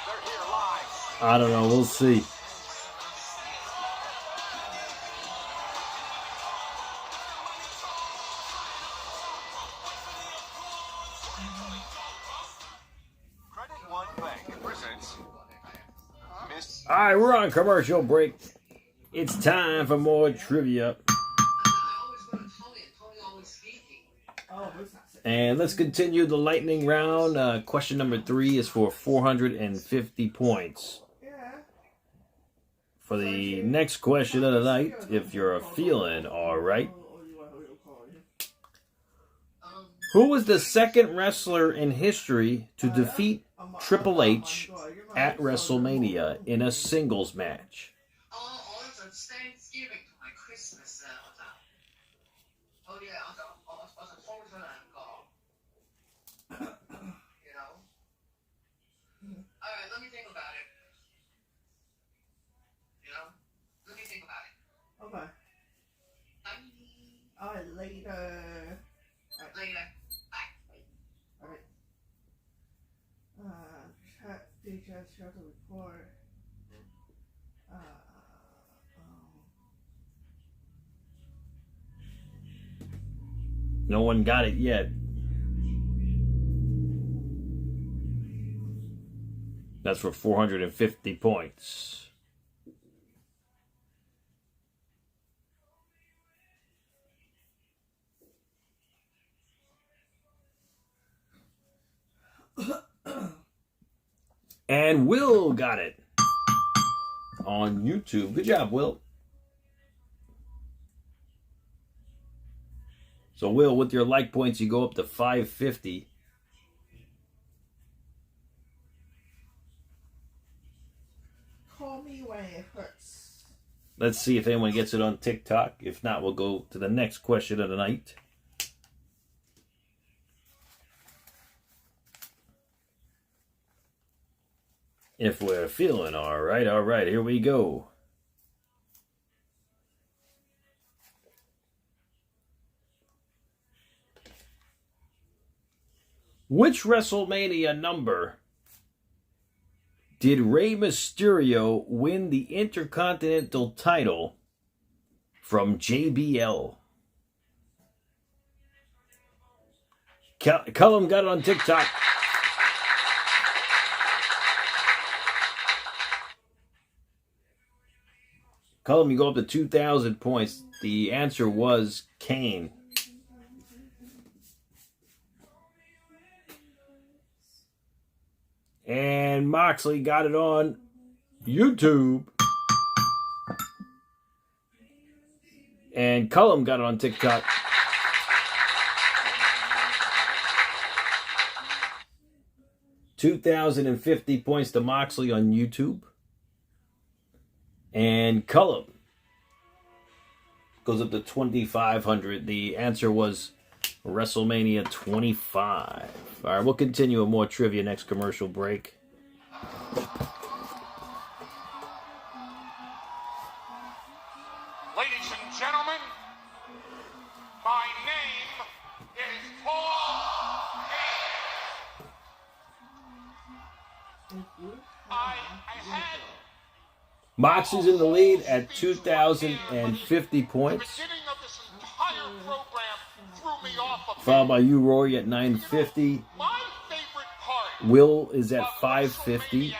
They're here live. I don't know. We'll see. Credit One Bank presents Miss. All right, we're on commercial break. It's time for more trivia. And let's continue the lightning round. Question number 3 is for 450 points. For the next question of the night, if you're feeling all right. Who was the second wrestler in history to defeat Triple H at WrestleMania in a singles match? Okay. Alright, later. Later. Alright. Chat DJ shut the report. No one got it yet. That's for 450 points. And Will got it on YouTube. Good job, Will. So, Will, with your like points, you go up to 550. Call me when it hurts. Let's see if anyone gets it on TikTok. If not, we'll go to the next question of the night. If we're feeling all right, here we go. Which WrestleMania number did Rey Mysterio win the Intercontinental title from JBL? Cullum got it on TikTok. Cullum, you go up to 2,000 points. The answer was Kane. And Moxley got it on YouTube. And Cullum got it on TikTok. $2,050 points to Moxley on YouTube. And Cullum goes up to 2,500. The answer was WrestleMania 25. All right, we'll continue with more trivia next commercial break. Ladies and gentlemen, my name is Paul Heyman. I had Moxley's in the lead at 2,050 points. Followed by you, Rory, at 950. Will is at 550.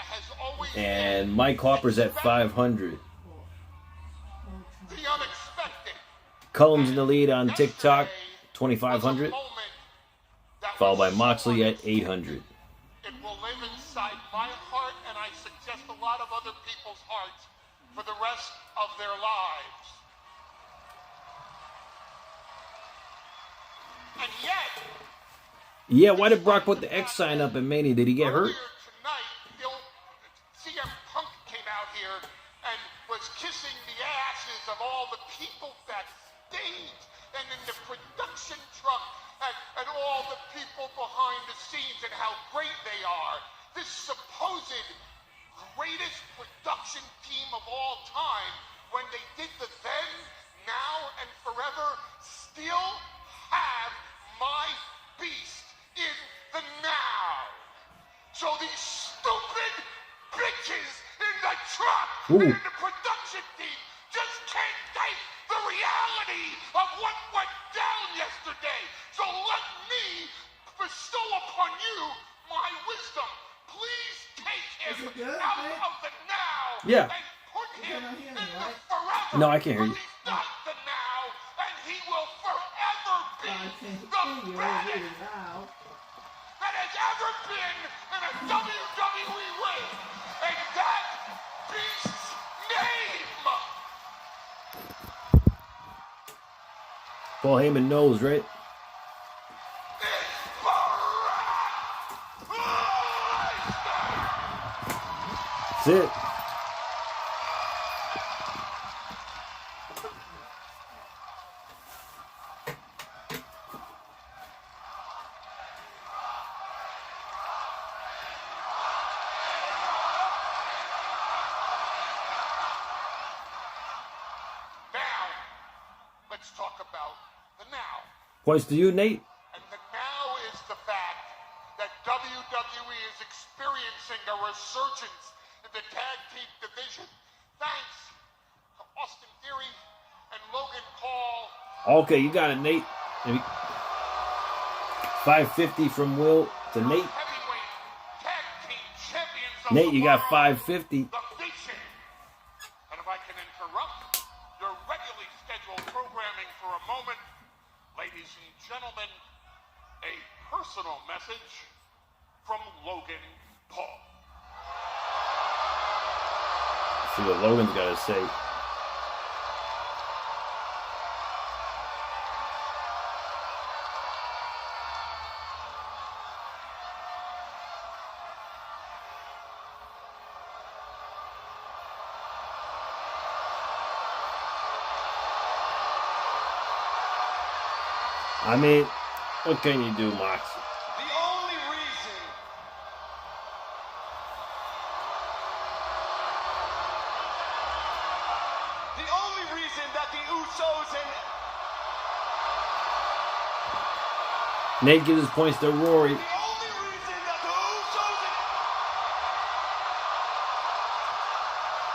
And Mike Harper's at 500. Cullum's in the lead on TikTok, 2,500. Followed by Moxley at 800. It will live inside my heart, and I suggest a lot of other people's hearts for the rest of their lives. And yet, yeah, why did Brock put the X sign up in Mania? Did he get hurt? tonight, CM Punk came out here and was kissing the asses of all the people backstage and in the production truck and all the people behind the scenes and how great they are. This supposed greatest production team of all time, when they did the then, now, and forever, still have my beast in the now. So these stupid bitches in the truck and in the production team just can't take the reality of what went down yesterday. So let me bestow upon you my wisdom. Please take him out of the now and put him in the forever. No, I can't hear you. He's not the now, and he will forever be the baddest that has ever been in a WWE ring. And that beast's name. Paul Heyman knows, right? That's it. Let's talk about the now. Points to you, Nate. And the now is the fact that WWE is experiencing a resurgence in the tag team division thanks to Austin Theory and Logan Paul. Okay, you got it, Nate. 550 from Will to Nate. Heavyweight tag team champions of Nate, you got tomorrow. 550. The Vision. And if I can interrupt your regularly scheduled programming for a moment, ladies and gentlemen, a personal message from Logan Paul. See what Logan's got to say. I mean, what can you do, Mox? The only reason that the Usos and Nate gives his points to Rory. the only reason that the Usos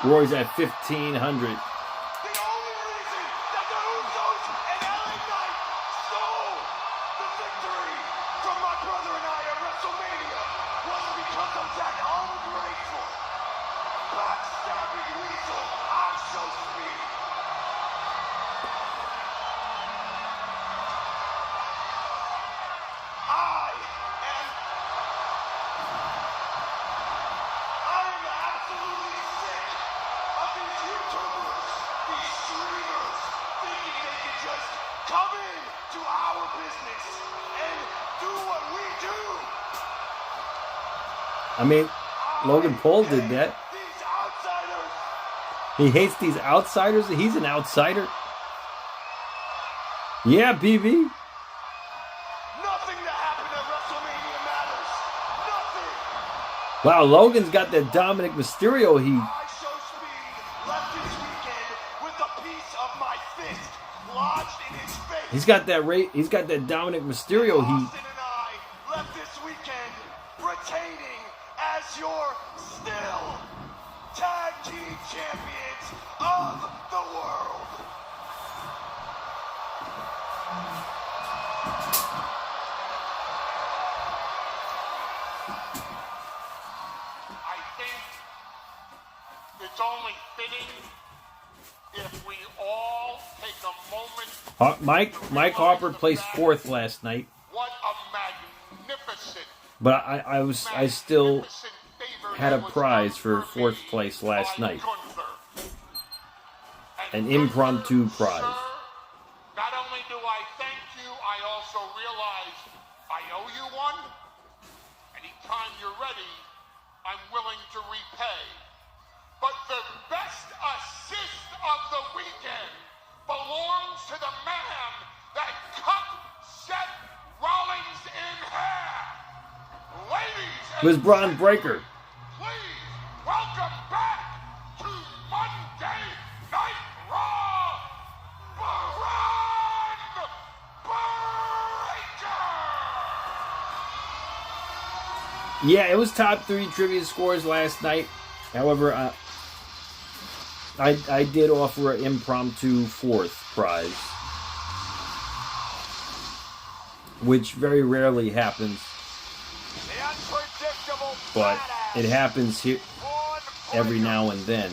and Rory's at 1,500. come in to our business and do what we do. I mean, Logan Paul did that. These outsiders. He hates these outsiders. He's an outsider. Yeah, BB. Nothing that happened at WrestleMania matters. Nothing. Wow, Logan's got that Dominic Mysterio heat. I show speed left this weekend with a piece of my fist lodged in his face. He's got that Dominic Mysterio heat. Austin and I left this weekend retaining as your still tag team champions of the world. I think it's only fitting if we all take a moment. Mike Harper placed 4th last night, What a magnificent, but I still had a prize for 4th place last night, an impromptu prize. Not only do I thank you, I also realize I owe you one. Anytime you're ready, I'm willing to repay. But the best assist of the weekend belongs to the man that cut Seth Rollins in half. Ladies It was and Braun Breaker. please welcome back to Monday Night Raw, Braun Breaker! Yeah, it was top 3 trivia scores last night. However, I did offer an impromptu 4th prize, which very rarely happens, The unpredictable but badass. it happens here Braun every Breaker. now and then.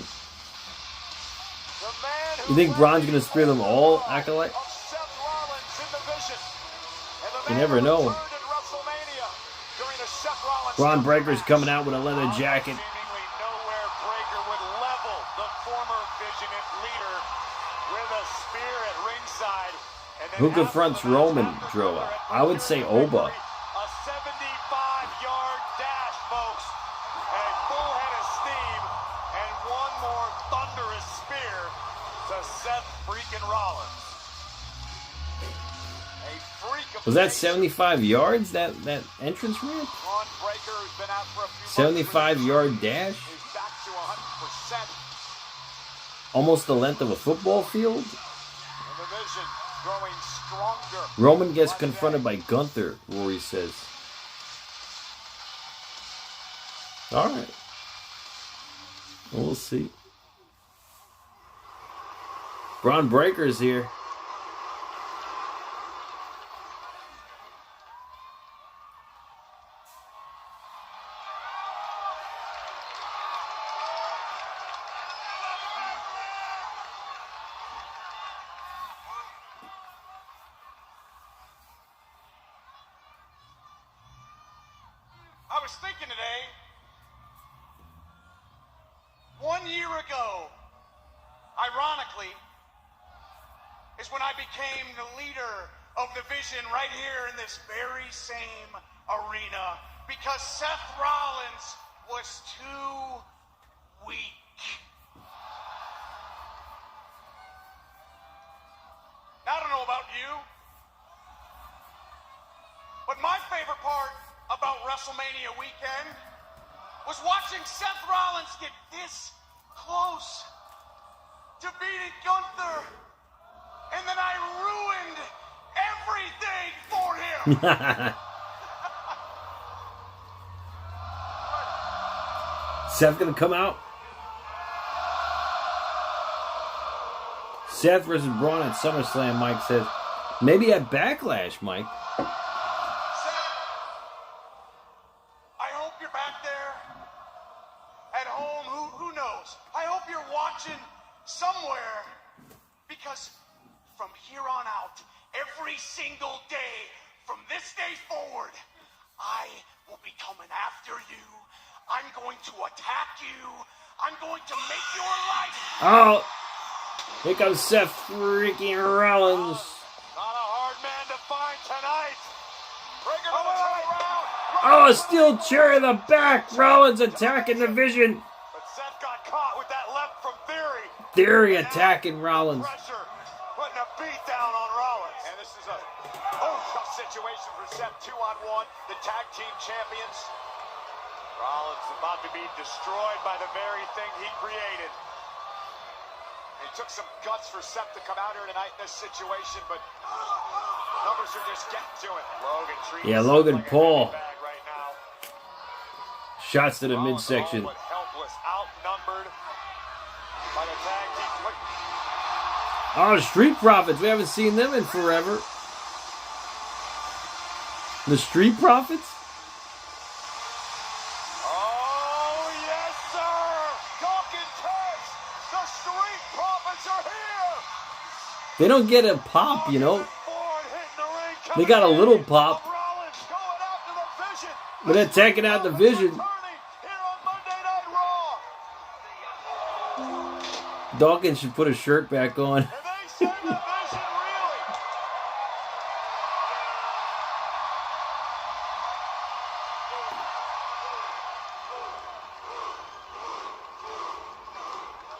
The man who You think led Braun's the gonna spear them all, overall Acolyte? of Seth Rollins in the vision. And the You man never who know. returned at WrestleMania during a Seth Rollins Braun Breaker's coming out with a leather jacket. Seemingly nowhere Breaker would level the former Visionant leader with a spear at ringside. And then Who confronts Roman, Droa? I would say Oba. a 75-yard dash, folks. A full head of steam and one more thunderous spear to Seth freaking Rollins. A freak of Was that nature. 75 yards, that entrance ramp? Braun Breaker, who's been out for a few 75-yard dash? is back to 100%. Almost the length of a football field? And the vision growing stronger. Roman gets confronted by Gunther, Rory says. Alright. We'll see. Braun Breaker's here. I was thinking today, 1 year ago, ironically, is when I became the leader of the Vision right here in this very same arena because Seth Rollins was too weak. Now, I don't know about you, but my favorite part about WrestleMania weekend was watching Seth Rollins get this close to beating Gunther, and then I ruined everything for him. Seth gonna come out? Seth versus Braun at SummerSlam, Mike says. Maybe at Backlash, Mike. I hope you're back there at home. Who knows? I hope you're watching somewhere, because from here on out, every single day, from this day forward, I will be coming after you. I'm going to attack you. I'm going to make your life. Oh! Here comes Seth freaking Rollins. Oh, a steel chair in the back. Rollins attacking the Vision. But Seth got caught with that left from Theory. Theory attacking Rollins. Pressure, putting a beat down on Rollins. And this is a tough situation for Seth. 2-on-1, the tag team champions. Rollins about to be destroyed by the very thing he created. It took some guts for Seth to come out here tonight in this situation, but numbers are just getting to it. Logan treats Logan like Paul. a bag right now. Shots to the Rollins midsection. all but helpless, outnumbered by the tag team. Look, Oh, Street Profits. We haven't seen them in forever. The Street Profits? oh yes, sir! Talking Taz, the Street Profits are here! They don't get a pop, you know. Ford hitting the ring, They got a little pop. Rollins going after the Vision. But they're taking out the Vision. Turning here on Monday Night Raw. Dawkins should put his shirt back on. And they send the Vision reeling.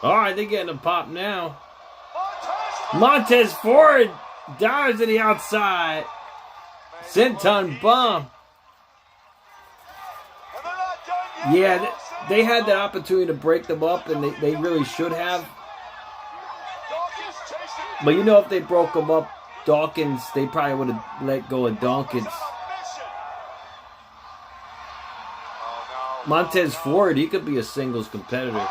All right, they're getting a pop now. Montez Ford dives to the outside. Senton bomb. And they're not done yet. Yeah, they had the opportunity to break them up, and they really should have. Dawkins chasing. But you know, if they broke them up, Dawkins, they probably would have let go of Dawkins. On a mission. Oh no. Montez Ford, he could be a singles competitor.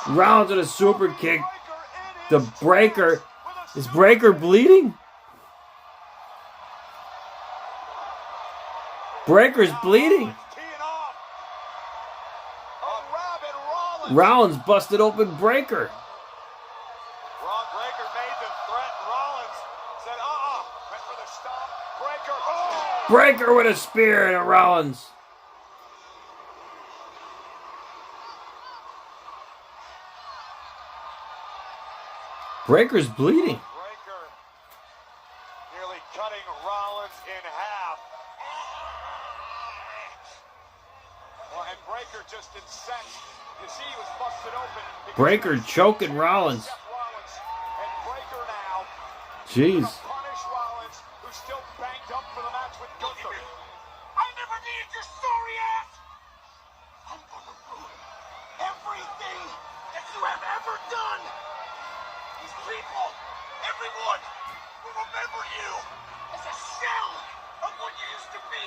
Rollins with a super kick. The Breaker. Is Breaker bleeding? Breaker's bleeding. Teeing off. A rabid Rollins. Rollins busted open Breaker. Ron Breaker made the threat. Rollins said, went for the stop. Breaker. Oh! Breaker with a spear and a Rollins. Breaker's bleeding. Breaker nearly cutting Rollins in half. Well, and Breaker just incensed. You see, he was busted open. Breaker choking Rollins. Seth Rollins and Breaker now. Jeez. Punish Rollins, who's still banged up for the match with Gunther. I never needed your sorry ass! I'm gonna ruin everything that you have ever done! These people, everyone, will remember you as a shell of what you used to be!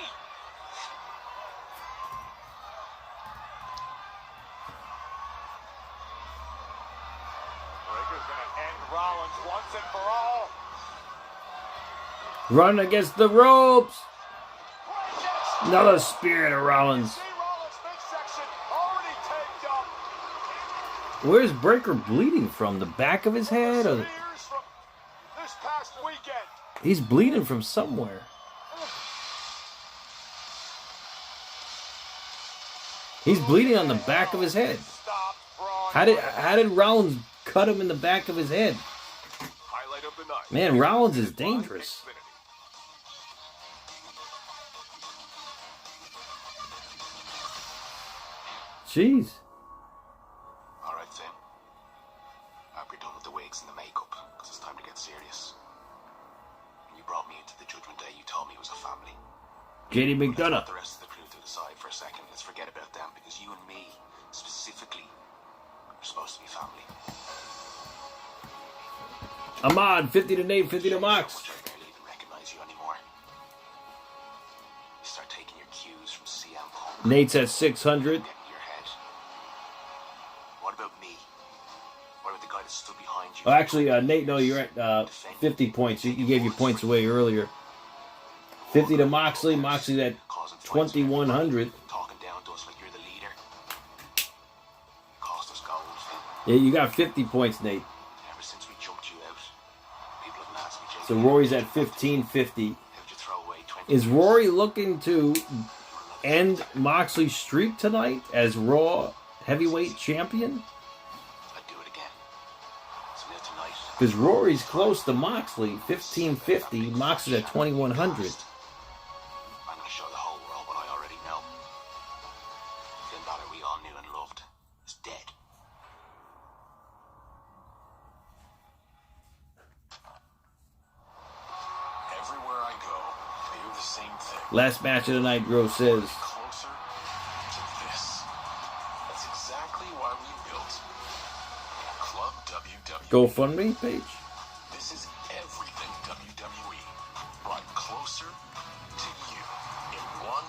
Breaker's gonna end Rollins once and for all. Run against the ropes. Another spear to Rollins. See Rollins midsection already taped up. Where's Breaker bleeding from? The back of his head? Or... Years from this past weekend. He's bleeding from somewhere. He's bleeding on the back of his head. Stop, Braun. How did Rollins cut him in the back of his head? Highlight of the night. Man, Rollins is dangerous. Jeez. All right, Sam. I hope you're done with the wigs and the makeup, because it's time to get serious. When you brought me into the Judgment Day, you told me it was a family. JD Let's McDonough. put the rest of the crew to the side for a second. Let's forget about them, because you and me, specifically, are supposed to be family. Ahmad, 50 to Nate, 50 to Mox. I barely even recognize you anymore. You start taking your cues from CM Punk. Nate's at 600. Get in your head. What about me? What about the guy that stood behind you? Oh, actually, Nate, no, you're at 50 points. You gave your points away earlier. 50 to Moxley. Moxley's at 2,100. Talking down to us like you're the leader. Cost us gold. Yeah, you got 50 points, Nate. Ever since we jumped you out, people have asked me, JD, So Rory's at 1550. how'd you throw away 20 Is Rory looking to end Moxley's streak tonight as Raw heavyweight champion? I'd do it again. So now tonight, Because Rory's close to Moxley, 1550. Moxley's at 2,100. Last match of the night, Grove says. Closer to this. That's exactly why we built Club WWE. GoFundMe page. This is everything WWE brought closer to you in one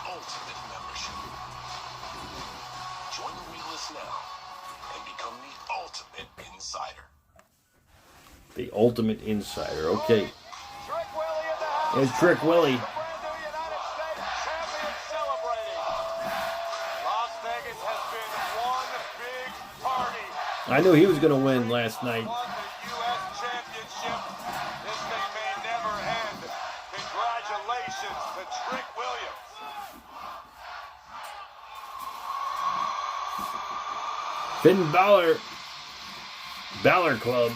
ultimate membership. Join the wait list now and become the ultimate insider. The Ultimate Insider. Okay. Trick Willie in the house. There's Trick Willie. The brand new United States champion celebrating. Las Vegas has been one big party. I knew he was going to win last night. Won the U.S. Championship. This thing may never end. Congratulations to Trick Williams. Finn Balor. Balor Club.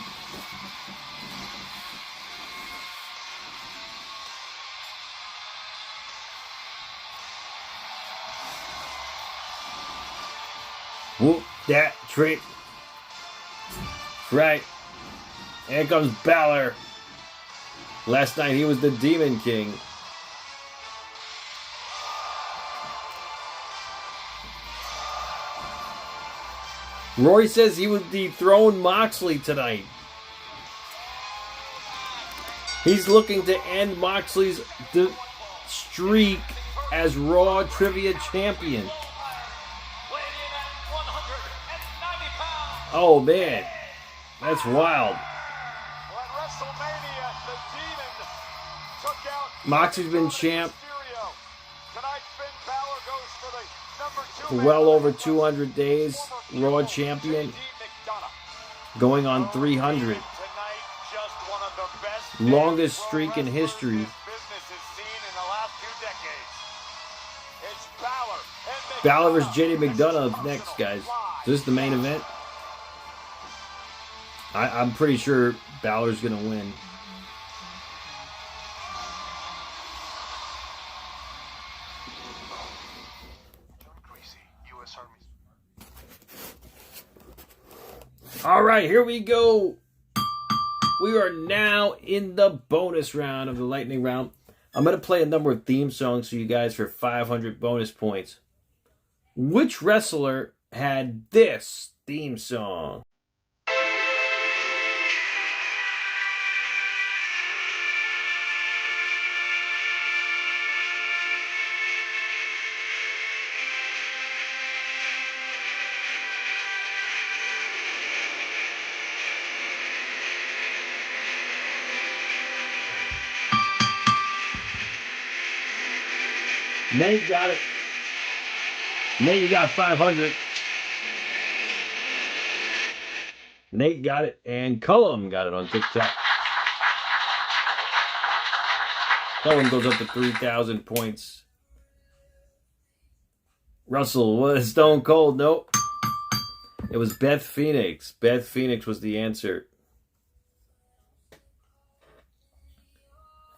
Whoop that trick. Right. Here comes Balor. Last night he was the Demon King. Roy says he would dethrone Moxley tonight. He's looking to end Moxley's streak as Raw Trivia Champion. Oh man, that's wild. Well, at WrestleMania, the Demon took out Moxley's been champ Tonight, Finn Balor goes for the number 2 for well over 200 days. Raw champion, going on 300. Tonight, just one of the best Longest streak in history. business has seen in the last 2 decades. It's Balor and Balor vs. JD McDonough up next, guys. Is this the main event? I'm pretty sure Balor's going to win. All right, here we go. We are now in the bonus round of the Lightning Round. I'm going to play a number of theme songs for you guys for 500 bonus points. Which wrestler had this theme song? Nate got it. Nate, you got 500. Nate got it, and Cullum got it on TikTok. Cullum goes up to 3,000 points. Russell, was Stone Cold? Nope. It was Beth Phoenix. Beth Phoenix was the answer.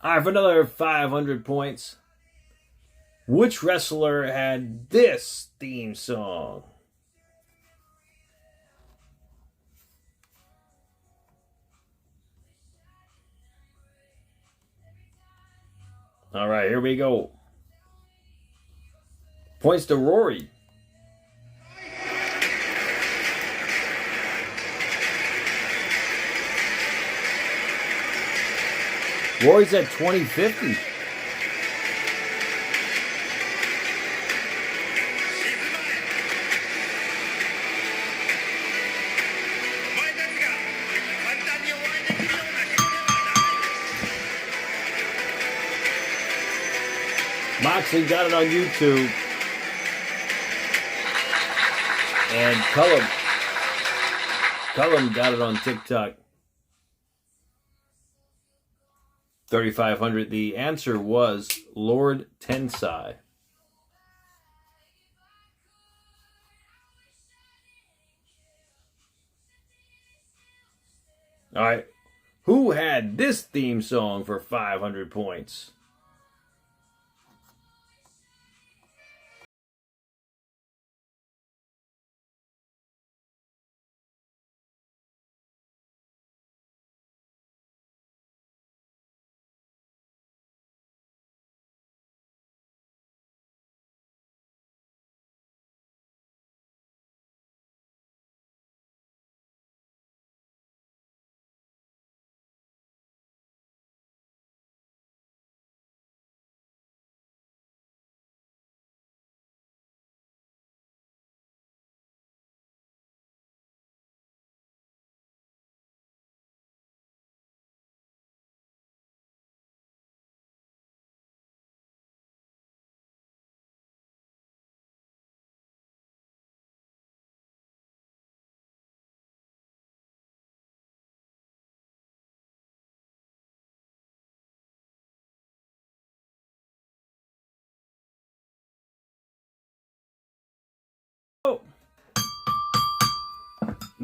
All right, for another 500 points. Which wrestler had this theme song? All right, here we go. Points to Rory. Rory's at 2050. Moxley got it on YouTube. And Cullum got it on TikTok. 3,500. The answer was Lord Tensai. All right. Who had this theme song for 500 points?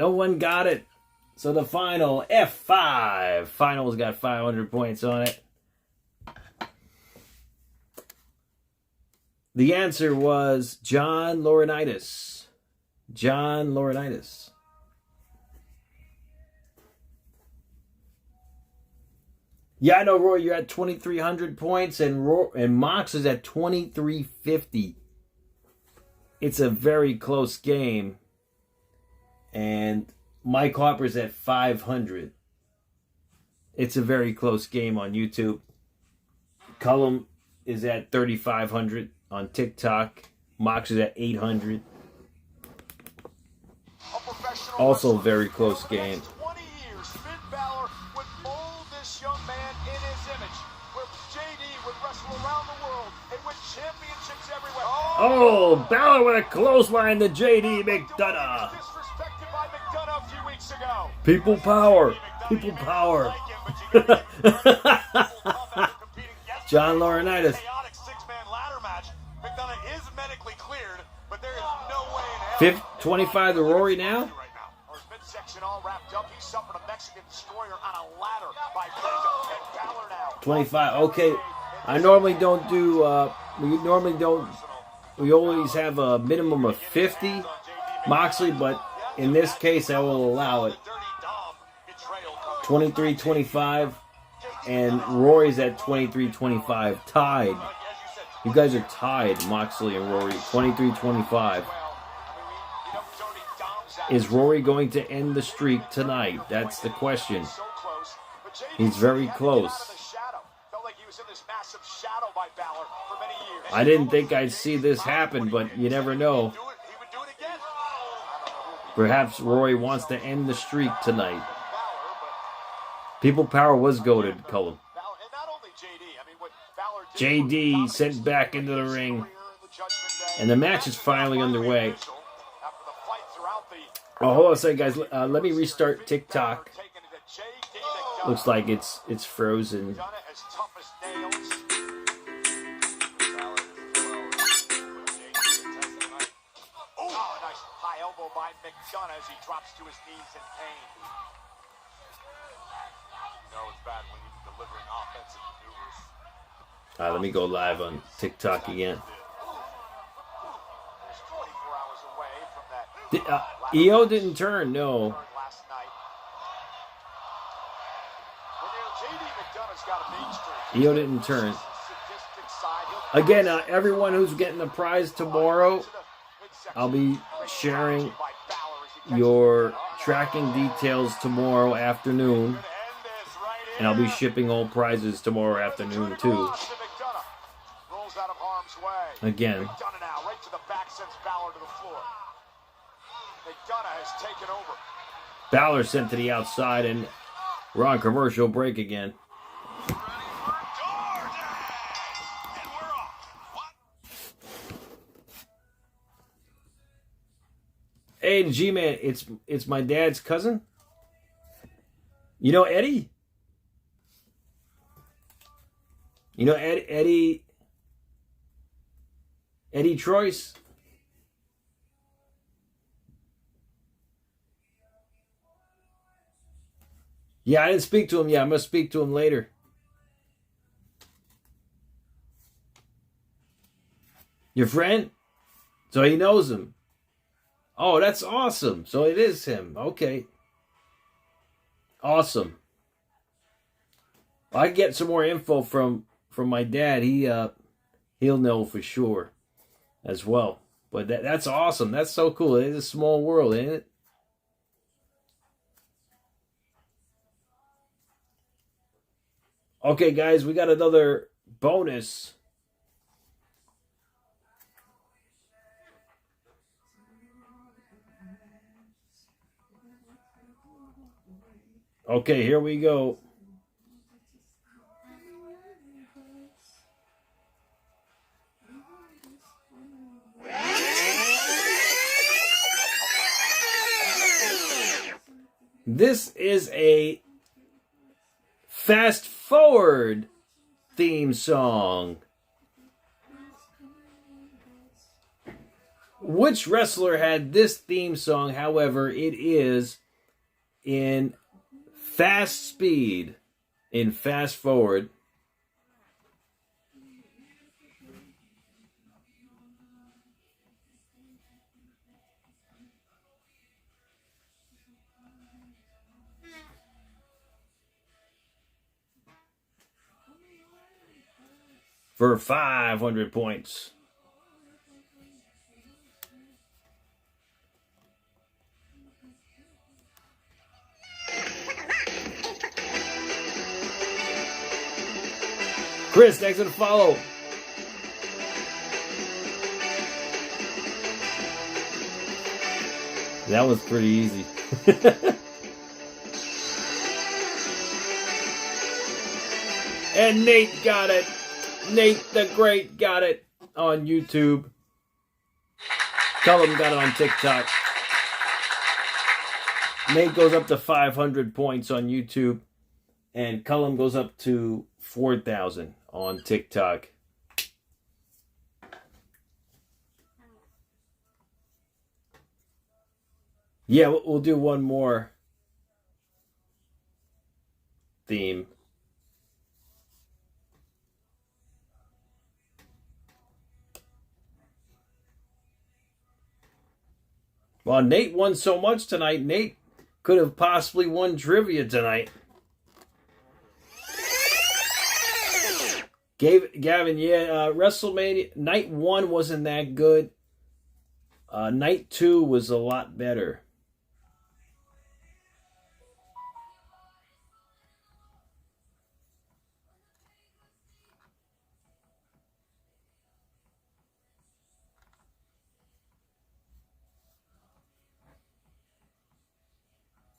No one got it. So the final, F5. Final's got 500 points on it. The answer was John Laurinaitis. John Laurinaitis. Yeah, I know, Roy, you're at 2,300 points, and Mox is at 2,350. It's a very close game. And Mike Harper's at 500. It's a very close game on YouTube. Cullum is at 3,500 on TikTok. Mox is at 800. Also a very close game. 20 years, Finn Balor would mold this young man in his image, where JD would wrestle around the world and win championships everywhere. Oh, Balor with a clothesline to JD McDonough. Disrespected by McDonough a few weeks ago. People power. People power. John Laurinaitis. Chaotic six-man ladder match. McDonough is medically cleared, but there is no way in hell. 25 to Rory now. Or his midsection all wrapped up. He suffered a Mexican destroyer on a ladder by Keto and Balor now. 25. Okay. I normally don't do, we always have a minimum of 50, Moxley, but in this case I will allow it. 23-25, and Rory's at 23-25, tied. You guys are tied, Moxley and Rory, 23-25. Is Rory going to end the streak tonight? That's the question. He's very close. I didn't think I'd see this happen, but you never know. Perhaps Rory wants to end the streak tonight. People power was goated, Cullum. JD sent back into the ring. And the match is finally underway. Oh, hold on a second, guys. Let me restart TikTok. Looks like it's frozen. McDonough as he drops to his knees in pain. You know it's bad when you're delivering offensive maneuvers. Let me go live on TikTok again. 24 hours away from that. EO didn't turn, no. Last night. JD McDonough's got a main streak. EO didn't turn. Again, everyone who's getting the prize tomorrow, I'll be sharing your tracking details tomorrow afternoon, and I'll be shipping all prizes tomorrow afternoon too. Again, Balor sent to the outside, and we're on commercial break again. Hey, G-Man, it's my dad's cousin. You know Eddie? You know Eddie Troyce? Yeah, I didn't speak to him. Yeah, I'm going to speak to him later. Your friend? So he knows him. Oh, that's awesome. So it is him. Okay. Awesome. I get some more info from my dad. He'll know for sure as well. But that's awesome. That's so cool. It's a small world, ain't it? Okay, guys, we got another bonus. Okay, here we go. This is a fast forward theme song. which wrestler had this theme song? However, it is in fast speed, in fast forward. For 500 points. Chris, thanks for the follow. That was pretty easy. And Nate got it. Nate the Great got it on YouTube. Cullum got it on TikTok. Nate goes up to 500 points on YouTube. And Cullum goes up to 4,000 on TikTok. Yeah, we'll do one more theme. Well, Nate won so much tonight. Nate could have possibly won trivia tonight. Gavin, yeah, WrestleMania Night 1 wasn't that good. Night 2 was a lot better.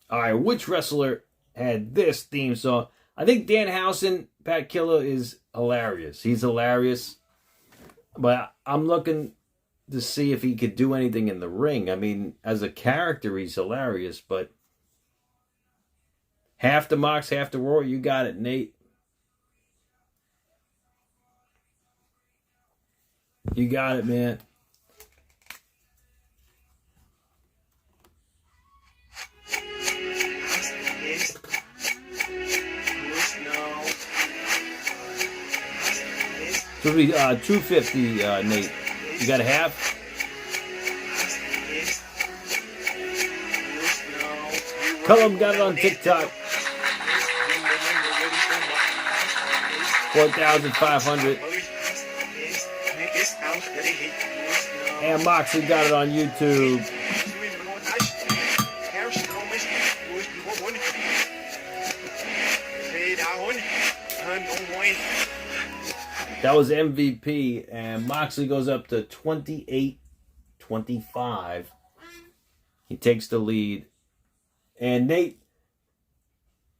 All right, which wrestler had this theme song? I think Danhausen, Pat Killer, is hilarious. He's hilarious. But I'm looking to see if he could do anything in the ring. I mean, as a character, he's hilarious. But half the Mox, half the Raw. You got it, Nate. You got it, man. So it'll be 250, Nate. You got a half? Cullum got it on TikTok. 4,500. And Moxley got it on YouTube. That was MVP, and Moxley goes up to 28-25. He takes the lead. And Nate,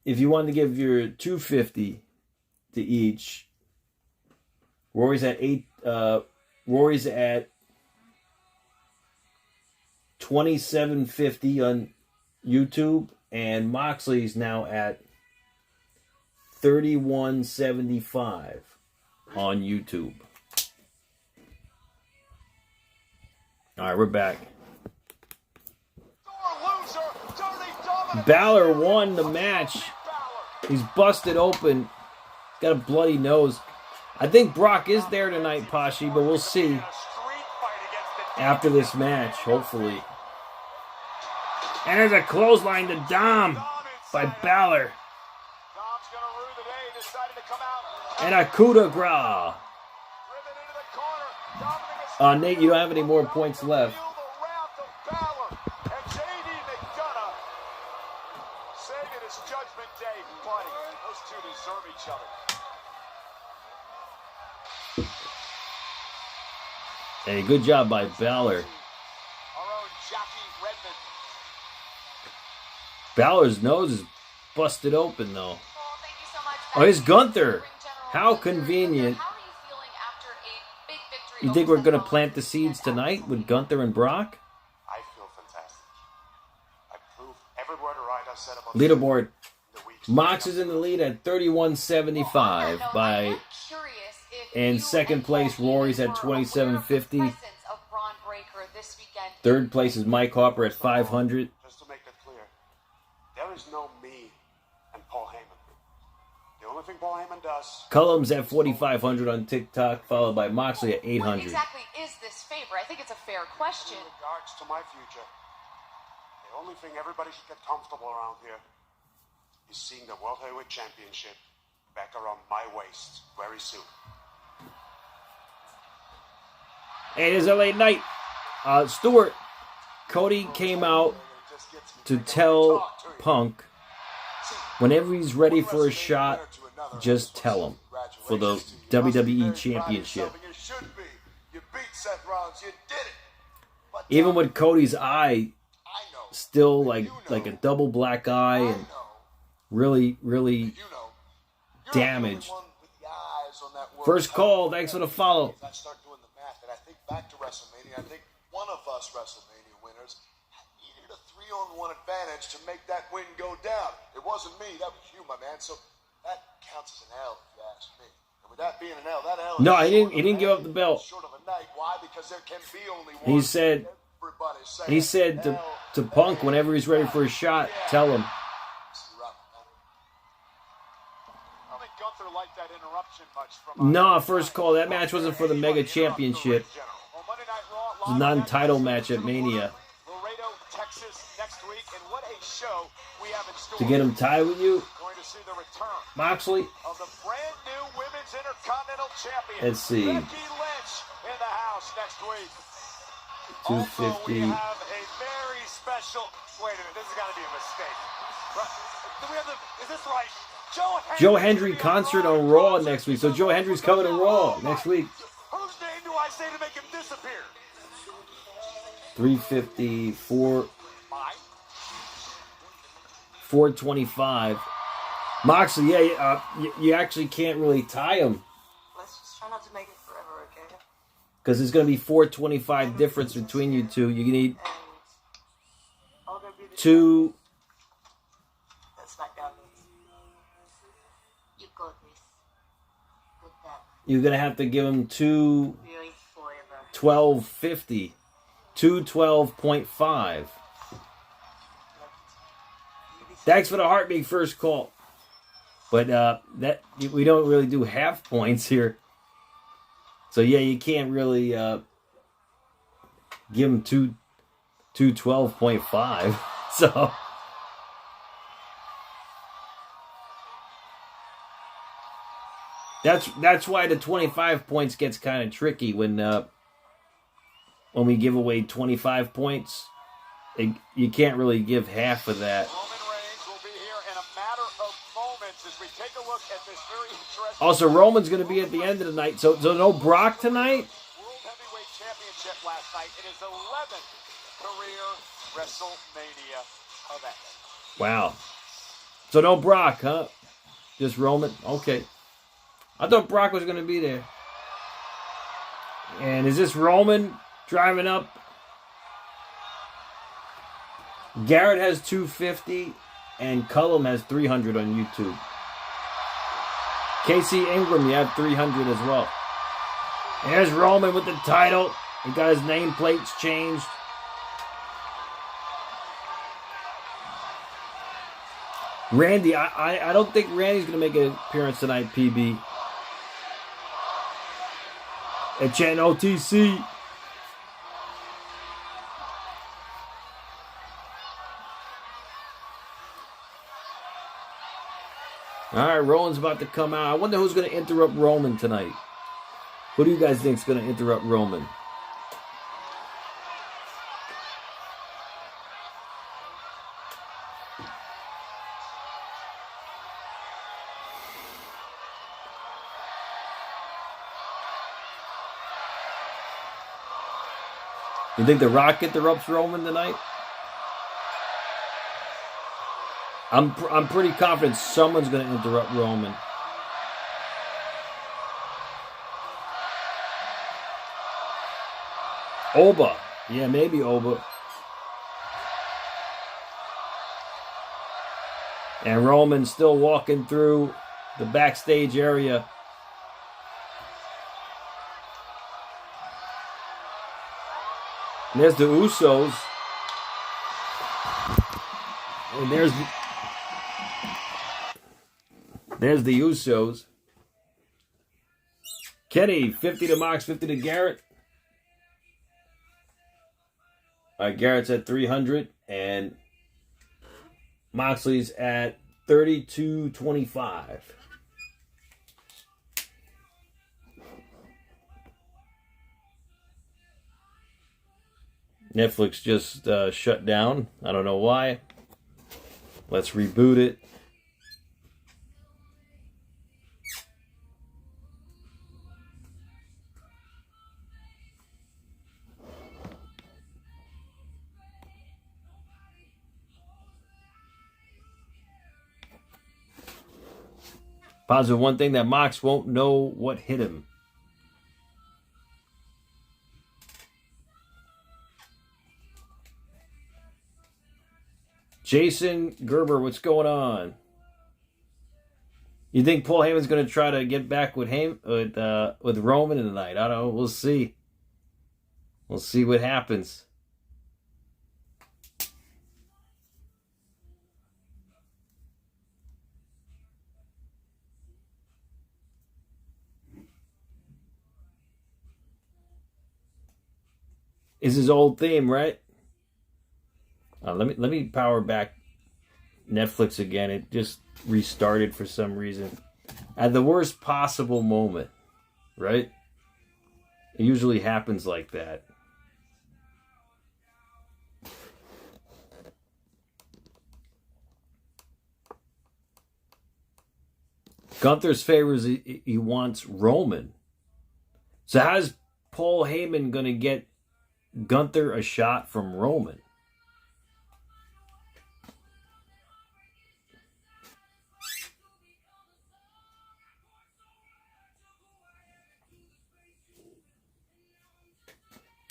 if you wanted to give your 250 to each, Rory's at 2750 on YouTube, and Moxley's now at 3175 on YouTube. All right, we're back. Balor won the match. He's busted open. Got a bloody nose. I think Brock is there tonight, Pashi, but we'll see after this match, hopefully. And there's a clothesline to Dom by Balor. And a coup de grace. Nate, you don't have any more points left. Hey, good job by Balor. Balor's nose is busted open, though. Oh, here's Gunther. How convenient. You think we're going to plant the seeds tonight with Gunther and Brock? I feel fantastic. I proved every word right I said about Leaderboard. Mox is in the lead at 3175 by, and second place Rory's at 2750. this weekend. Third place is Mike Harper at 500. Just to make that clear, there is no me and Paul Heyman. The only thing Paul Heyman does... Cullum's at 4,500 on TikTok, followed by Moxley at 800. What exactly is this favor? I think it's a fair question. In regards to my future, the only thing everybody should get comfortable around here is seeing the World Heavyweight Championship back around my waist very soon. And it's LA Knight. Stuart, Cody came out to tell Punk, whenever he's ready for a shot, just tell him for the WWE Championship. Even with Cody's eye still like a double black eye and really damaged. First call, thanks for the follow. I start doing the math, and I think back to Wrestlemania. I think one of us Wrestlemania winners needed a 3-on-1 advantage to make that win go down. It wasn't me, that was you, my man. So that counts as an L, if you ask me. And with that being an L, that L. No, he didn't give up the belt. Short of a night. Why? Because there can be only one. He said to Punk, whenever he's ready for a shot, tell him. No, first call. That match wasn't for the Mega Championship. It's a non-title match at Mania. To get him tied with you, Moxley. Let's see. 250. We have a very special. Wait a minute, this has got to be a mistake. Is this right? Joe Hendry concert on Raw next week. So Joe Hendry's coming to Raw next week. Whose name do I say to make him disappear? 350, 425. Moxley, yeah, you actually can't really tie him. Let's just try not to make it forever, okay? Because there's going to be 425 difference between you two. You need two. You're going to have to give him 212.50. 212.5. Thanks for the heartbeat first call. But that we don't really do half points here. So yeah, you can't really give him 212.5. So That's why the 25 points gets kind of tricky when we give away 25 points. You can't really give half of that. Roman Reigns will be here in a matter of moments as we take a look at this very interesting. Also, Roman's going to be at the end of the night, so no Brock tonight. World Heavyweight Championship last night. It is 11th career WrestleMania event. Wow. So no Brock, huh? Just Roman? Okay. I thought Brock was going to be there. And is this Roman driving up? Garrett has 250 and Cullum has 300 on YouTube. Casey Ingram, you have 300 as well. There's Roman with the title. He got his nameplates changed. Randy, I don't think Randy's going to make an appearance tonight, PB. At Chan OTC. Alright, Roman's about to come out. I wonder who's going to interrupt Roman tonight. Who do you guys think is going to interrupt Roman? You think The Rock interrupts Roman tonight? I'm pretty confident someone's going to interrupt Roman. Oba. Yeah, maybe Oba. And Roman's still walking through the backstage area. There's the Usos. And there's the Usos. Kenny, 50 to Mox, 50 to Garrett. All right, Garrett's at 300, and Moxley's at 32.25. Netflix just shut down. I don't know why. Let's reboot it. Positive one thing, that Mox won't know what hit him. Jason Gerber, what's going on? You think Paul Heyman's going to try to get back with Roman tonight? I don't know. We'll see. We'll see what happens. Is his old theme, right? Let me power back Netflix again. It just restarted for some reason. At the worst possible moment, right? It usually happens like that. Gunther's favors, he wants Roman. So how's Paul Heyman going to get Gunther a shot from Roman?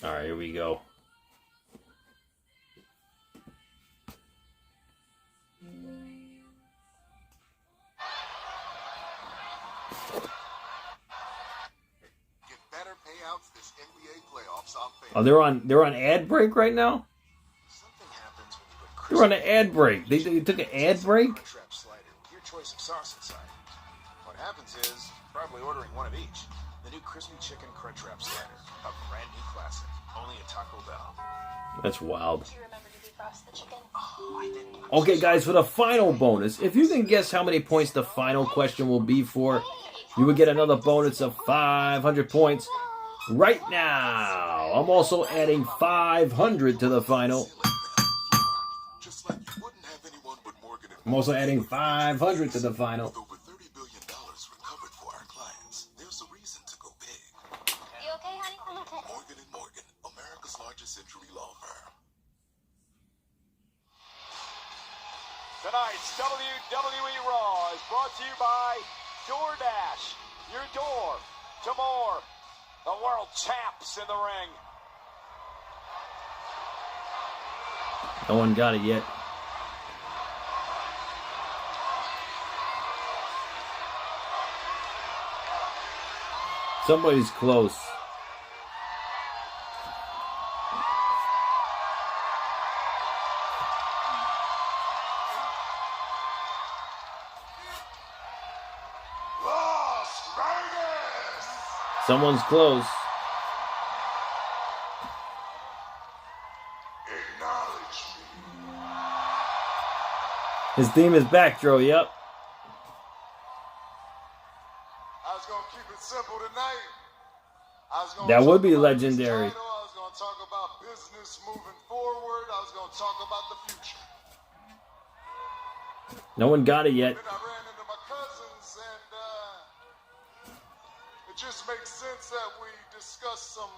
All right, here we go. Get better payouts this NBA playoffs on FanDu. Oh, they're on ad break right now? Something happens when you put They're on an ad break. They took an ad break? Crunchwrap slider with your choice of sauce inside. What happens is, probably ordering one of each. The new crispy chicken Crunchwrap slider, a brand new classic, only at Taco Bell. That's wild. Do you remember to defrost the chicken? Oh, I didn't. Okay, guys, for the final bonus, if you can guess how many points the final question will be for, you would get another bonus of 500 points right now. I'm also adding 500 to the final. Just like you wouldn't have anyone but Morgan and I'm also adding 500 to the final. with over $30 billion recovered for our clients. There's a reason to go big. You okay, honey? I'm okay. Morgan & Morgan, America's largest injury law firm. Tonight's WWE Raw is brought to you by DoorDash. Your door to more. The world champs in the ring. No one got it yet. Somebody's close. Las Vegas! Someone's close. Acknowledge me. His theme is back, Dro. Yep. I was gonna keep it simple tonight. I was gonna That would talk be about this legendary. title. I was gonna talk about business moving forward. I was gonna talk about the future. No one got it yet. Then I ran into my cousins, and it just makes sense that we discuss some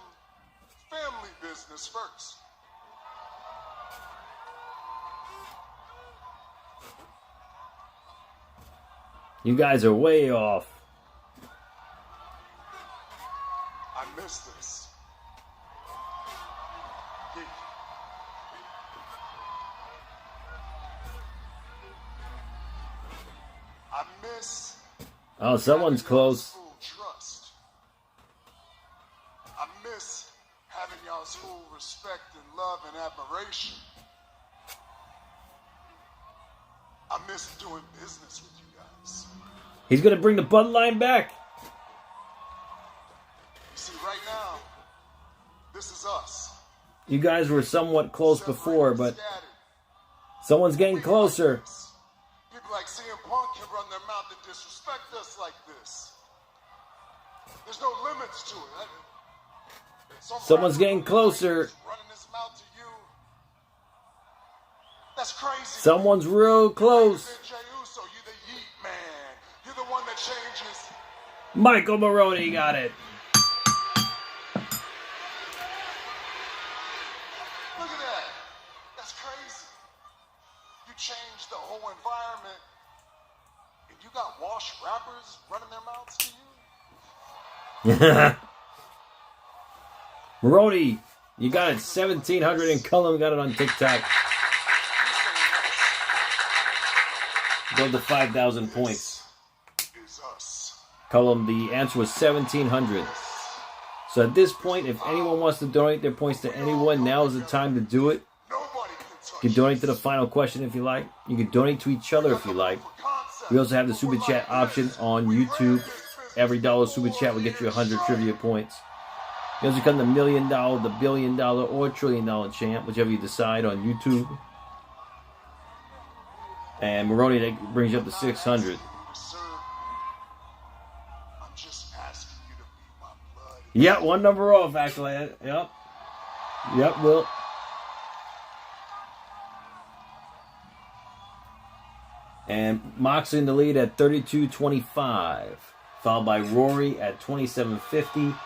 family business first. You guys are way off. I miss this. I miss Oh, someone's having y'all's close. full trust. I miss having y'all's us full respect and love and admiration. I miss doing business with you guys. He's going to bring the Bloodline back. You see, right now, this is us. You guys were somewhat close before, but someone's getting closer. People like CM Punk can run their mouth and disrespect us like this. There's no limits to it. Someone's getting closer. Running his mouth to you. That's crazy. Someone's real close. You're the Yeet Man. You're the one that changes. Michael Maroney got it. Look at that. That's crazy. You changed the whole environment, and you got wash rappers running their mouths to you? Maroney, you got it. 1,700 and Cullum got it on TikTok. Go to 5,000 points. Cullum, the answer was 1,700. So at this point, if anyone wants to donate their points to anyone, now is the time to do it. You can donate to the final question if you like. You can donate to each other if you like. We also have the Super Chat option on YouTube. Every dollar Super Chat will get you 100 trivia points. You also become the $1 million, the $1 billion, or $1 trillion champ, whichever you decide on YouTube. And Maroney, that brings you up to 600. Yep, one number off, actually. Yep. Yep, Will. And Moxley in the lead at 32.25. Followed by Rory at 27.50.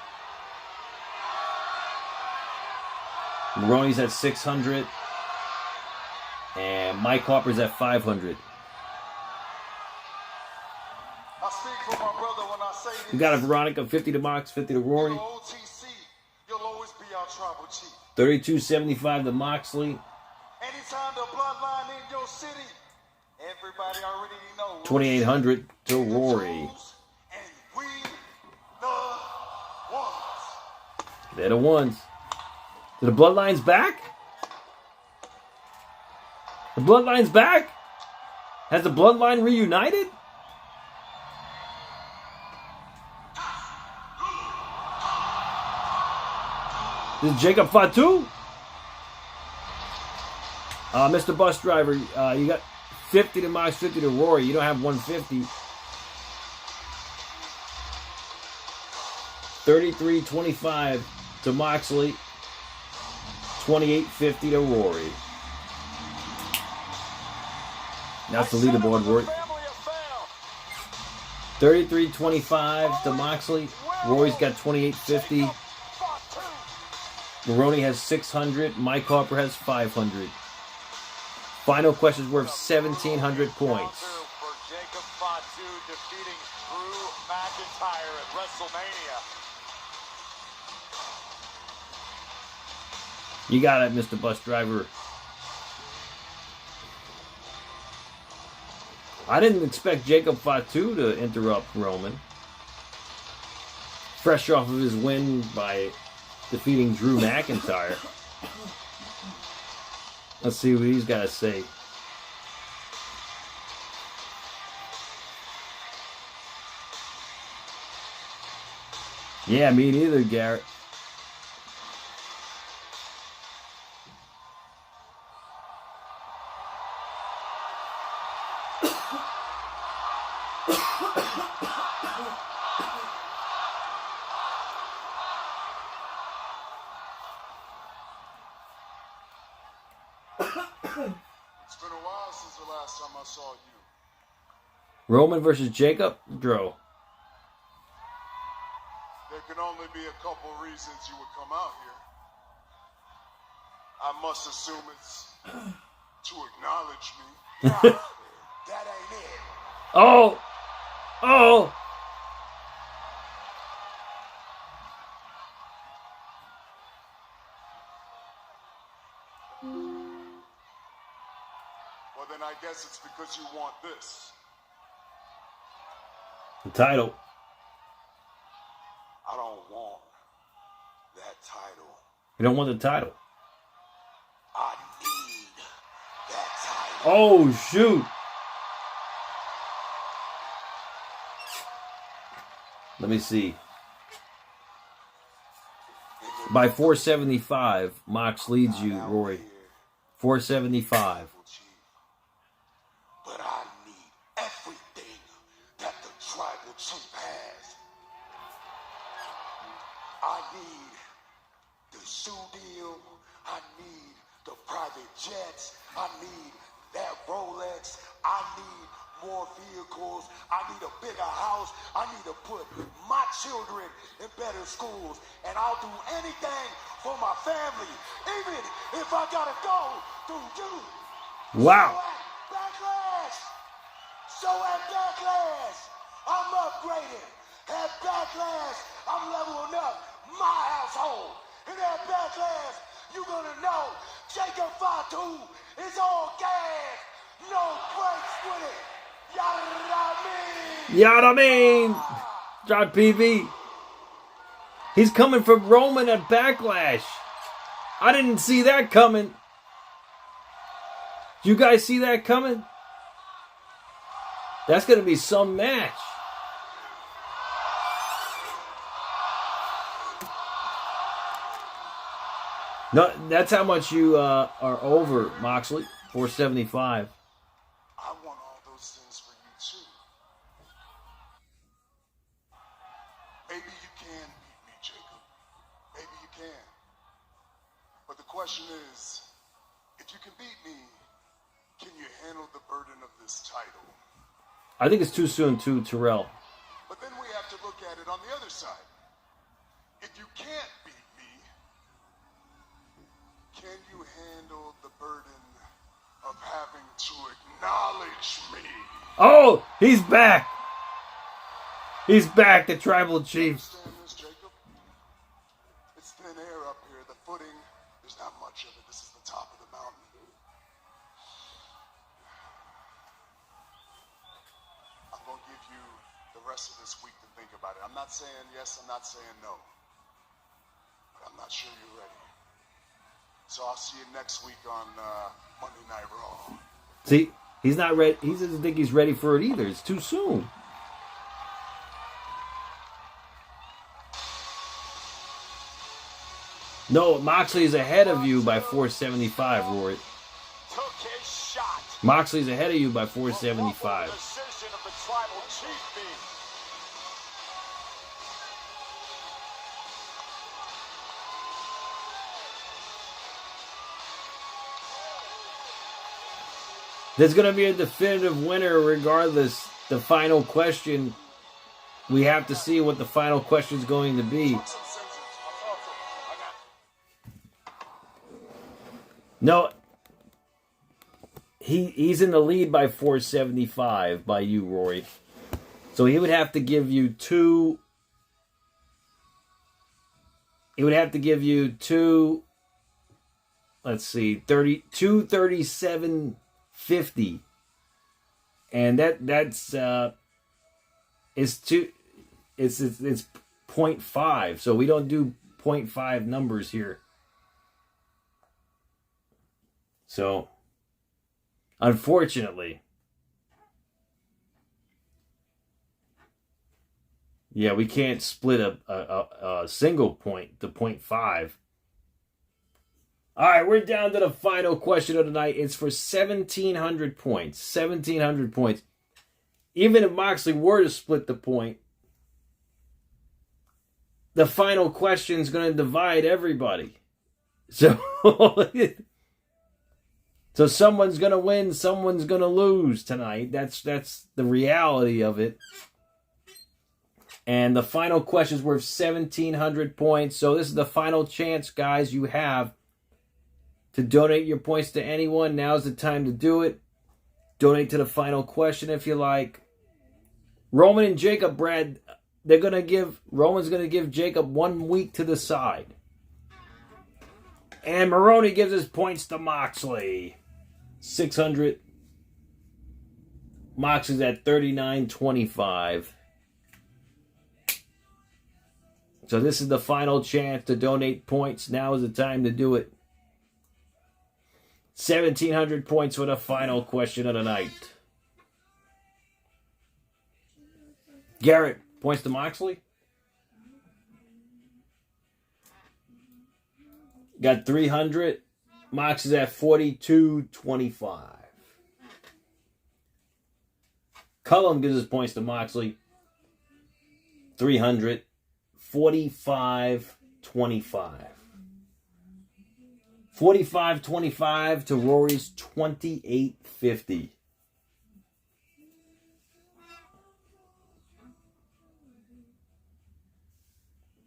Maroney's at 600. And Mike Harper's at 500. We got a Veronica, 50 to Mox, 50 to Rory. 32.75 to Moxley. Anytime the Bloodline in your city, everybody already knows. 2,800 to Rory. And we the ones. They're the ones. So the Bloodline's back? The Bloodline's back? Has the Bloodline reunited? This is Jacob Fatu. Mr. Bus Driver, you got 50 to Mox, 50 to Rory. You don't have 150. 33.25 to Moxley. 28.50 to Rory. That's the leaderboard work. 33.25 to Moxley. Rory's got 28.50. Maroney has 600. Mike Harper has 500. Final question's worth 1,700 points. For Jacob Fatu defeating Drew McIntyre at WrestleMania. You got it, Mr. Bus Driver. I didn't expect Jacob Fatu to interrupt Roman. Fresh off of his win by defeating Drew McIntyre. Let's see what he's got to say. Yeah, me neither, Garrett. It's been a while since the last time I saw you. Roman versus Jacob? Dro. There can only be a couple reasons you would come out here. I must assume it's to acknowledge me. That ain't it. Oh! Oh! Well, then I guess it's because you want this. The title. I don't want that title. You don't want the title. I need that title. Oh, shoot. Let me see. By 475, Mox leads you, Rory. 475. But I need everything that the tribal chief has. I need the shoe deal. I need the private jets. I need that Rolex. I need more vehicles. I need a bigger house. I need to put my children in better schools. And I'll do anything for my family, even if I gotta go through you. Wow. So at Backlash, I'm upgrading. At Backlash, I'm leveling up my household. And at Backlash, you're gonna know Jacob FANDU is all gas, no brakes with it. Yada mean. John PV. He's coming from Roman at Backlash. I didn't see that coming. Did you guys see that coming? That's going to be some match. No, that's how much you are over, Moxley. 475. I want all those things for you too. Maybe you can beat me, Jacob. Maybe you can. But the question is, if you can beat me, can you handle the burden of this title? I think it's too soon to Terrell. But then we have to look at it on the other side. If you can't beat me, can you handle the burden of having to acknowledge me? Oh, he's back. He's back, the Tribal Chief. Understand this, Jacob? It's thin air up here. The footing, there's not much of it. This is the top of the mountain. I'm going to give you the rest of this week to think about it. I'm not saying yes, I'm not saying no. But I'm not sure you're ready. So I'll see you next week on Monday Night Raw. See, he's not ready. He doesn't think he's ready for it either. It's too soon. No, Moxley's ahead of you by 475, Rory. Took his shot. Moxley's ahead of you by 475. Decision of the tribal chief be? There's going to be a definitive winner regardless. The final question, we have to see what the final question is going to be. No, he's in the lead by 475 by you, Rory. So he would have to give you two. He would have to give you two. Let's see, 237.50, and that's it's 0.5. So we don't do 0.5 numbers here. So, unfortunately, yeah, we can't split a single point to 0.5. All right, we're down to the final question of the night. It's for 1,700 points. 1,700 points. Even if Moxley were to split the point, the final question is going to divide everybody. So... So someone's going to win, someone's going to lose tonight. That's the reality of it. And the final question is worth 1,700 points. So this is the final chance, guys, you have to donate your points to anyone. Now's the time to do it. Donate to the final question if you like. Roman and Jacob, Brad, Roman's going to give Jacob 1 week to decide. And Maroney gives his points to Moxley. 600. Moxley's at 39.25. So this is the final chance to donate points. Now is the time to do it. 1,700 points for the final question of the night. Garrett, points to Moxley. Got 300. Mox is at 42.25. Cullum gives his points to Moxley. 300. 45.25. 45.25 to Rory's 28.50.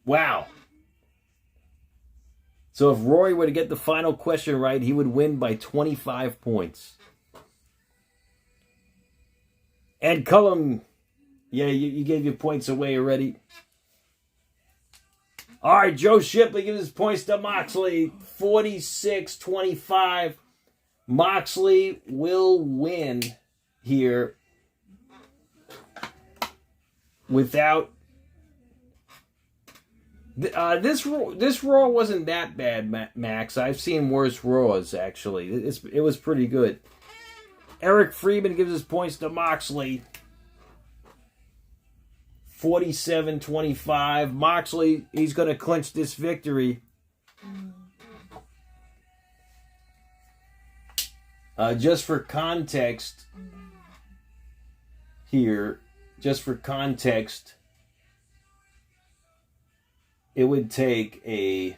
Wow. So if Rory were to get the final question right, he would win by 25 points. Ed Cullum, yeah, you gave your points away already. All right, Joe Shipley gives his points to Moxley. 46.25. Moxley will win here without... This Raw wasn't that bad, Max. I've seen worse Raws, actually. It was pretty good. Eric Freeman gives his points to Moxley. 47.25. Moxley, he's going to clinch this victory. Just for context here, it would take a,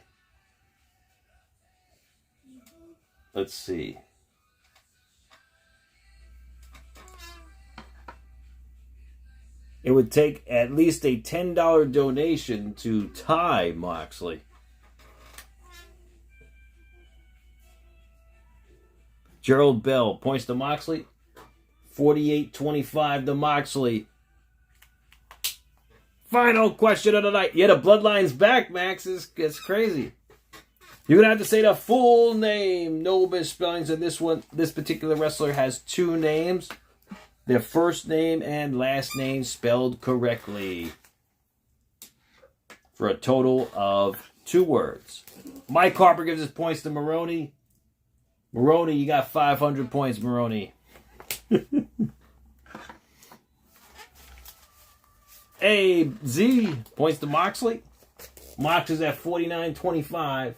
let's see. It would take at least a $10 donation to tie Moxley. Gerald Bell points to Moxley. 48.25 to Moxley. Final question of the night. Yeah, the Bloodline's back, Max. It's crazy. You're going to have to say the full name. No misspellings in this one. This particular wrestler has two names. Their first name and last name spelled correctly. For a total of 2 words. Mike Harper gives his points to Maroney. Maroney, you got 500 points, Maroney. A Z points to Moxley. Mox is at 49.25.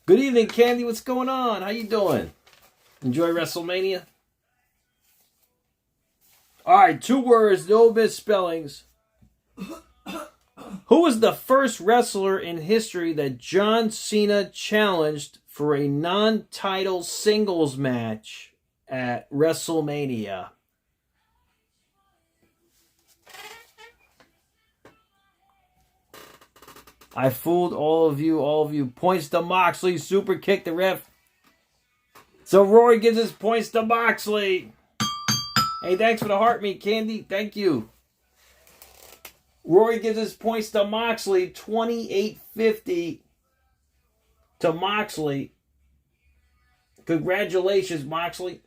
Good evening, Candy. What's going on? How you doing? Enjoy WrestleMania? All right, 2 words, no misspellings. Who was the first wrestler in history that John Cena challenged for a non-title singles match at WrestleMania? I fooled all of you. Points to Moxley. Super kick the ref. So Rory gives his points to Moxley. Hey, thanks for the heart meat, Candy. Thank you. Rory gives his points to Moxley. 28.50 to Moxley. Congratulations, Moxley.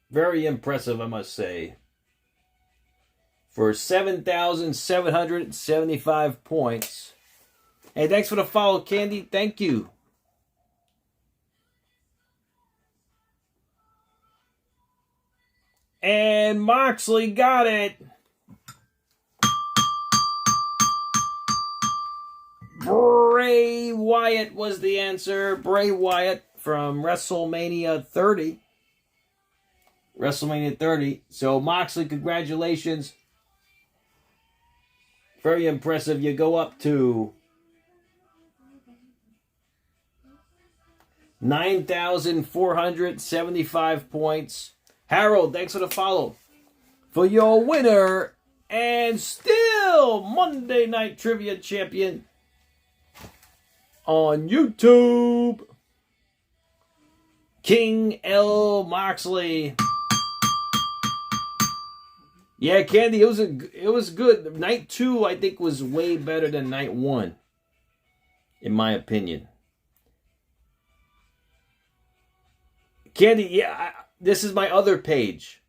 Very impressive, I must say. For 7,775 points. Hey, thanks for the follow, Candy. Thank you. And Moxley got it. Bray Wyatt was the answer. Bray Wyatt from WrestleMania 30. WrestleMania 30. So, Moxley, congratulations. Very impressive. You go up to 9,475 points. Harold, thanks for the follow. For your winner and still Monday Night Trivia champion on YouTube, King L. Moxley. Yeah, Candy, it was good. Night 2, I think, was way better than Night 1, in my opinion. Candy, yeah, this is my other page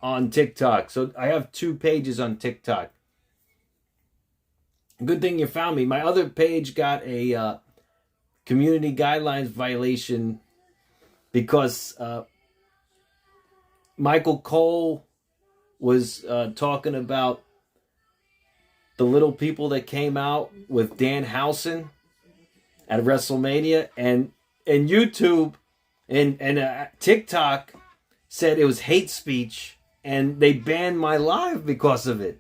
on TikTok. So I have 2 pages on TikTok. Good thing you found me. My other page got a community guidelines violation because Michael Cole was talking about the little people that came out with Dan Housen at WrestleMania, and YouTube and TikTok said it was hate speech, and they banned my live because of it.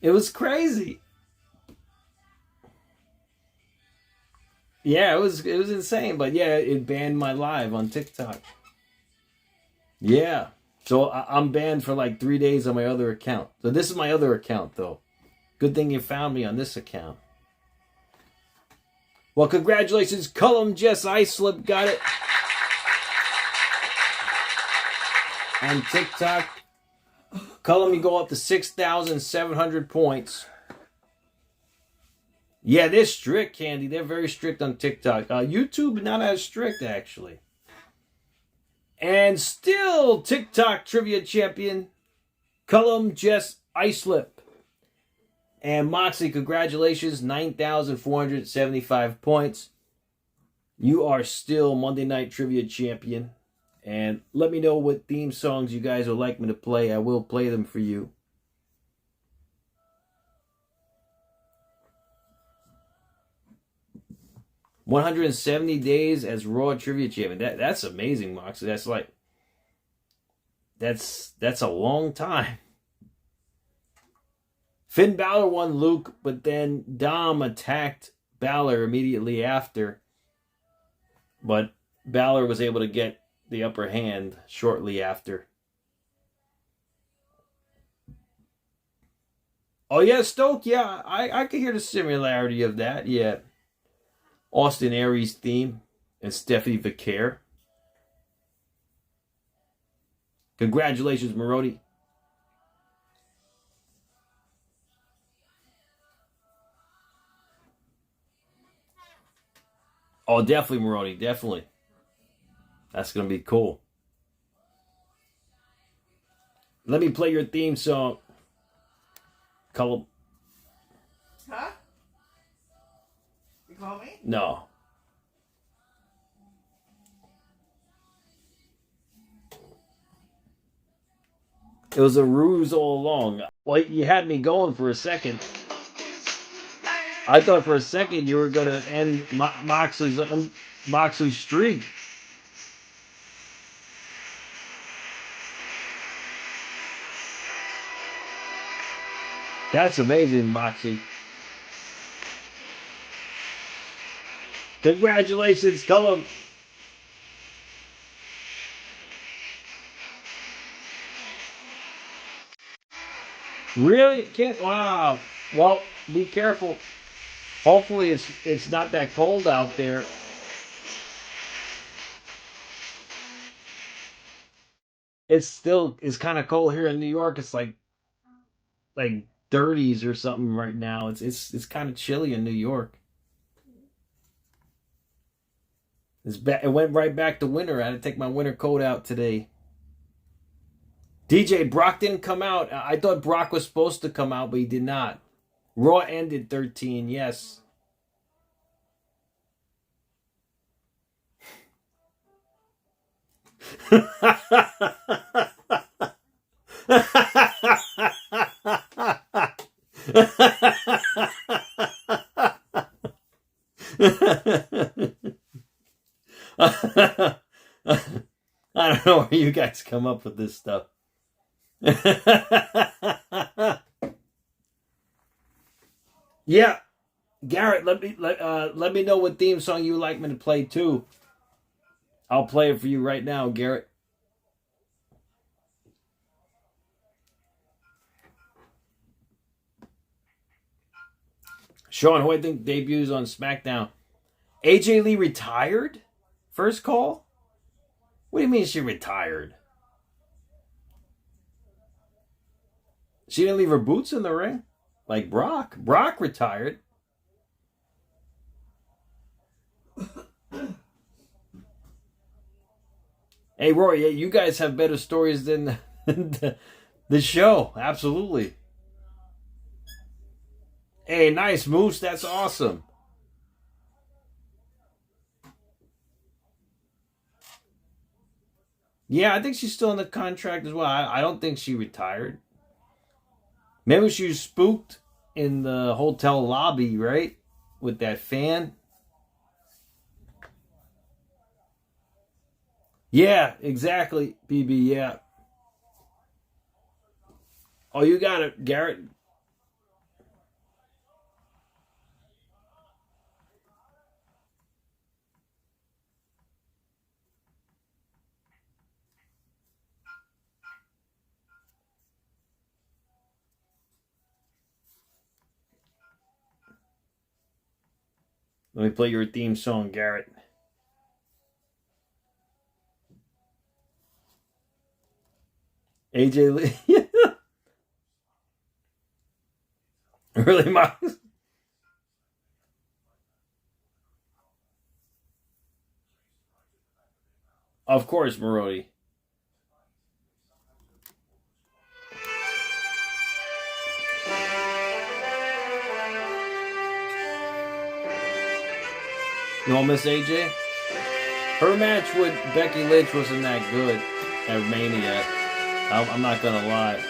It was crazy. Yeah, it was insane, but yeah, it banned my live on TikTok. Yeah. So I'm banned for like 3 days on my other account. So this is my other account, though. Good thing you found me on this account. Well, congratulations, Cullum Jess Islip got it on TikTok. Cullum, you go up to 6,700 points. Yeah, they're strict, Candy. They're very strict on TikTok. YouTube, not as strict, actually. And still, TikTok trivia champion, Cullum Jess Islip. And Moxley, congratulations, 9,475 points. You are still Monday Night Trivia champion. And let me know what theme songs you guys would like me to play. I will play them for you. "170 days as Raw Trivia Champion." That's amazing, Moxley. That's like that's a long time. Finn Balor won Luke, but then Dom attacked Balor immediately after. But Balor was able to get the upper hand shortly after. Oh yeah, Stoke, yeah, I can hear the similarity of that, yeah. Austin Aries theme and Stephanie Vicaire. Congratulations, Marody. Oh, definitely, Marody, definitely. That's going to be cool. Let me play your theme song. Cullum. Huh? You call me? No. It was a ruse all along. Well, you had me going for a second. I thought for a second you were going to end Moxley's streak. That's amazing, Moxley. Congratulations, Cullum. Really? Can't? Wow. Well, be careful. Hopefully it's not that cold out there. It's kind of cold here in New York. It's like 30s or something right now. It's kind of chilly in New York. It went right back to winter. I had to take my winter coat out today. DJ, Brock didn't come out. I thought Brock was supposed to come out, but he did not. Raw ended 13, yes. I don't know where you guys come up with this stuff. Yeah, Garrett, let me know what theme song you would like me to play too. I'll play it for you right now, Garrett. Sean, who I think debuts on SmackDown. AJ Lee retired? First call? What do you mean she retired? She didn't leave her boots in the ring? Like Brock. Brock retired. Hey, Roy, yeah, you guys have better stories than the show. Absolutely. Hey, nice, Moose. That's awesome. Yeah, I think she's still in the contract as well. I don't think she retired. Maybe she was spooked in the hotel lobby, right? With that fan. Yeah, exactly, BB, yeah. Oh, you got it, Garrett. Let me play your theme song, Garrett. AJ Lee. Really, Miles? Of course, Marody. You want Miss AJ? Her match with Becky Lynch wasn't that good at Mania. I'm not gonna lie.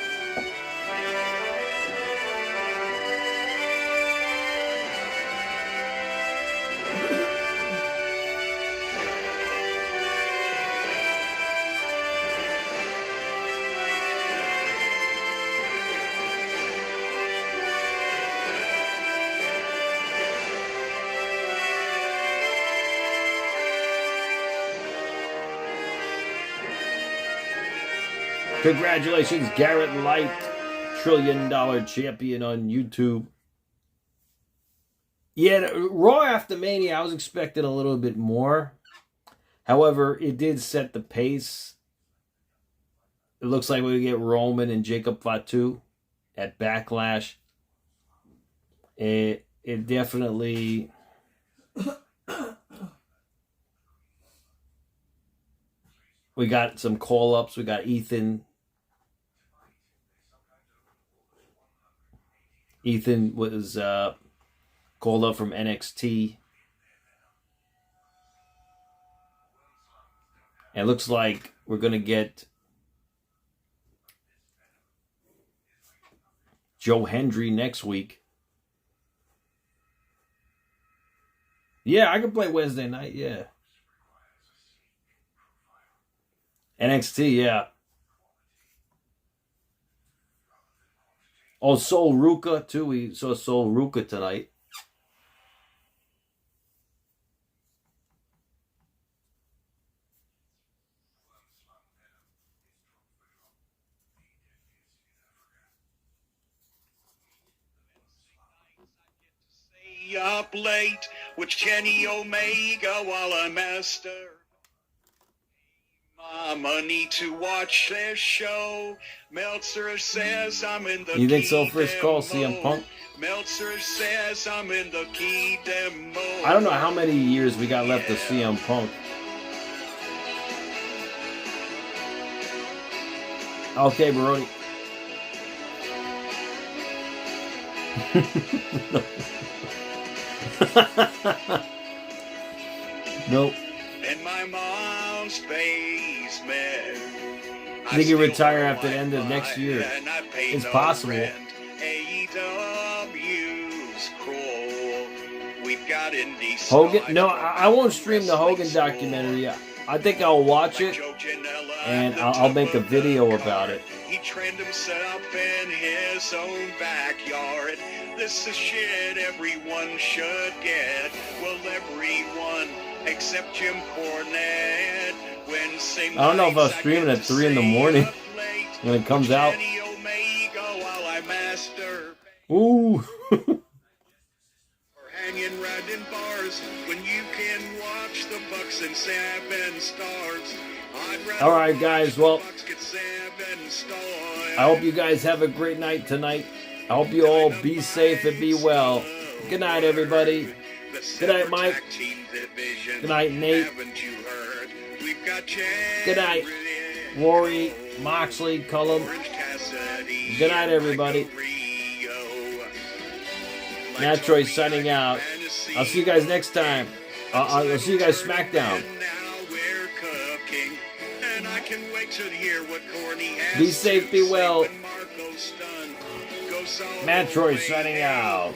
Congratulations, Garrett Light, $1 trillion champion on YouTube. Yeah, Raw after Mania, I was expecting a little bit more. However, it did set the pace. It looks like we get Roman and Jacob Fatu at Backlash. It definitely... We got some call-ups. We got Ethan. Ethan was called up from NXT. And it looks like we're going to get Joe Hendry next week. Yeah, I can play Wednesday night, yeah. NXT, yeah. Oh, Sol Ruka, too. We saw Sol Ruka tonight. Stay up late with Kenny Omega while I master my money to watch this show. Meltzer says I'm in the You think so? First call, CM Punk? Meltzer says I'm in the key demo. I don't know how many years we got left of CM Punk. Okay, Baroni. Nope. In my mom's basement. I think he retire after the end of next year. It's possible. AEW's cool. We've got indie Hogan? No, I won't stream the Hogan documentary. I think I'll watch it and I'll make a video about it. He trained himself in his own backyard. This is shit everyone should get. Well, everyone except Jim Cornette. I don't know if I'll stream it at 3 in the morning when it comes out. Ooh. Hanging right in bars when you can watch the Bucks and 7 stars. All right, guys. Well, I hope you guys have a great night tonight. I hope you all be safe and be well. Good night, everybody. Good night, Mike. Good night, Nate. Good night, Rory, Moxley, Cullum. Good night, everybody. Mattroise signing out. I'll see you guys next time. I'll see you guys SmackDown. Be safe, be well. Mattroise signing out.